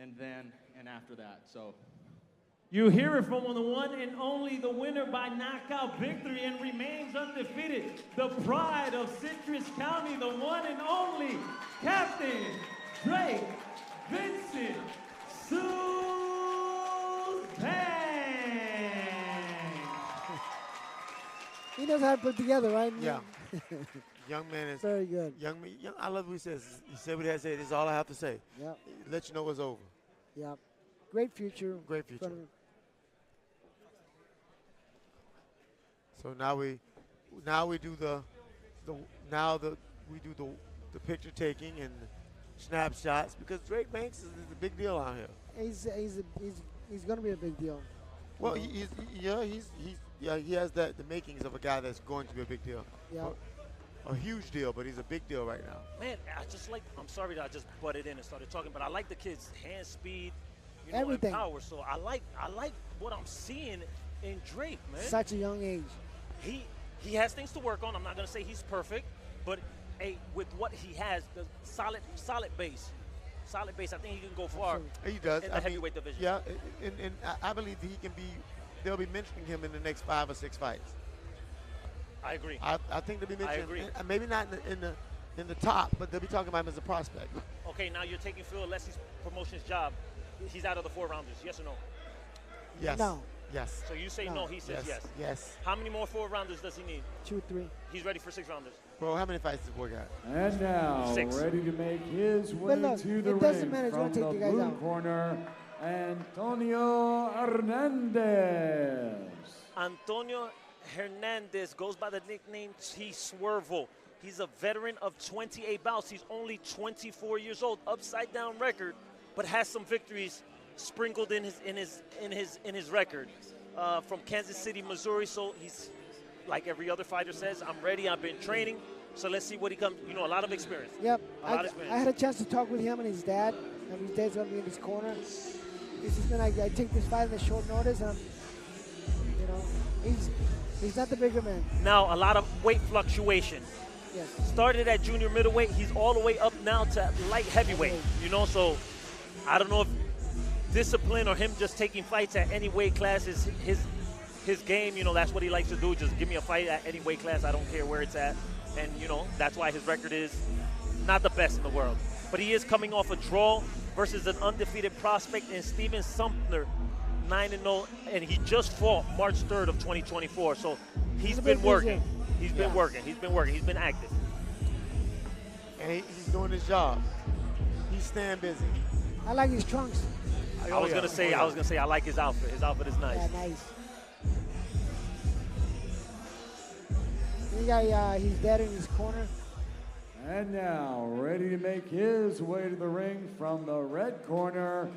and then and after that. So. You hear it from the one and only, the winner by knockout victory and remains undefeated, the pride of Citrus County, the one and only Captain Drake Vincent Zeus Banks. He knows how to put together, right? Yeah. Young man is very good. Young, I love what he says. He said what he had to say. This is all I have to say. Yeah. Let you know it's over. Yeah. Great future. Great future. So now we do the picture taking and snapshots, because Drake Banks is a big deal out here. He's going to be a big deal. Well, he has the makings of a guy that's going to be a big deal. Yeah. A huge deal, but he's a big deal right now. Man, I'm sorry that I just butted in and started talking, but I like the kid's hand speed, everything. And power. So I like what I'm seeing in Drake, man. Such a young age. He has things to work on. I'm not gonna say he's perfect, but with what he has, the solid base. I think he can go far. He does. In the heavyweight division. Yeah, and I believe he can be. They'll be mentioning him in the next 5 or 6 fights. I agree. I think they'll be mentioning. agree. Maybe not in the top, but they'll be talking about him as a prospect. Okay, now you're taking Phil Alessi's Promotions job. He's out of the 4 rounders. Yes or no? Yes. No. Yes. So you say no, he says yes. Yes. How many more 4 rounders does he need? 2, 3. He's ready for 6 rounders. Bro, how many fights does the boy got? And now, 6. ready to make his way look, to the it doesn't ring matter if you from wanna take the the guys blue out. corner, Antonio Hernandez. Antonio Hernandez goes by the nickname T Swervo. He's a veteran of 28 bouts. He's only 24 years old, upside down record, but has some victories sprinkled in his record. From Kansas City, Missouri. So he's like every other fighter says, I'm ready. I've been training. So let's see what he comes. You know, a lot of experience. Yep. A lot of experience. I had a chance to talk with him and his dad, and his dad's gonna be in his corner. This is gonna. I take this fight at short notice, and you know, he's not the bigger man. Now a lot of weight fluctuation. Yes. Started at junior middleweight. He's all the way up now to light heavyweight. You know, so I don't know if discipline or him just taking fights at any weight class is his game. You know, that's what he likes to do. Just give me a fight at any weight class. I don't care where it's at. And, you know, that's why his record is not the best in the world. But he is coming off a draw versus an undefeated prospect in Steven Sumner, 9-0. And he just fought March 3rd of 2024. So he's been working. He's been working. He's been working. He's been active. And he's doing his job. He's staying busy. I like his trunks. I was gonna say I like his outfit. His outfit is nice. Yeah, nice. You got his dad in his corner. And now, ready to make his way to the ring from the red corner,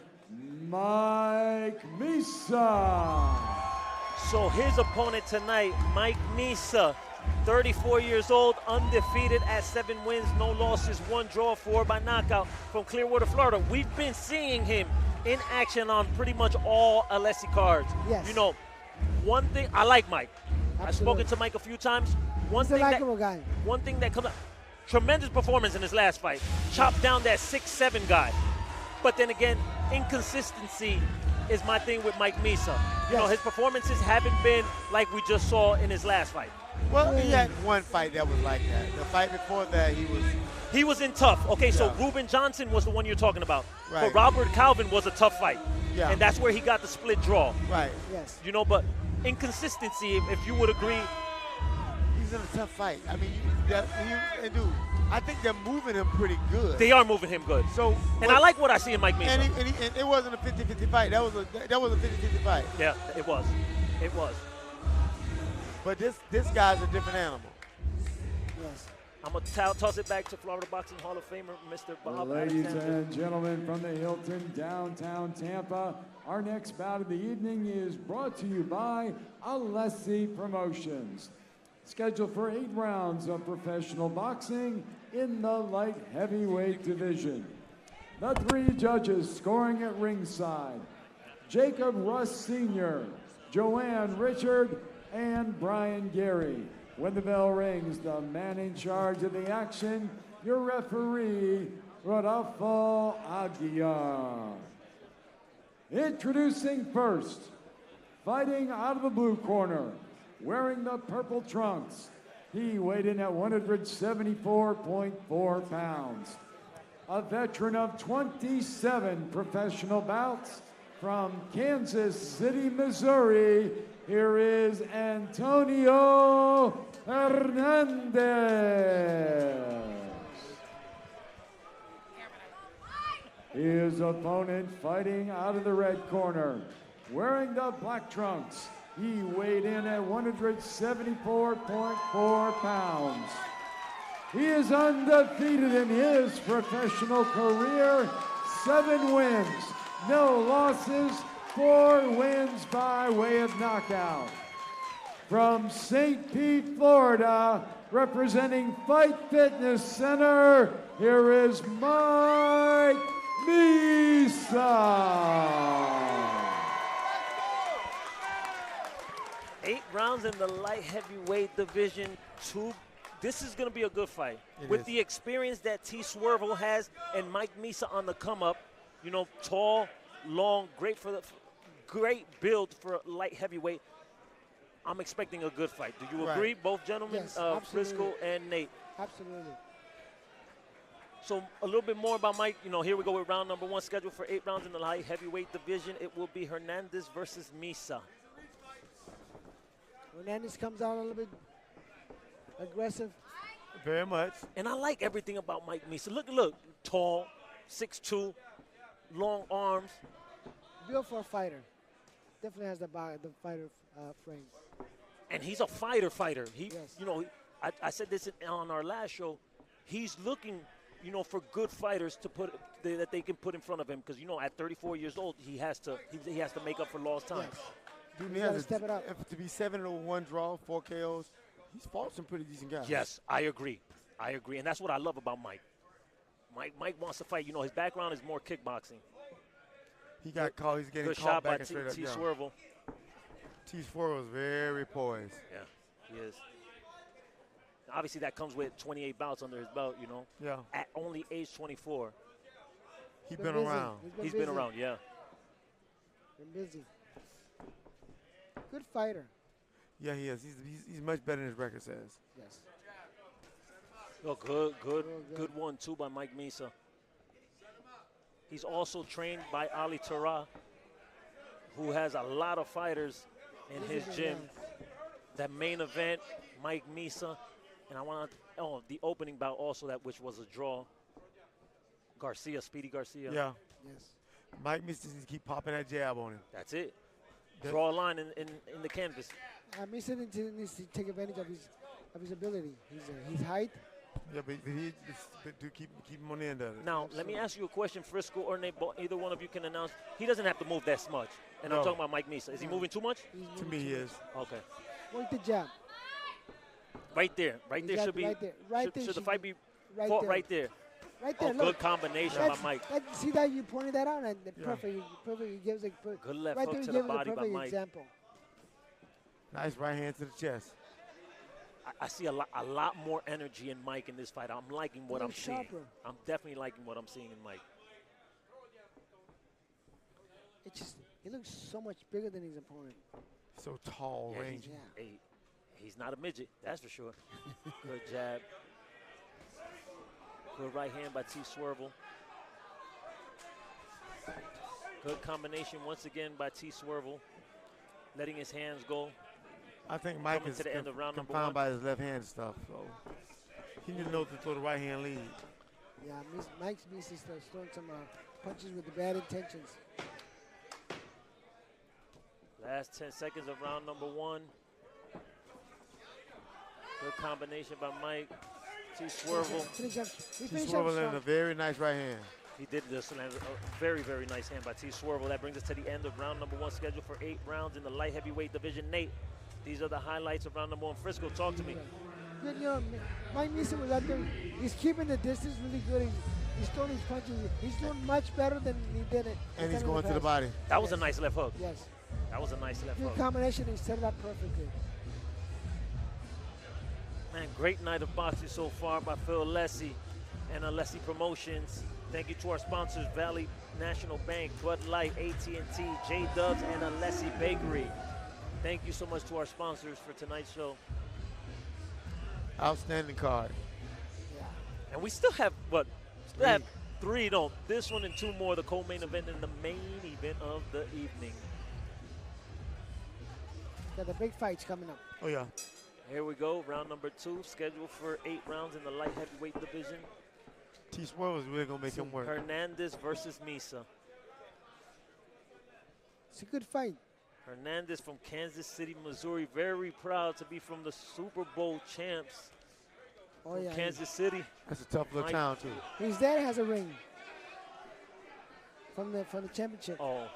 Mike Misa. So his opponent tonight, Mike Misa, 34 years old, undefeated at 7 wins, no losses, 1 draw, 4 by knockout from Clearwater, Florida. We've been seeing him in action on pretty much all Alessi cards. Yes. You know, one thing, I like Mike. Absolutely. I've spoken to Mike a few times. He's a likable guy. One thing that comes up, tremendous performance in his last fight. Chopped down that 6'7" guy. But then again, inconsistency is my thing with Mike Misa. You know, his performances haven't been like we just saw in his last fight. Well, he had one fight that was like that. The fight before that, he was in tough. Okay, so Ruben Johnson was the one you're talking about. Right. But Robert Calvin was a tough fight. Yeah. And that's where he got the split draw. Right. Yes. You know, but inconsistency, if you would agree. He's in a tough fight. I mean, dude, I think they're moving him pretty good. They are moving him good. So, and I like what I see in Mike Misa. And it wasn't a 50-50 fight. That was a 50-50 fight. Yeah, it was. It was. But this guy's a different animal. Yes. I'm going to toss it back to Florida Boxing Hall of Famer, Mr. Bob Ladies Alexander. and gentlemen from the Hilton, downtown Tampa, our next bout of the evening is brought to you by Alessi Promotions. Scheduled for 8 rounds of professional boxing in the light heavyweight division. The 3 judges scoring at ringside: Jacob Russ Sr., Joanne Richard, and Brian Gary. When the bell rings, the man in charge of the action, your referee, Rodolfo Aguiar. Introducing first, fighting out of the blue corner, wearing the purple trunks. He weighed in at 174.4 pounds. A veteran of 27 professional bouts from Kansas City, Missouri, here is Antonio Hernandez. His opponent fighting out of the red corner, wearing the black trunks. He weighed in at 174.4 pounds. He is undefeated in his professional career, 7 wins, no losses, 4 wins by way of knockout. From St. Pete, Florida, representing Fight Fitness Center, here is Mike Misa. 8 rounds in the light heavyweight division. This is going to be a good fight. With the experience that T. Swervo has and Mike Misa on the come up, you know, tall, long, great build for light heavyweight. I'm expecting a good fight. Do you Right. agree, both gentlemen, Yes, absolutely. Frisco and Nate? Absolutely. So a little bit more about Mike. You know, here we go with round number 1, scheduled for 8 rounds in the light heavyweight division. It will be Hernandez versus Misa. Hernandez comes out a little bit aggressive. Very much. And I like everything about Mike Misa. Look, tall, 6'2", long arms. Built for a fighter. Definitely has the fighter frame. And he's a fighter. He, Yes. you know, I said this on our last show. He's looking, you know, for good fighters to put that they can put in front of him because, you know, at 34 years old, he has to make up for lost time. Yes. Dude, He's he gotta has step it up. to be 7-1 draw, 4 KOs. He's fought some pretty decent guys. Yes, I agree, and that's what I love about Mike. Mike wants to fight. You know, his background is more kickboxing. He got caught. He's getting Good caught shot back by and straight up. T. down. Swervel. T. Swervel is very poised. Yeah, he is. Obviously, that comes with 28 bouts under his belt, you know. Yeah. At only age 24. He's Been been busy. around. He's been around, yeah. Been busy. Good fighter. Yeah, he is. He's much better than his record says. Yes. Oh, good one, too, by Mike Misa. He's also trained by Ali Tara, who has a lot of fighters in his gym. That main event, Mike Misa, and I want the opening bout also, which was a draw. Garcia, Speedy Garcia. Yeah. Yes. Mike Misa needs to keep popping that jab on him. That's it. Draw a line in the canvas. Mason needs to take advantage of his ability. His height. Yeah, but to keep him on the end of it. Now, let me ask you a question, Frisco or Nate. Either one of you can announce. He doesn't have to move that much. And No. I'm talking about Mike Misa. Is he moving too much? To me, he is. Okay. Work the jab. Right there. Right there should be. Right there. Right there should the fight be right fought there. right there? Right there. Oh, Look. good combination by Mike. See that you pointed that out, and Yeah. perfect. Gives a Good left right hook there. to You the gave it a body by perfect Mike. example. Nice right hand to the chest. I see a lot more energy in Mike in this fight. I'm liking what He's I'm seeing. sharper. I'm definitely liking what I'm seeing in Mike. He looks so much bigger than his opponent. So tall, Yeah, rangy. he's not a midget, that's for sure. Good jab. Good right hand by T. Swervel. Good combination once again by T. Swervel. Letting his hands go. I think Mike Coming is to the end of round number confined 1. by his left hand stuff. So he need to know to throw the right hand lead. Yeah, Mike's throwing some punches with the bad intentions. Last 10 seconds of round number 1. Good combination by Mike. T. Swervel. T. Swervel landed a very nice right hand. He did this, and a very, very nice hand by T. Swervel. That brings us to the end of round number 1, scheduled for 8 rounds in the light heavyweight division. Nate, these are the highlights of round number 1. Frisco, talk to me. Good, you know, Mike Mason was out there. He's keeping the distance really good. He's throwing his punches. He's doing much better than he did it. And he's going to the body. That was a nice left hook. Yes. That was a nice left Good hook. combination. He set it up perfectly. Man, great night of boxing so far by Phil Alessi and Alessi Promotions. Thank you to our sponsors, Valley National Bank, Bud Light, AT&T, J-Dubs, and Alessi Bakery. Thank you so much to our sponsors for tonight's show. Outstanding card. Yeah. And we still have, what? Still have 3, no, this one and 2 more, the co-main event and the main event of the evening. Got the big fights coming up. Oh, yeah. Here we go, round number 2, scheduled for 8 rounds in the light heavyweight division. T. Swervel is really going to make him work. Hernandez versus Misa. It's a good fight. Hernandez from Kansas City, Missouri. Very proud to be from the Super Bowl champs. Oh, from yeah. Kansas City. That's a tough little town, too. His dad has a ring from the championship. Oh.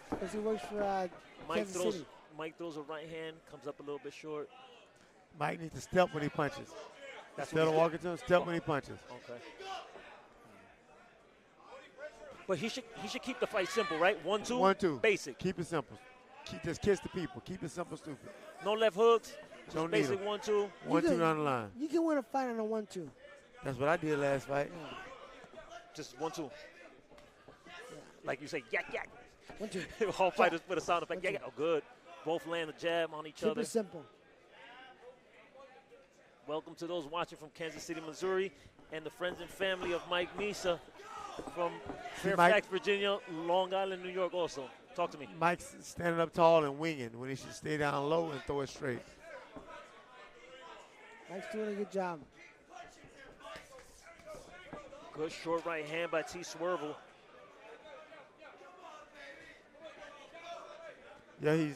Because he works for Kansas City. Mike throws a right hand, comes up a little bit short. Mike needs to step when he punches. That's Instead of walking to him, step when he punches. Okay. But he should keep the fight simple, right? 1-2. 1-2. Basic. Keep it simple. Just kiss the people. Keep it simple, stupid. No left hooks. Just Don't need basic 1-2. 1-2 down the line. You can win a fight on a 1-2. That's what I did last fight. Yeah. Just 1-2. Yeah. Like you say, yak yak. 1-2. All fighters put a sound effect. Yak yak. Oh, good. Both land a jab on each Keep other. it simple. Welcome to those watching from Kansas City, Missouri, and the friends and family of Mike Misa from Fairfax, Virginia, Long Island, New York also. Talk to me. Mike's standing up tall and winging when he should stay down low and throw it straight. Mike's doing a good job. Good short right hand by T. Swervel. Yeah, T.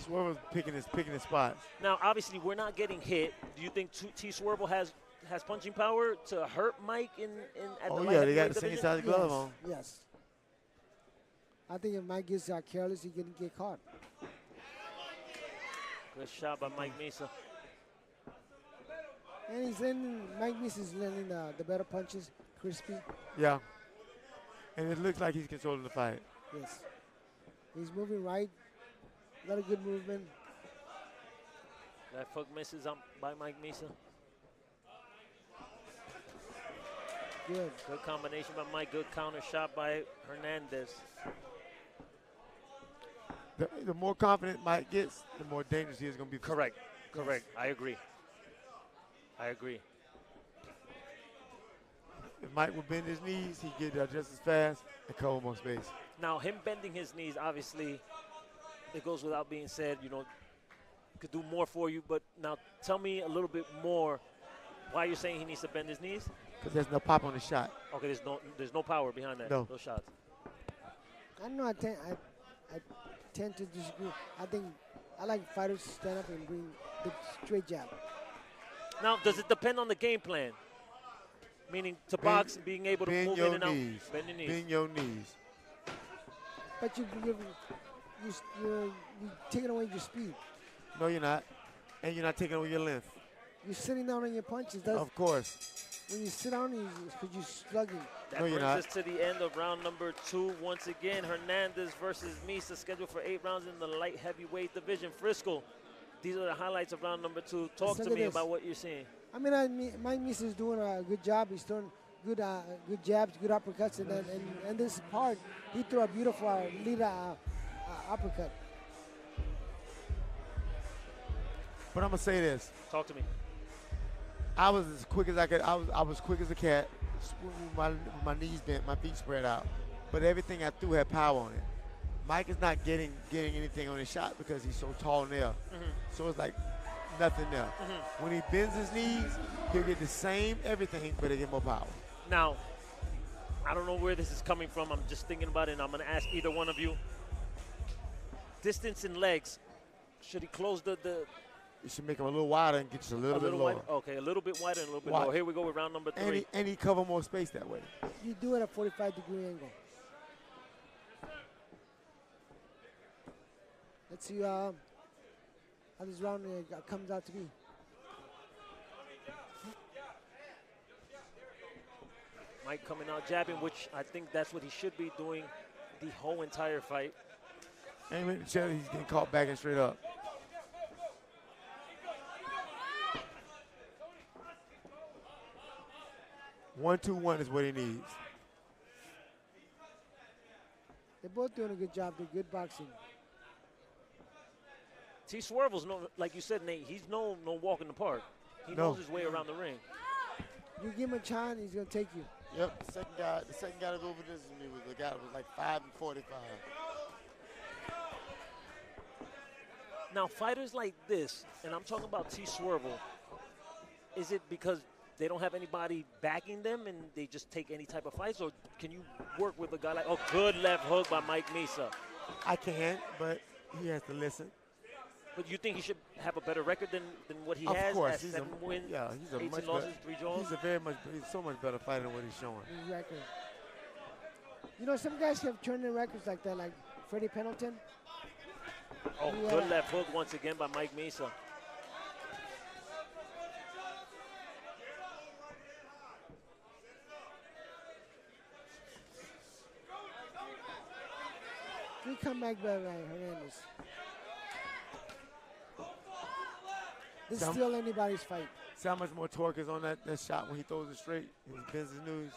Swervel's picking his spots. Now, obviously, we're not getting hit. Do you think T. Swervel has punching power to hurt Mike at the light they got the same division? size glove on. Yes. I think if Mike gets careless, he can get caught. Good shot by Mike Misa. And Mike Misa's landing the better punches, crispy. Yeah. And it looks like he's controlling the fight. Yes. He's moving right. A lot of good movement. Left hook misses by Mike Misa. Good. Good combination by Mike. Good counter shot by Hernandez. The more confident Mike gets, the more dangerous he is going to be. Correct. I agree. If Mike would bend his knees, he'd get there just as fast and cover more space. Now, him bending his knees, obviously, it goes without being said, could do more for you. But now tell me a little bit more why you're saying he needs to bend his knees. Because there's no pop on the shot. Okay, there's no power behind that. No. Those shots. I don't know. I tend to disagree. I think I like fighters to stand up and bring the straight jab. Now, does it depend on the game plan? Meaning to box and being able to move in and out. Bend your knees. Bend your knees. But you're taking away your speed. No, you're not. And you're not taking away your length. You're sitting down on your punches. Of course. When you sit down, because you're slugging. That brings us to the end of round number 2. Once again, Hernandez versus Misa, scheduled for 8 rounds in the light heavyweight division. Frisco, these are the highlights of round number 2. Talk to me about what you're seeing. I mean, Mike Misa is doing a good job. He's throwing good jabs, good uppercuts, and this part, he threw a beautiful lead uppercut. But I'm going to say this. Talk to me. I was as quick as I could. I was quick as a cat. With my knees bent, my feet spread out. But everything I threw had power on it. Mike is not getting anything on his shot because he's so tall in there. Mm-hmm. So it's like nothing there. Mm-hmm. When he bends his knees, he'll get the same everything, but he'll get more power. Now, I don't know where this is coming from. I'm just thinking about it, and I'm going to ask either one of you. Distance and legs. Should he close the You should make him a little wider and get you a little bit lower. Wider? Okay, a little bit wider and a little bit lower. Here we go with round number 3. And he cover more space that way. You do it at a 45-degree angle. Let's see how this round comes out to be. Mike coming out jabbing, which I think that's what he should be doing the whole entire fight. Aim at the chest, he's getting caught back and straight up. One, 2-1 is what he needs. They're both doing a good job. They're good boxing. T. Swervel's like you said, Nate. He's no walk in the park. He knows his way around the ring. You give him a chance, he's gonna take you. Yep. The second guy that over this me was the guy that was like 5'45". Now fighters like this, and I'm talking about T. Swervel. Is it because they don't have anybody backing them and they just take any type of fights, or can you work with a guy like, good left hook by Mike Misa? I can, but he has to listen. But you think he should have a better record than what he of has? Of course, he's 7 wins, he's a 18 much losses, better, 3 draws. He's so much better fighter than what he's showing. Exactly. You know, some guys have turned in records like that, like Freddie Pendleton. Oh, good left hook once again by Mike Misa. Good comeback by Hernandez. This is still anybody's fight. See how much more torque is on that shot when he throws it straight and he bends his knees.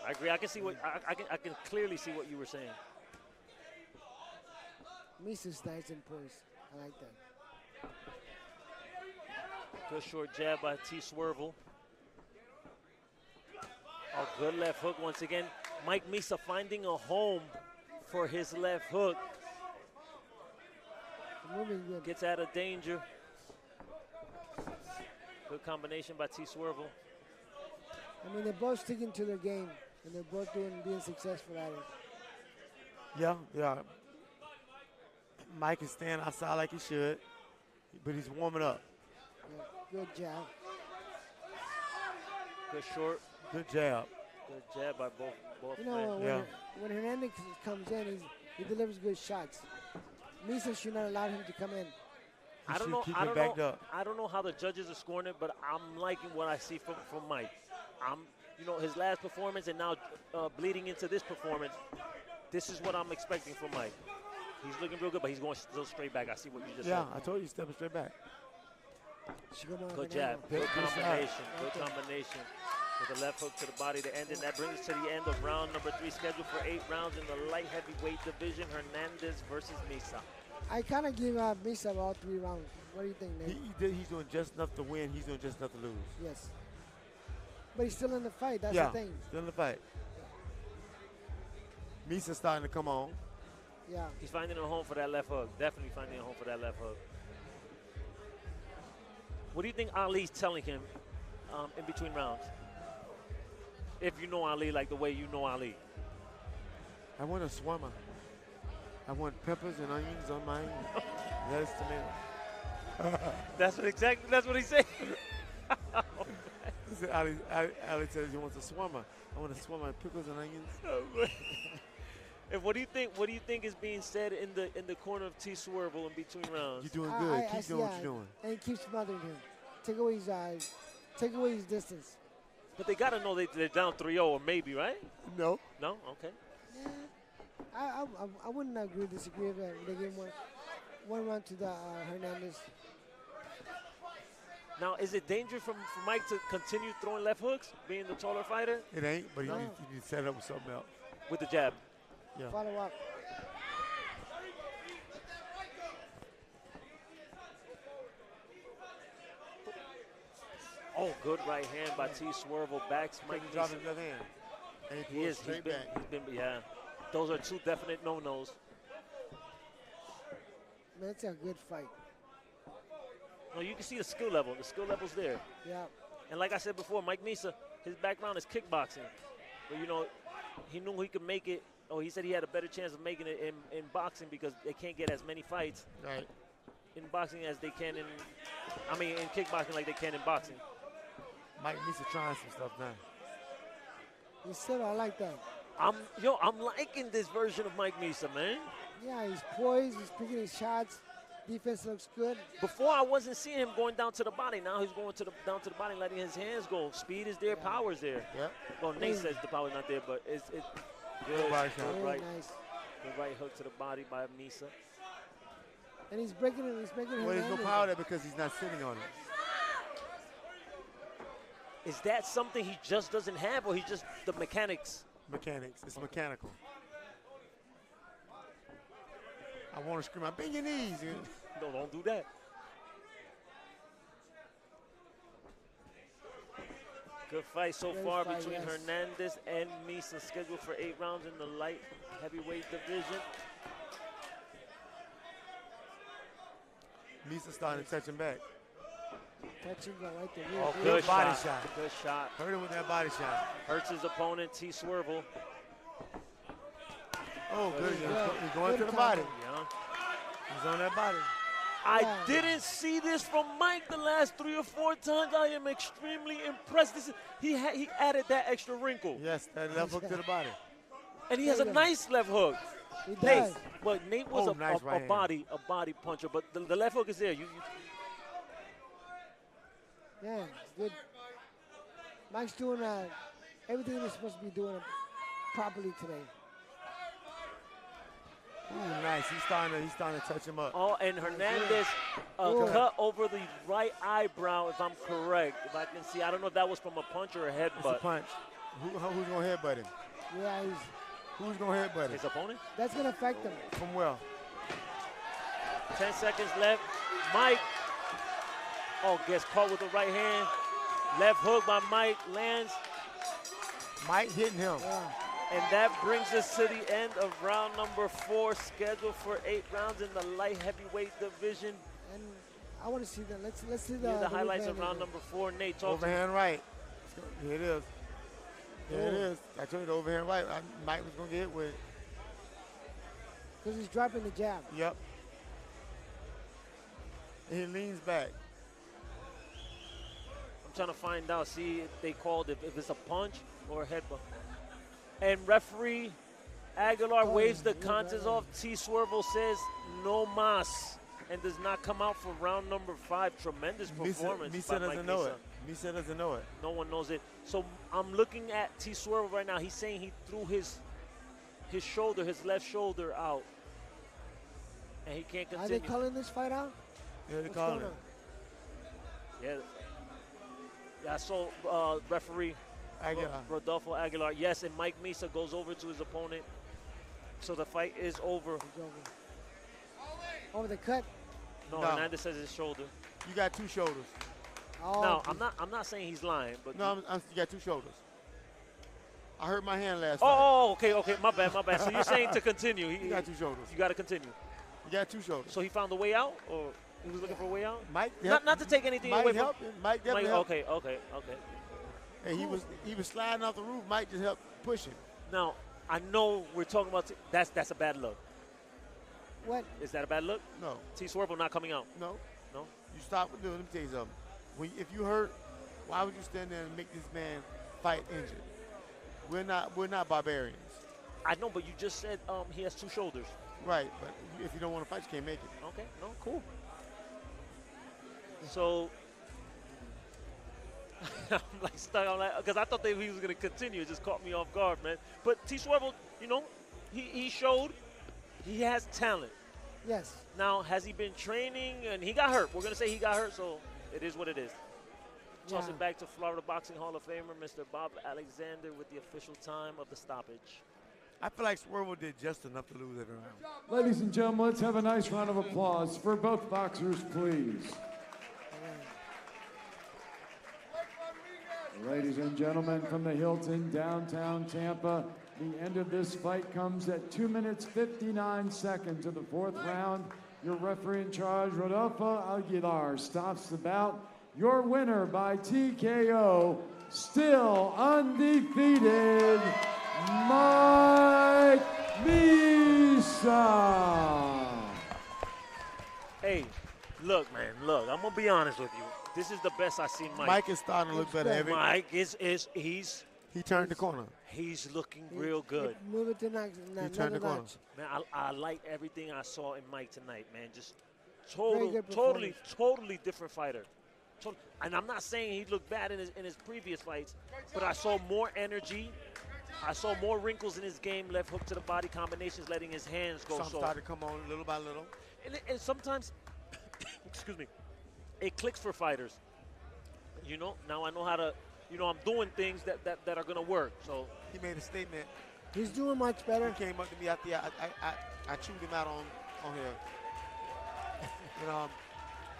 I agree. I can see what I can clearly see what you were saying. Misa's nice and poised. I like that. Good short jab by T. Swervel. A good left hook once again. Mike Misa finding a home for his left hook. Moving good. Gets out of danger. Good combination by T. Swervel. I mean, they're both sticking to their game, and they're both being successful at it. Yeah, yeah. Mike is staying outside like he should, but he's warming up. Yeah, good jab. Good short. Good jab. Good jab by both You know, men. when Hernandez comes in, he delivers good shots. Misa should not allow him to come in. I don't know. I don't know how the judges are scoring it, but I'm liking what I see from Mike. You know, his last performance and now bleeding into this performance. This is what I'm expecting from Mike. He's looking real good, but he's going still straight back. I see what you just said. Yeah, I told you, stepping straight back. Good jab. Good combination. Good combination. With the left hook to the body to end it. That brings us to the end of round number 3, scheduled for 8 rounds in the light heavyweight division. Hernandez versus Misa. I kind of give Misa all 3 rounds. What do you think, Nate? He's doing just enough to win. He's doing just enough to lose. Yes. But he's still in the fight. That's yeah, the thing. Still in the fight. Misa's starting to come on. Yeah. He's finding a home for that left hook. Definitely finding a home for that left hook. What do you think Ali's telling him in between rounds? If you know Ali like the way you know Ali. I want a shawarma. I want peppers and onions on mine. Lettuce, tomato. That's what he said. He said, Ali says he wants a shawarma. I want a shawarma with pickles and onions. And what do you think is being said in the corner of T. Swervel in between rounds? You're doing good. Keep doing what you're doing. And keep smothering him. Take away his eyes. Take away his distance. But they got to know they're down 3-0 or maybe, right? No. No? Okay. Yeah. I wouldn't agree disagree if they gave one round to the Hernandez. Now, is it dangerous for Mike to continue throwing left hooks, being the taller fighter? It ain't, but you need to set it up with something else. With the jab. Yeah. Follow up. Oh, good right hand by T. Swervel. Backs Mike. Dropping his left hand. And He is. He's been, yeah. Those are 2 definite no-nos. Man, it's a good fight. No, you can see the skill level. The skill level's there. Yeah. And like I said before, Mike Misa, his background is kickboxing. But, you know, he knew he could make it. Oh, he said he had a better chance of making it in boxing because they can't get as many fights in boxing as they can in kickboxing like they can in boxing. Mike Misa trying some stuff now. You said I like that. I'm liking this version of Mike Misa, man. Yeah, he's poised. He's picking his shots. Defense looks good. Before I wasn't seeing him going down to the body. Now he's going down to the body, letting his hands go. Speed is there, power is there. Yeah. Well, Nate says the power's not there, but it's good. Good body shot. Good right, nice. Good right hook to the body by Misa. And he's breaking it. He's making it. Well, there's no power there because he's not sitting on it. Is that something he just doesn't have, or he just the mechanics? Mechanics. It's mechanical. I want to scream out, bend your knees. No, don't do that. Good fight so far between Hernandez and Misa, scheduled for 8 rounds in the light heavyweight division. Misa starting to touch him back. Touching go right there. Oh, Good body shot. shot. Good shot. Hurt him with that body shot. Hurts his opponent, T. Swervel. Oh, good. He's going to the body. Yeah. He's on that body. I didn't see this from Mike the last 3 or 4 times. I am extremely impressed. He added that extra wrinkle. Yes, that left hook to the body. And he has a nice left hook. He Nate, does. well, Nate was nice right hand. a body puncher, but the left hook is there. Yeah, good. Mike's doing everything he's supposed to be doing properly today. Ooh, nice. He's starting to touch him up. Oh, and Hernandez cut over the right eyebrow, if I'm correct. If I can see, I don't know if that was from a punch or a headbutt. It's a punch. Who's going to headbutt him? Yeah, Who's going to headbutt him? His opponent? that's going to affect him. From well. 10 seconds left. Mike, gets caught with the right hand. Left hook by Mike, lands. Mike hitting him. And that brings us to the end of round number 4, scheduled for 8 rounds in the light heavyweight division. And I want to see that. Let's see The highlights of round number 4. Nate, talk to me. Overhand right. Here it is. Here it is. I told you the overhand right. Mike was going to get hit with it. Because he's dropping the jab. Yep. And he leans back. I'm trying to find out, see if they called if it's a punch or a headbutt. And referee Aguilar waves the contest off. T. Swervo says no mas and does not come out for round number 5. Tremendous performance. Misa by doesn't Mike know Misa. it. Misa doesn't know it. No one knows it. So I'm looking at T. Swervo right now. He's saying he threw his shoulder, his left shoulder out. And he can't continue. Are they calling this fight out? Yeah, they're calling it. Yeah, I saw referee Rodolfo Aguilar. Yes, and Mike Misa goes over to his opponent. So the fight is over. Over the cut? No, Hernandez says his shoulder. You got 2 shoulders. No, I'm not saying he's lying, but no, you got 2 shoulders. I hurt my hand last time. Okay, my bad. So you're saying to continue? You got 2 shoulders. You got to continue. You got 2 shoulders. So he found a way out, or he was looking for a way out? Mike, not to take anything away from. Mike definitely helped. Okay. And he was sliding off the roof. Mike just helped push him. Now I know we're talking about that's a bad look. What? Is that a bad look? No. T. Swervo not coming out. No. No. You stop. Let me tell you something. If you hurt, why would you stand there and make this man fight injured? We're not barbarians. I know, but you just said he has 2 shoulders. Right, but if you don't want to fight, you can't make it. Okay, no, cool. So I'm like stuck on that because I thought that he was going to continue. It just caught me off guard, man. But T. Swervo, he showed he has talent. Yes. Now, has he been training? And he got hurt. We're going to say he got hurt, so it is what it is. Toss it back to Florida Boxing Hall of Famer, Mr. Bob Alexander, with the official time of the stoppage. I feel like Swervo did just enough to lose every round. Ladies and gentlemen, let's have a nice round of applause for both boxers, please. Ladies and gentlemen, from the Hilton, downtown Tampa, the end of this fight comes at 2 minutes, 59 seconds of the 4th round. Your referee in charge, Rodolfo Aguilar, stops the bout. Your winner by TKO, still undefeated, Mike Misa. Hey, look, man, look. I'm gonna be honest with you. This is the best I've seen Mike. Mike is starting to look better. Mike he turned the corner. He's looking real good. Move it to next. He turned the corner. Man, I like everything I saw in Mike tonight, man. Just totally different fighter. And I'm not saying he looked bad in his previous fights, but I saw more energy. I saw more wrinkles in his game, left hook to the body combinations, letting his hands go. Some started to come on little by little. And sometimes, excuse me, it clicks for fighters. Now I know how to, I'm doing things that are going to work. So he made a statement. He's doing much better. He came up to me out there. I chewed him out on here.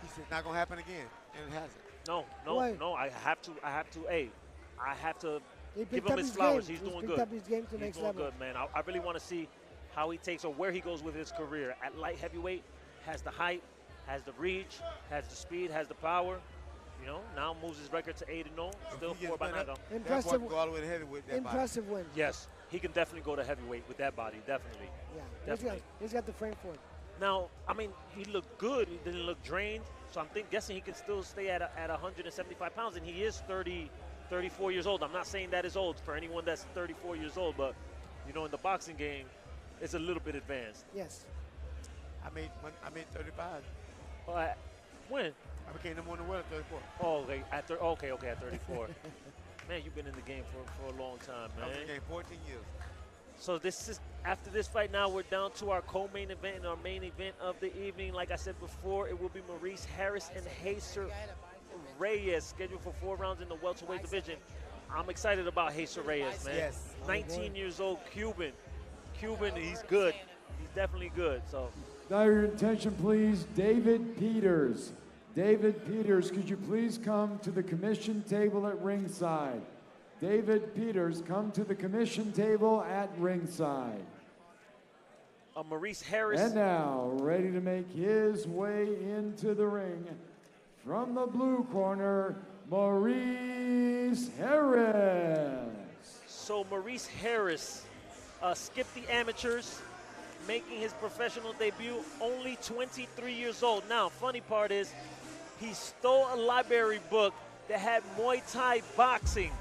He said, not going to happen again. And it hasn't. No. I have to give him his flowers. He's doing good. Up his game to He's next doing level. good, man. I really want to see how he takes or where he goes with his career. At light heavyweight, has the height, has the reach, has the speed, has the power. Now moves his record to 8-0. Still 4 by knockout. Impressive. Go all the way to heavyweight with that impressive win. Yes, he can definitely go to heavyweight with that body. Definitely. Yeah, definitely. He's got the frame for it. Now, he looked good. He didn't look drained. So I'm guessing he can still stay at 175 pounds, and he is 34 years old. I'm not saying that is old for anyone that's 34 years old, but in the boxing game, it's a little bit advanced. Yes. I made 35. When? I became number 1 in the world at 34. Oh, okay. At 34. Man, you've been in the game for a long time, man. I was in the game 14 years. So after this fight now, we're down to our co-main event and our main event of the evening. Like I said before, it will be Maurice Harris and Haer Reyes, scheduled for 4 rounds in the welterweight division. I'm excited about Haer Reyes, man. Yes. 19 years old, Cuban. He's good. He's definitely good. So Your attention, please. David Peters. David Peters, could you please come to the commission table at ringside? David Peters, come to the commission table at ringside. Maurice Harris. And now, ready to make his way into the ring, from the blue corner, Maurice Harris. So Maurice Harris skipped the amateurs, making his professional debut, only 23 years old. Now, funny part is, he stole a library book that had Muay Thai boxing,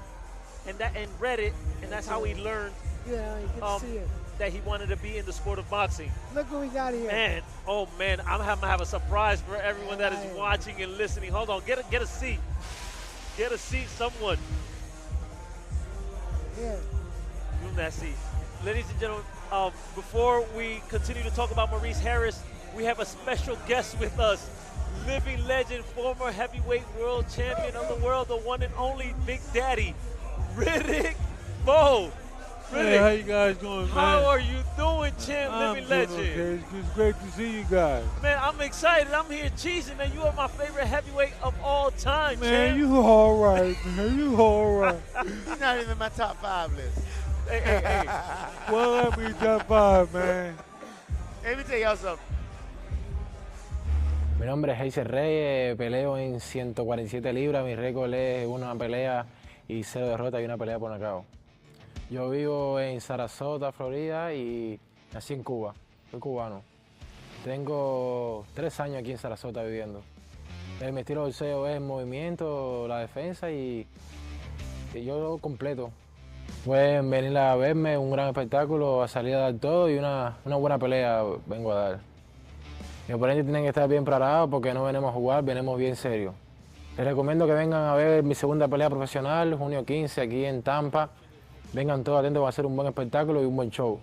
and read it, and that's how he learned Yeah, you can see it. that he wanted to be in the sport of boxing. Look what we got here. Man, oh man, I'm gonna have a surprise for everyone that is watching and listening. Hold on, get a seat. Get a seat, someone. Yeah. Give him that seat. Ladies and gentlemen, before we continue to talk about Maurice Harris, we have a special guest with us. Living legend, former heavyweight world champion of the world, the one and only Big Daddy, Riddick Bowe. Hey, how you guys doing, man? How are you doing, champ, living legend? Okay. It's great to see you guys. Man, I'm excited. I'm here cheesing, and you are my favorite heavyweight of all time, Man, champ. you all right, man. You all right. He's not even in my top 5 list. Hey. Well, let me top 5, man. Let me tell y'all something. Mi nombre es Reyes, peleo en 147 libras, mi récord es una pelea y 0 derrotas y una pelea por nocaut. Yo vivo en Sarasota, Florida y nací en Cuba, soy cubano. Tengo 3 años aquí en Sarasota viviendo. Mi estilo de boxeo es el movimiento, la defensa y yo lo completo. Pueden venir a verme, un gran espectáculo, a salir a dar todo y una buena pelea vengo a dar. Mis oponentes tienen que estar bien preparados porque no venimos a jugar, venimos bien serios. Les recomiendo que vengan a ver mi segunda pelea profesional, junio 15, aquí en Tampa. Vengan todos atentos, va a ser un buen espectáculo y un buen show.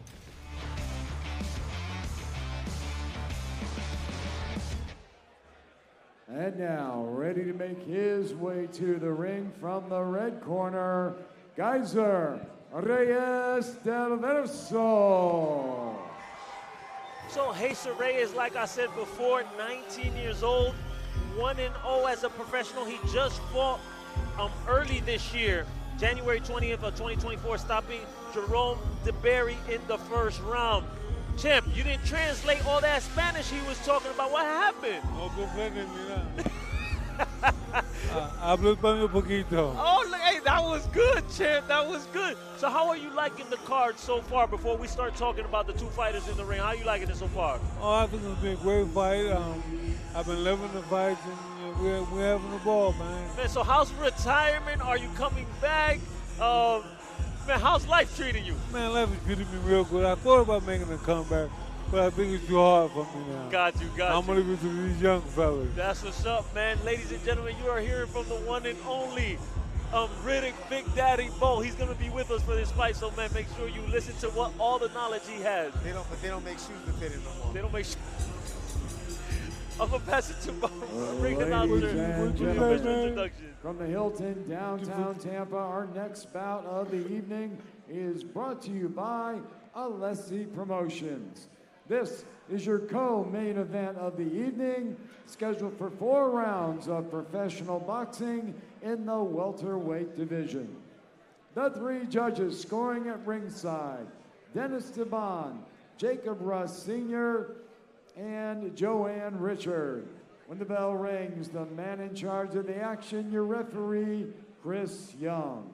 And now, ready to make his way to the ring from the red corner, Geyser Reyes del Verso. So Haer Reyes, like I said before, 19 years old, 1-0 as a professional. He just fought early this year, January 20th of 2024, stopping Jerome DeBerry in the first round. Champ, you didn't translate all that Spanish he was talking about. What happened? No comprenden, mira. Hablo español poquito. Oh, hey, that was good, champ. That was good. So how are you liking the card so far before we start talking about the 2 fighters in the ring? How are you liking it so far? Oh, I think it's been a great fight. I've been loving the fights, and we're having a ball, man. Man, so how's retirement? Are you coming back? Man, how's life treating you? Man, life is treating me real good. I thought about making a comeback, but I think it's too hard for me now. Got you. I'm going to leave it to these young fellas. That's what's up, man. Ladies and gentlemen, you are hearing from the one and only Riddick Big Daddy Bowe. He's going to be with us for this fight, so, man, make sure you listen to all the knowledge he has. But they don't make shoes to fit him no more. They don't make shoes. I'm going to pass it to my ring Ladies announcer. and gentlemen, from the Hilton, downtown Tampa, our next bout of the evening is brought to you by Alessi Promotions. This is your co-main event of the evening, scheduled for 4 rounds of professional boxing in the welterweight division. The 3 judges scoring at ringside, Dennis Devon, Jacob Russ Sr., and Joanne Richard. When the bell rings, the man in charge of the action, your referee, Chris Young.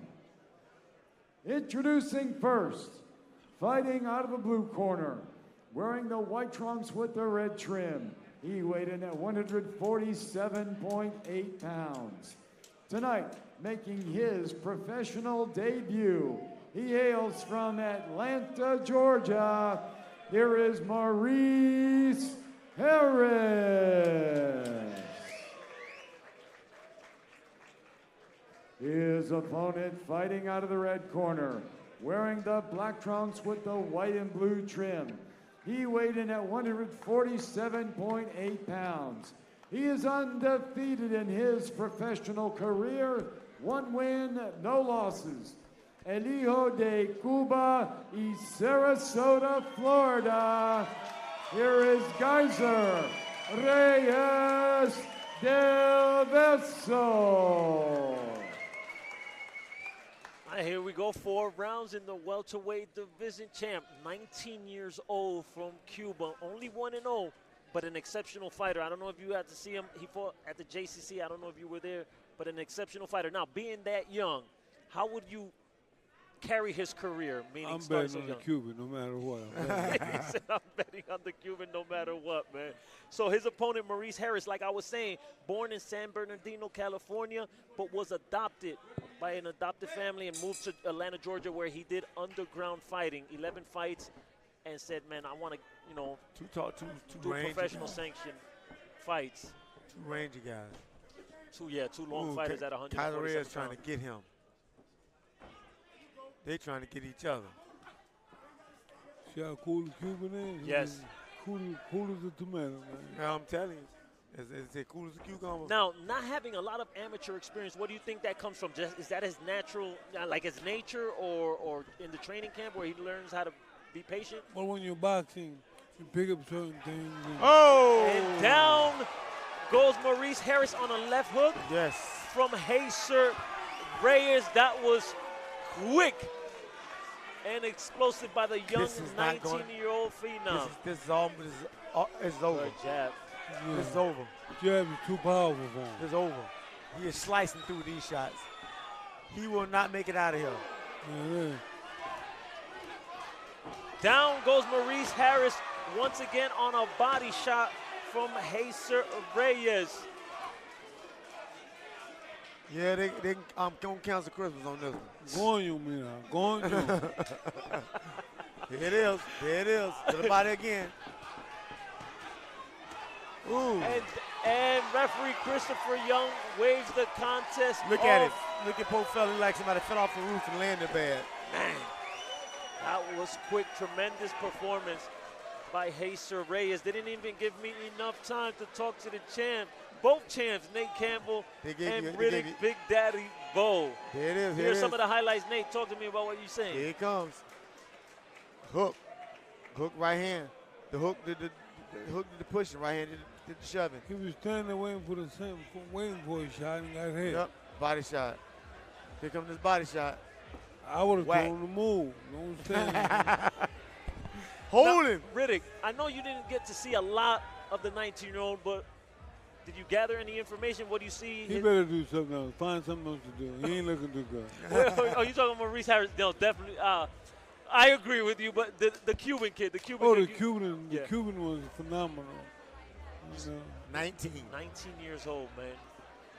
Introducing first, fighting out of the blue corner, wearing the white trunks with the red trim. He weighed in at 147.8 pounds. Tonight, making his professional debut, he hails from Atlanta, Georgia. Here is Maurice Harris. His opponent fighting out of the red corner, wearing the black trunks with the white and blue trim. He weighed in at 147.8 pounds. He is undefeated in his professional career, 1 win, no losses. El Hijo de Cuba y Sarasota, Florida. here is Geyser Reyes del Beso. Here we go, 4 rounds in the welterweight division. Champ, 19 years old from Cuba, only 1-0, but an exceptional fighter. I don't know if you had to see him. He fought at the JCC. I don't know if you were there, but an exceptional fighter. Now, being that young, how would you carry his career? Meaning I'm betting on the Cuban no matter what. He said, I'm betting on the Cuban no matter what, man. So his opponent, Maurice Harris, like I was saying, born in San Bernardino, California, but was adopted by an adopted family and moved to Atlanta, Georgia, where he did underground fighting, 11 fights, and said, man, I want to, you know, do professional sanctioned fights. 2 rangy guys. Two long fighters at 147 Tyler Reyes pounds. trying to get him. They trying to get each other. See how cool the Cuban is? Yes. Cool as a tomato, man. Now, I'm telling you. Is it cool as a cucumber? Now, not having a lot of amateur experience, what do you think that comes from? Is that his natural, like his nature, or in the training camp where he learns how to be patient? Well, when you're boxing, you pick up certain things. And down goes Maurice Harris on a left hook. Yes. From Haer Reyes. That was quick and explosive by the young 19-year-old phenom. This is over. Good jab. Yeah. It's over. Jab is too powerful for him. It's over. He is slicing through these shots. He will not make it out of here. Yeah. Down goes Maurice Harris once again on a body shot from Haer Reyes. Yeah, they gonna cancel Christmas on this one. Going you, man. Going you. There it is. There it is. To the body again. Ooh. And referee Christopher Young waves the contest Look off. at it. Look at poor fella like somebody fell off the roof and landed bad. Man, that was quick, tremendous performance by Haer Reyes. They didn't even give me enough time to talk to the champ. Both champs, Nate Campbell and Riddick Big Daddy Bo. There it is. Here's some of the highlights. Nate, talk to me about what you're saying. Here it comes. Hook. Hook right hand. The hook did the hook did the pushing, right hand did the shoving. He was standing there waiting for a shot and got hit. Yep, body shot. Here comes this body shot. I would have told him to move. Don't stand. Hold him. Riddick, I know you didn't get to see a lot of the 19-year-old, but did you gather any information? What do you see? He better do something else. Find something else to do. He ain't looking too good. Oh, you talking about Maurice Harris? No, definitely. I agree with you, but the Cuban kid, the Cuban kid. The Cuban was phenomenal. You know. 19 years old, man.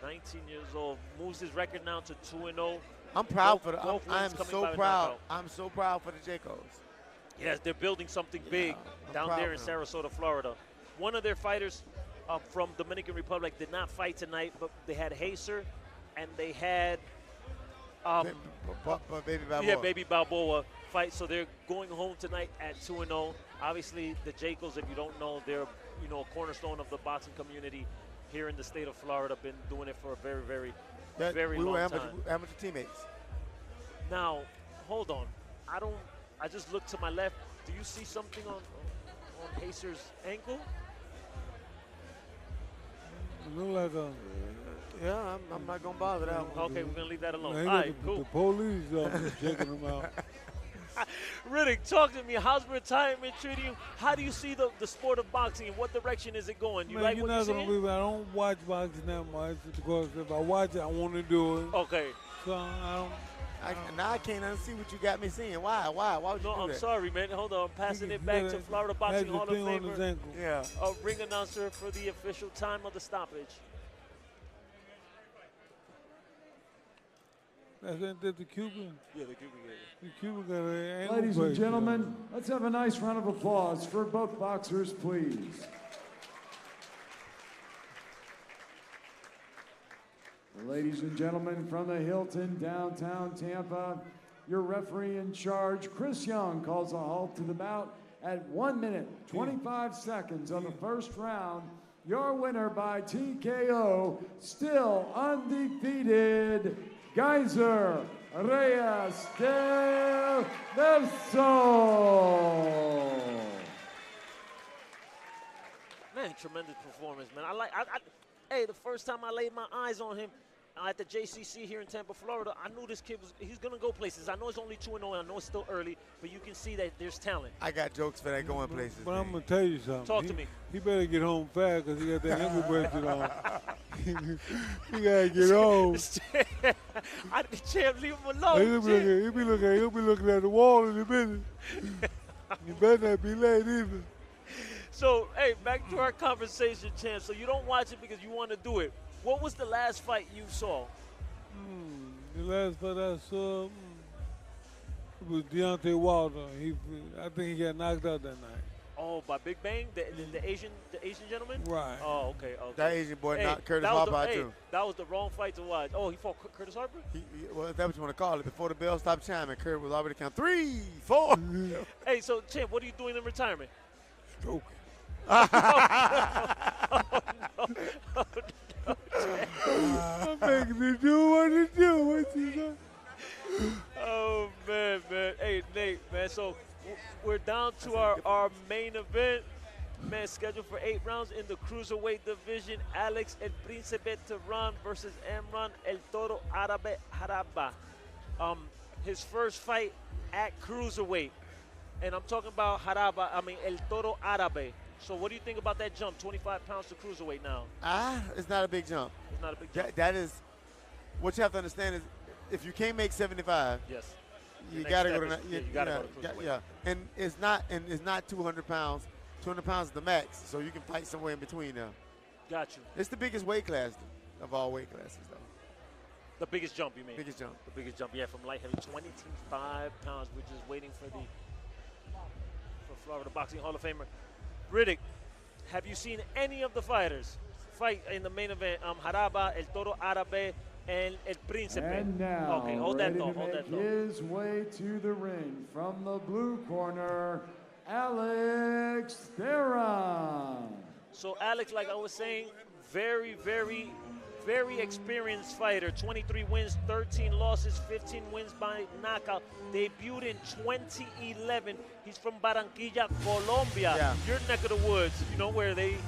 19 years old. Moves his record now to 2-0. I'm proud for the. I'm so proud. I'm so proud for the Jacobs. Yes, they're building something big down there in Sarasota, Florida. One of their fighters from Dominican Republic did not fight tonight, but they had Haer and they had Baby Balboa. Yeah, Baby Balboa fight. So they're going home tonight at 2-0. Obviously, the Jacobs, if you don't know, they're a cornerstone of the boxing community here in the state of Florida. Been doing it for a very, very, very long time. We were amateur teammates. Now, hold on. I just looked to my left. Do you see something on Haer's ankle? It look like yeah, I'm not gonna bother that one. Okay, we're gonna leave that alone. Man, All right, cool. The police checking him out. Riddick, talk to me. How's retirement treating you? How do you see the sport of boxing, and what direction is it going? You like what you're seeing? I don't watch boxing that much because if I watch it, I want to do it. Okay. So I don't. Now I can't unsee what you got me seeing. Why would you do that? I'm sorry, man. Hold on. I'm passing it back to Florida Boxing Hall of Famer. Yeah. A ring announcer for the official time of the stoppage. That's the Cuban. Yeah, the Cuban. The Cuban got an ankle Ladies and brace, gentlemen, let's have a nice round of applause for both boxers, please. Ladies and gentlemen, from the Hilton, downtown Tampa, your referee in charge, Chris Young, calls a halt to the bout at 1 minute, 25 seconds of the first round. Your winner by TKO, still undefeated, Geyser Reyes del Beso. tremendous performance, man. Hey, the first time I laid my eyes on him at the JCC here in Tampa, Florida, I knew this kid he's gonna go places. I know it's only 2-0. I know it's still early, but you can see that there's talent. I got jokes for that going places. But I'm gonna tell you something. Talk to me. He better get home fast because he got that ankle bracelet on. He gotta get home. Champ, leave him alone. He'll be looking at the wall in a minute. You better not be late either. So, hey, back to our conversation, Champ. So you don't watch it because you want to do it. What was the last fight you saw? The last fight I saw it was Deontay Wilder. I think he got knocked out that night. Oh, by Big Bang, the Asian gentleman. Right. Oh, okay. That Asian boy knocked Curtis Harper out too. That was the wrong fight to watch. Oh, he fought Curtis Harper. Well, that's what you want to call it. Before the bell stopped chiming, Curtis was already counting 3, 4. Hey, so Champ, what are you doing in retirement? Stroking. I'm making me do what to do. What you know? Oh, man. Hey, Nate, man. So we're down to our main event. Man, scheduled for 8 rounds in the cruiserweight division. Alex El Príncipe Tehran versus Imran El Toro Árabe Hadaba. His first fight at cruiserweight. And I'm talking about El Toro Árabe. So what do you think about that jump, 25 pounds to cruiserweight now? It's not a big jump. It's not a big jump. That is, what you have to understand is, if you can't make 75, yes, you gotta go to you gotta go to cruiserweight. Yeah, and it's not 200 pounds. 200 pounds is the max, so you can fight somewhere in between now. Got you. It's the biggest weight class of all weight classes, though. The biggest jump, you mean? Biggest jump. The biggest jump, yeah, from light heavy, 25 pounds. We're just waiting for Florida Boxing Hall of Famer Riddick. Have you seen any of the fighters fight in the main event? Hadaba, El Toro Árabe, and El Príncipe. And now, okay, hold ready that thought. to Hold make that thought. his way to the ring from the blue corner, Alex Theron. So Alex, like I was saying, very, very, very experienced fighter. 23 wins, 13 losses, 15 wins by knockout. Debuted in 2011. He's from Barranquilla, Colombia. Yeah. Your neck of the woods, you know, where they're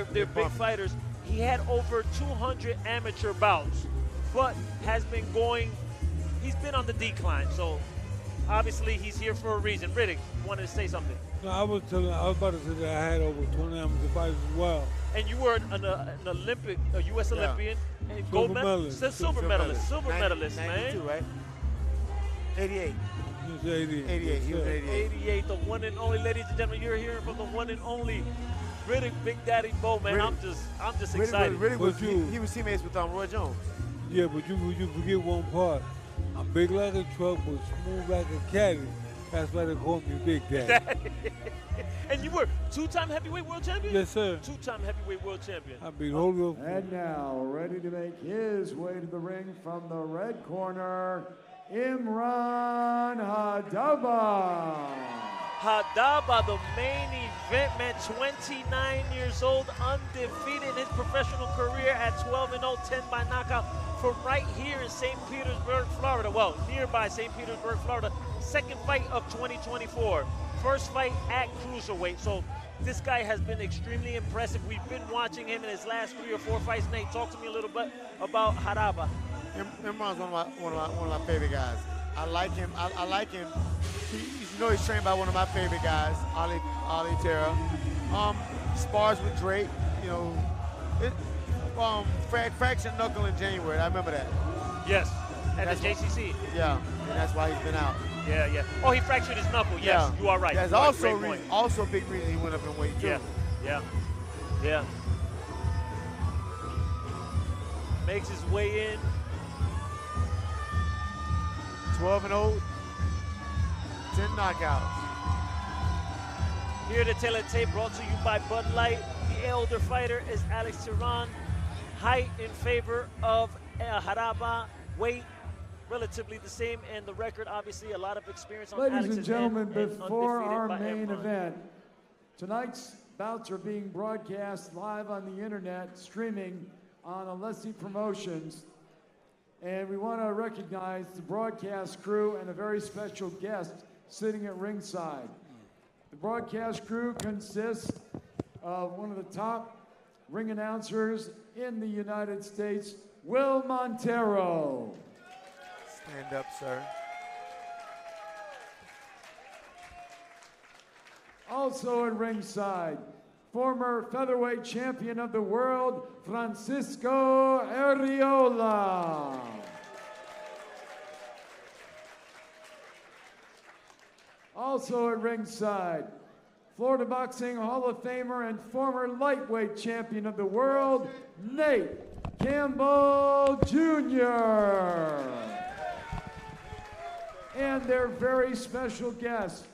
big fighters. He had over 200 amateur bouts, but has been he's been on the decline. So obviously he's here for a reason. Riddick, you wanted to say something? No, I was about to say that I had over 20 amateur fights as well. And you were an Olympic, a U.S. Olympian, and Silver medalist. Silver medalist, man. 92, right? 88. He was 88. 88. He was 88. 88, the one and only, ladies and gentlemen. You're hearing from the one and only Riddick, Big Daddy Bo, man. Riddick, I'm just excited. He was teammates with Roy Jones. Yeah, but you forget one part. I'm big like a truck, but smooth like a caddy. That's why they call me Big Daddy. And you were two-time heavyweight world champion? Yes, sir. Two-time heavyweight world champion. I beat Holyfield. And now, ready to make his way to the ring from the red corner, Imran Hadaba. Hadaba, the main event, man, 29 years old, undefeated in his professional career at 12-0, 10 by knockout from right here in St. Petersburg, Florida. Well, nearby St. Petersburg, Florida. Second fight of 2024. First fight at cruiserweight. So this guy has been extremely impressive. We've been watching him in his last 3 or 4 fights. Nate, talk to me a little bit about Hadaba. Imran's one of my favorite guys. I like him. I like him. He's trained by one of my favorite guys, Ali Terra. Spars with Drake. Fraction knuckle in January. I remember that. Yes, at the JCC. Yeah, and that's why he's been out. Yeah. Oh, he fractured his knuckle. Yes, yeah. You are right. That's also a big reason he went up in weight too. Yeah. Makes his way in. 12-0, 10 knockouts. Here to tell a tape brought to you by Bud Light. The elder fighter is Alex Tehran. Height in favor of Hadaba. Weight relatively the same, and the record, obviously, a lot of experience on Ladies Alex's and gentlemen, end, before our undefeated main event, tonight's bouts are being broadcast live on the internet, streaming on Alessi Promotions. And we want to recognize the broadcast crew and a very special guest sitting at ringside. The broadcast crew consists of one of the top ring announcers in the United States, Will Montero. Stand up, sir. Also at ringside, former featherweight champion of the world, Francisco Arriola. Also at ringside, Florida Boxing Hall of Famer and former lightweight champion of the world, Nate Campbell Jr. And their very special guest.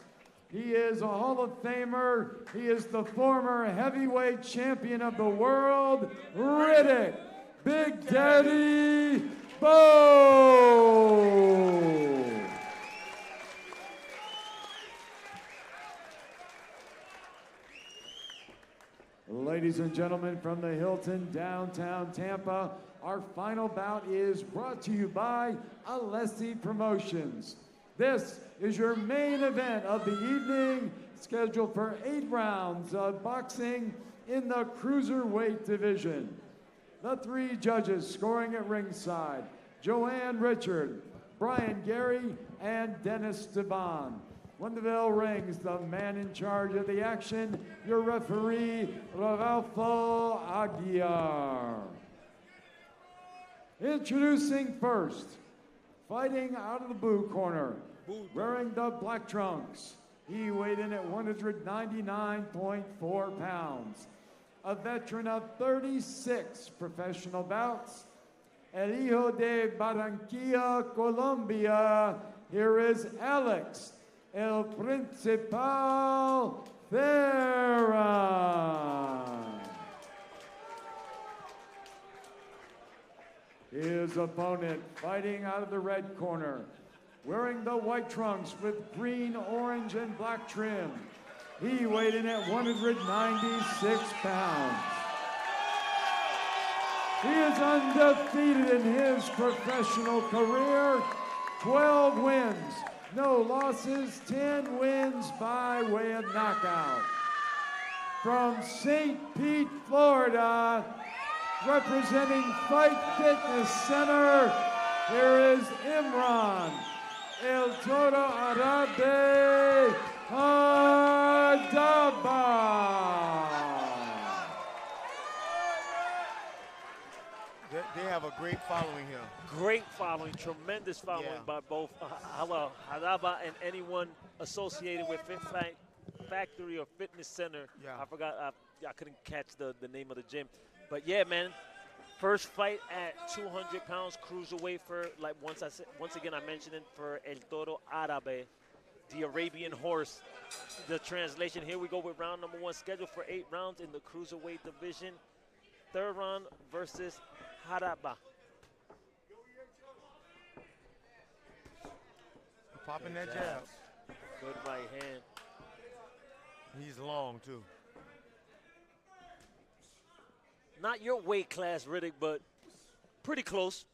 He is a Hall of Famer. He is the former heavyweight champion of the world, Riddick Big Daddy Bowe. Ladies and gentlemen, from the Hilton, downtown Tampa, our final bout is brought to you by Alessi Promotions. This is your main event of the evening, scheduled for 8 rounds of boxing in the cruiserweight division. The 3 judges scoring at ringside, Joanne Richard, Brian Gary, and Dennis Devon. When the bell rings, the man in charge of the action, your referee, Rodolfo Aguiar. Introducing first, fighting out of the blue corner, wearing the black trunks. He weighed in at 199.4 pounds. A veteran of 36 professional bouts. El Hijo de Barranquilla, Colombia. Here is Alex, El Principal Ferran. His opponent, fighting out of the red corner, wearing the white trunks with green, orange, and black trim. He weighed in at 196 pounds. He is undefeated in his professional career, 12 wins, no losses, 10 wins by way of knockout. From St. Pete, Florida, representing Fight Fitness Center, here is Imran, El Toro Arabe Hadaba. They have a great following here. Great following, tremendous following by both Hadaba and anyone associated with Fit Factory or Fitness Center. Yeah. I forgot, I couldn't catch the name of the gym. But yeah, man, first fight at 200 pounds cruiserweight for, like once again I mentioned it, for El Toro Arabe, the Arabian horse. The translation, here we go with round number 1, scheduled for 8 rounds in the cruiserweight division. Third round versus Hadaba. Popping that jab. Good right hand. He's long, too. Not your weight class, Riddick, but pretty close.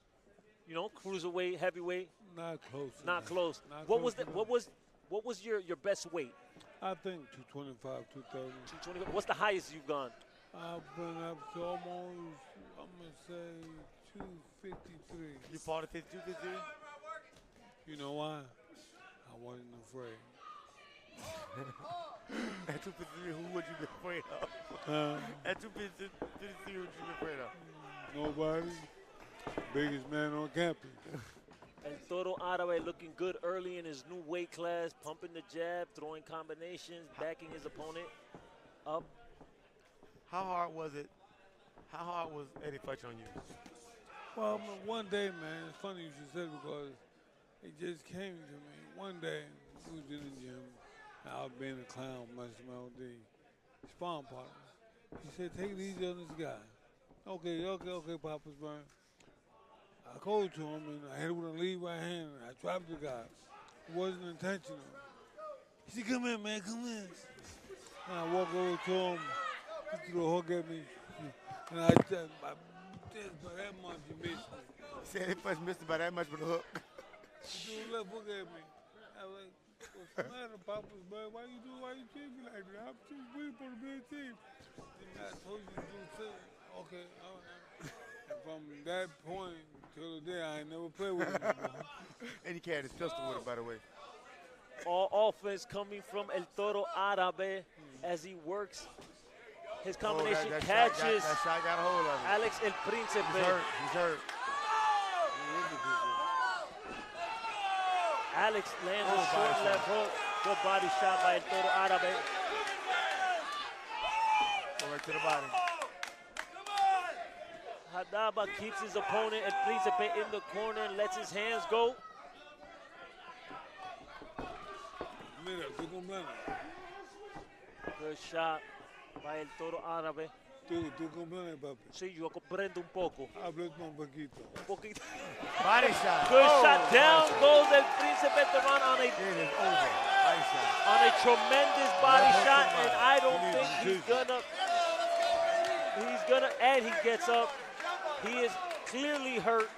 You know, cruiserweight, heavyweight. Not close. Not close. Not what close was what was your best weight? I think 225, 230. 225. What's the highest you've gone? I've been up to almost, I'm gonna say 253. You fought at 253? You know why? I wasn't afraid. At 253, who would you be afraid of? At 253, who would you be afraid of? Nobody. Biggest man on campus. And Toro Arabe looking good early in his new weight class, pumping the jab, throwing combinations, backing his opponent up. How hard was it? How hard was Eddie Fletcher on you? Well, one day, man, it's funny you should say it because it just came to me. One day, we was in the gym. I was being a clown, much of my old day. Spawn partner. He said, take it easy on this guy. Okay, Papa's Burn. I called to him, and I hit him with a lead right hand, and I dropped the guy. It wasn't intentional. He said, come here, man, come here. And I walk over to him. He threw a hook at me. And I just by that much, he missed me. He said he first missed it by that much with a hook. He threw a left hook at me. I was like, what's the matter, Papa's Burn? Why you treat me like that? I'm too weak for the big team. told you to do too. Okay. And from that point till today, I ain't never played with him before. And he carried his pistol with him, by the way. All offense coming from El Toro Árabe as he works his combination catches. That shot got a hold of him. Alex El Príncipe. He's hurt. He's hurt. Alex lands a short left hook. Good body shot by El Toro Árabe. Go right to the body. Hadaba keeps his opponent El Príncipe in the corner and lets his hands go. Good shot by El Toro Árabe. Tú comprendes, papi. Sí, yo comprendo un poco. Hables un poquito. Un poquito. Body shot. Good shot. Down goes El Príncipe Devon on a tremendous body shot, and I don't think he's gonna, and he gets up. He is clearly hurt.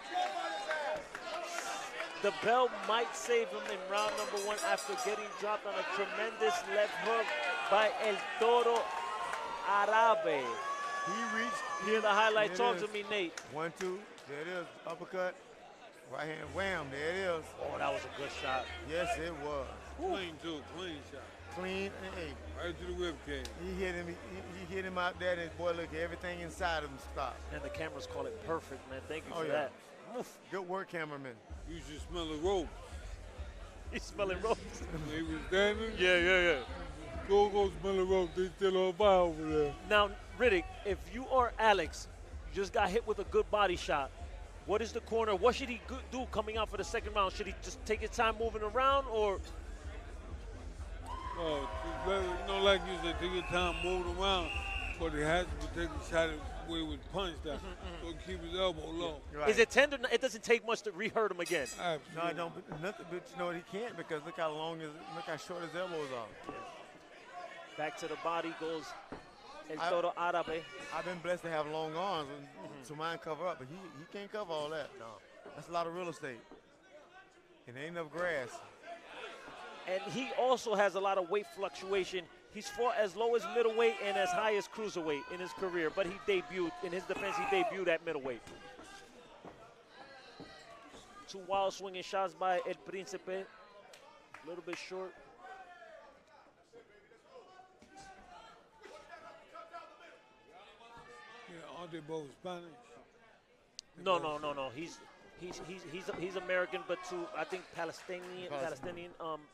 The bell might save him in round number 1 after getting dropped on a tremendous left hook by El Toro Árabe. He reached. Hear the highlight. Talk to me, Nate. 1, 2. There it is. Uppercut. Right hand. Wham. There it is. Oh, that was a good shot. Yes, it was. Clean, too. Clean shot. Clean and able. Right to the rib cage. He hit him. He hit him out there, and his boy, look, everything inside of him stopped. And the cameras call it perfect, man. Thank you for yeah. that. Oof. Good work, cameraman. You should smell the ropes. He's smelling ropes. He was standing. Yeah. Go smell the ropes. They still on fire over there. Now, Riddick, if you are Alex, you just got hit with a good body shot. What is the corner? What should he do coming out for the second round? Should he just take his time moving around, or? Oh, like you said, take your time moving around, but he has to take a shot where he was punched at, so keep his elbow low. Right. Is it tender? It doesn't take much to re-hurt him again. No, I don't. Nothing, but you know what? He can't, because look how short his elbows are. Back to the body goes El Toro Árabe. I've been blessed to have long arms, so mine cover up, but he can't cover all that. No. That's a lot of real estate. And there ain't enough grass. And he also has a lot of weight fluctuation. He's fought as low as middleweight and as high as cruiserweight in his career, but he debuted, in his defense, he debuted at middleweight. 2 wild swinging shots by El Príncipe. A little bit short. Yeah, aren't they both Spanish? No. He's American, but to I think Palestinian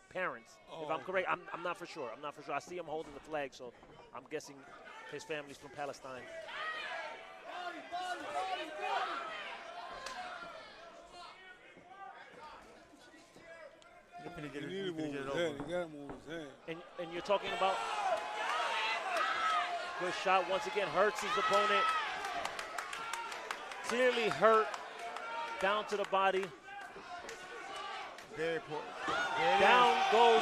parents. Oh. If I'm correct, I'm not for sure. I see him holding the flag, so I'm guessing his family's from Palestine. He need to move his head. He got to move his head. And you're talking about good shot once again, hurts his opponent. Clearly hurt. Down to the body. Very important. Down goes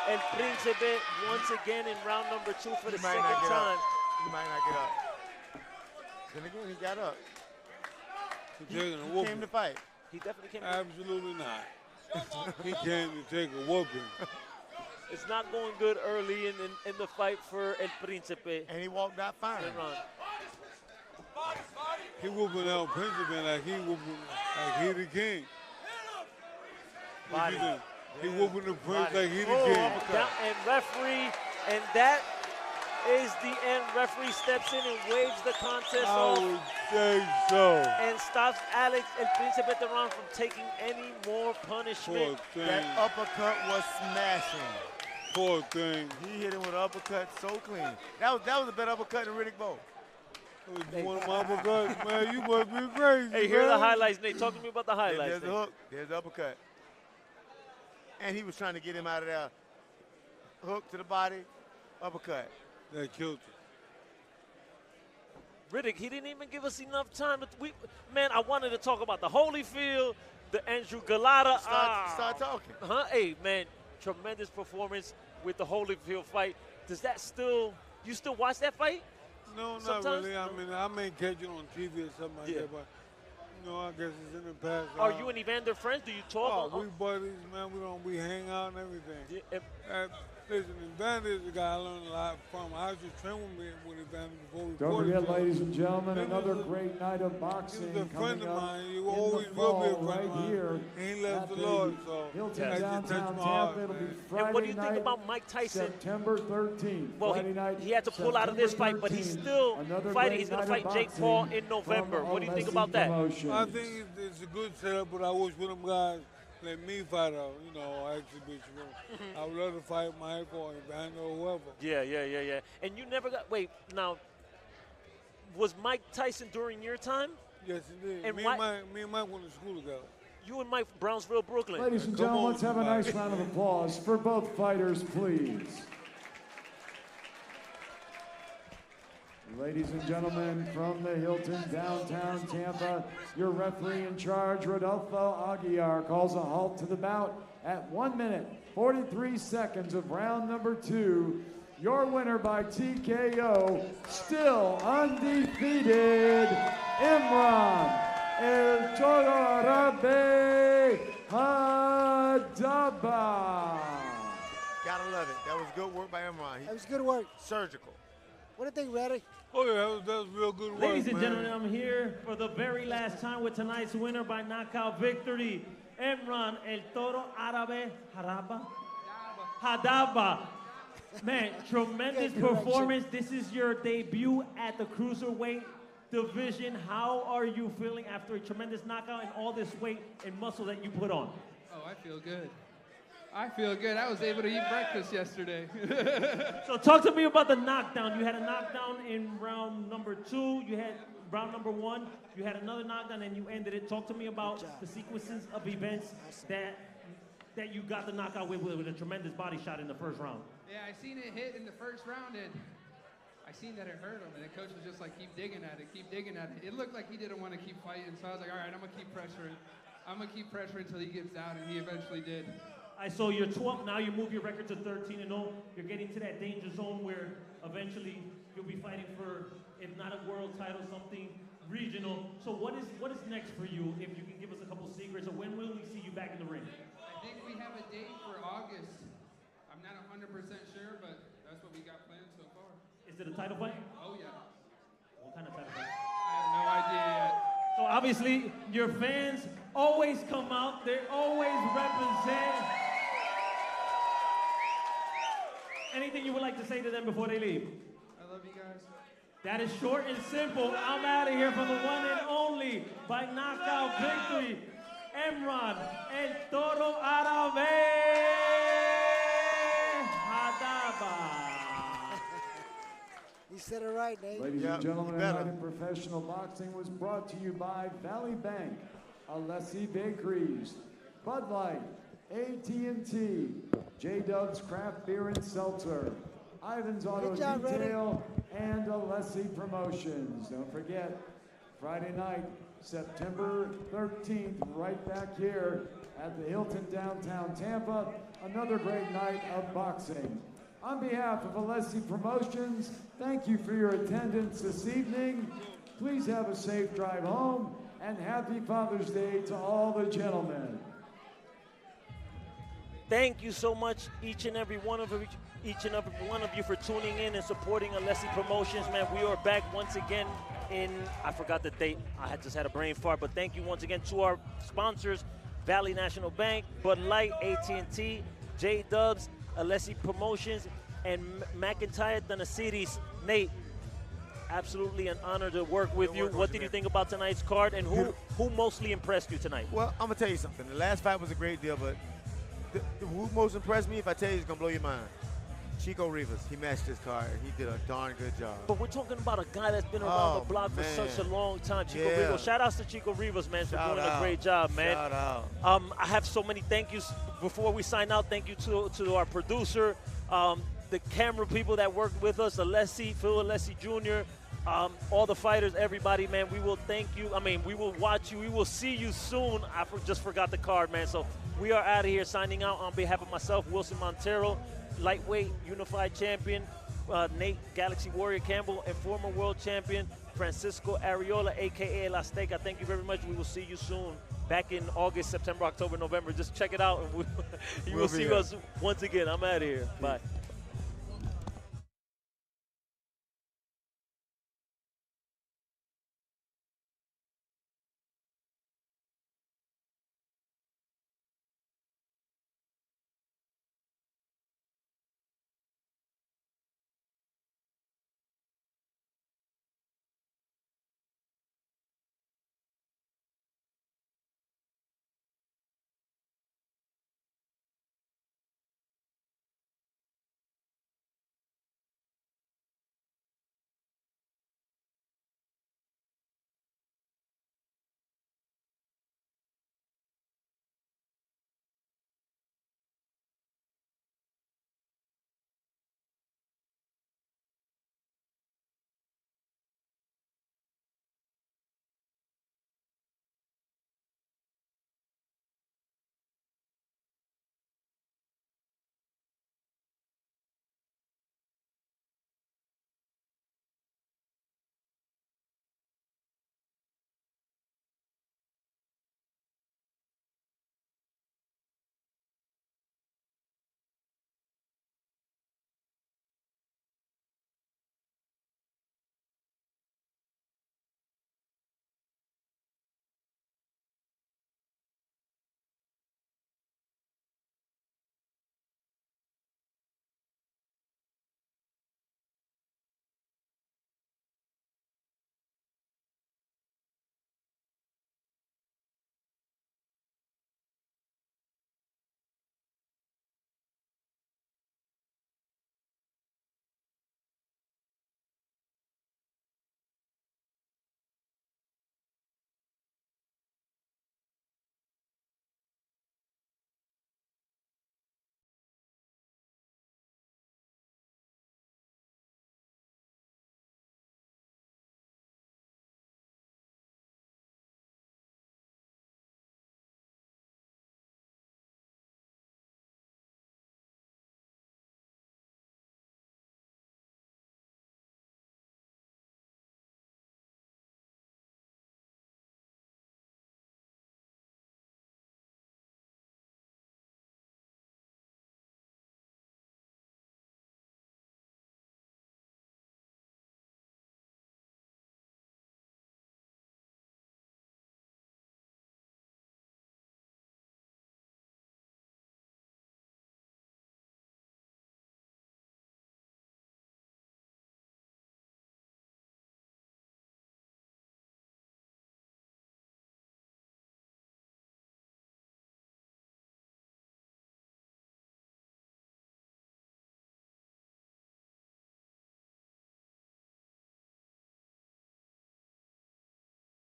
El Príncipe once again in round number 2 for the second time. He might not get up. Then again, he got up. He came to fight. He definitely came. Absolutely not. He came to take a whooping. It's not going good early in the fight for El Príncipe. And he walked out fine. He whooping El Príncipe like he the king. Body. He whooping the prince like he the king. And referee, and that is the end. Referee steps in and waves the contest off. I would say so. And stops Alex El Príncipe Devon from taking any more punishment. That uppercut was smashing. Poor thing. He hit him with an uppercut so clean. That was a better uppercut than Riddick Bowe. One of my uppercuts, man. You must be crazy. Hey, here are the highlights, Nate. Talk to me about the highlights. There's the hook. There's the uppercut. And he was trying to get him out of there. Hook to the body, uppercut. That killed you. Riddick, he didn't even give us enough time. Man, I wanted to talk about the Holyfield, the Andrew Galata. Start talking. Hey, man, tremendous performance with the Holyfield fight. Does that you still watch that fight? No, sometimes? not really. I mean, I may catch it on TV or something like that, but know, I guess it's in the past. Are you and Evander friends? Do you talk? Oh, we buddies, man. We hang out and everything. Listen, Evander is a guy I learned a lot from. I used to train with Evander before we Don't fought each forget, other. ladies and gentlemen, Then another he was great night of boxing He was a friend coming of up mine. He in the always will be fall a friend right of mine. here And he left at the the Lord, so Hilton that just touched downtown my heart, Tampa. It'll be man. Friday And what do you night, think about Mike Tyson? September 13th. Well, Friday night, he had to pull out of this fight, but he's still Another fighting. great He's going to night fight of Jake boxing Paul in November. from What do you think Alessi about that? Promotions. I think it's a good setup, but I wish one of them guys let me fight out, exhibition. I would love to fight Mike or Evander or whoever. Yeah. And you never got, wait, now, was Mike Tyson during your time? Yes, it did. And me and Mike went to school together. You and Mike, Brownsville, Brooklyn. Ladies and gentlemen, let's have a nice round of applause for both fighters, please. Ladies and gentlemen, from the Hilton downtown Tampa, your referee in charge, Rodolfo Aguiar, calls a halt to the bout at 1 minute, 43 seconds of round number 2. Your winner by TKO, still undefeated, Imran El Toro Arabe Hadaba. Gotta love it. That was good work by Imran. That was good work. Surgical. What do you think, Reddy? Oh, yeah, that was real good work, Ladies and man. gentlemen, I'm here for the very last time with tonight's winner by knockout victory, Imran El Toro Arabe Hadaba. Man, tremendous performance. This is your debut at the cruiserweight division. How are you feeling after a tremendous knockout and all this weight and muscle that you put on? Oh, I feel good. I feel good. I was able to eat breakfast yesterday. So talk to me about the knockdown. You had a knockdown in round number 2. You had round number 1. You had another knockdown and you ended it. Talk to me about the sequences of events that you got the knockout with a tremendous body shot in the first round. Yeah, I seen it hit in the first round, and I seen that it hurt him, and the coach was just like, keep digging at it, keep digging at it. It looked like he didn't want to keep fighting, so I was like, all right, I'm going to keep pressuring. I'm going to keep pressuring until he gets down, and he eventually did. I saw you're 12, now you move your record to 13-0. You're getting to that danger zone where eventually you'll be fighting for, if not a world title, something regional. So what is next for you, if you can give us a couple secrets, or when will we see you back in the ring? I think we have a date for August. I'm not 100% sure, but that's what we got planned so far. Is it a title fight? Oh, yeah. What kind of title fight? I have no idea yet. So obviously, your fans always come out. They always represent. Anything you would like to say to them before they leave? I love you guys. That is short and simple. I'm out of here for the one and only by knockout victory, Imran El Toro Arabe Hadaba. You said it right, Dave. Ladies and gentlemen, tonight in professional boxing was brought to you by Valley Bank, Alessi Bakeries, Bud Light, AT&T, J-Dub's Craft Beer and Seltzer, Ivan's Auto Good job, Detail, and Alessi Promotions. Don't forget, Friday night, September 13th, right back here at the Hilton downtown Tampa, another great night of boxing. On behalf of Alessi Promotions, thank you for your attendance this evening. Please have a safe drive home, and happy Father's Day to all the gentlemen. Thank you so much, each and every one of you for tuning in and supporting Alessi Promotions, man. We are back once again I forgot the date. I just had a brain fart, but thank you once again to our sponsors, Valley National Bank, Bud Light, AT&T, J-Dubs, Alessi Promotions, and McIntyre Thanacides. Nate, absolutely an honor to work with you. What did you think about tonight's card, and who mostly impressed you tonight? Well, I'm going to tell you something. The last fight was a great deal, but who most impressed me, if I tell you, it's going to blow your mind. Chico Rivas. He matched his card, and he did a darn good job. But we're talking about a guy that's been around the block for such a long time, Chico Rivas. Shout outs to Chico Rivas, man, for doing a great job, man. Shout out. I have so many thank yous. Before we sign out, thank you to our producer, the camera people that worked with us, Alessi, Phil Alessi Jr., all the fighters, everybody, man. We will thank you. I mean, we will watch you. We will see you soon. I just forgot the card, man. So we are out of here signing out on behalf of myself, Wilson Montero, lightweight unified champion, Nate Galaxy Warrior Campbell, and former world champion Francisco Ariola, a.k.a. La Azteca. Thank you very much. We will see you soon. Back in August, September, October, November. Just check it out, and you will see us once again. I'm out of here. Bye.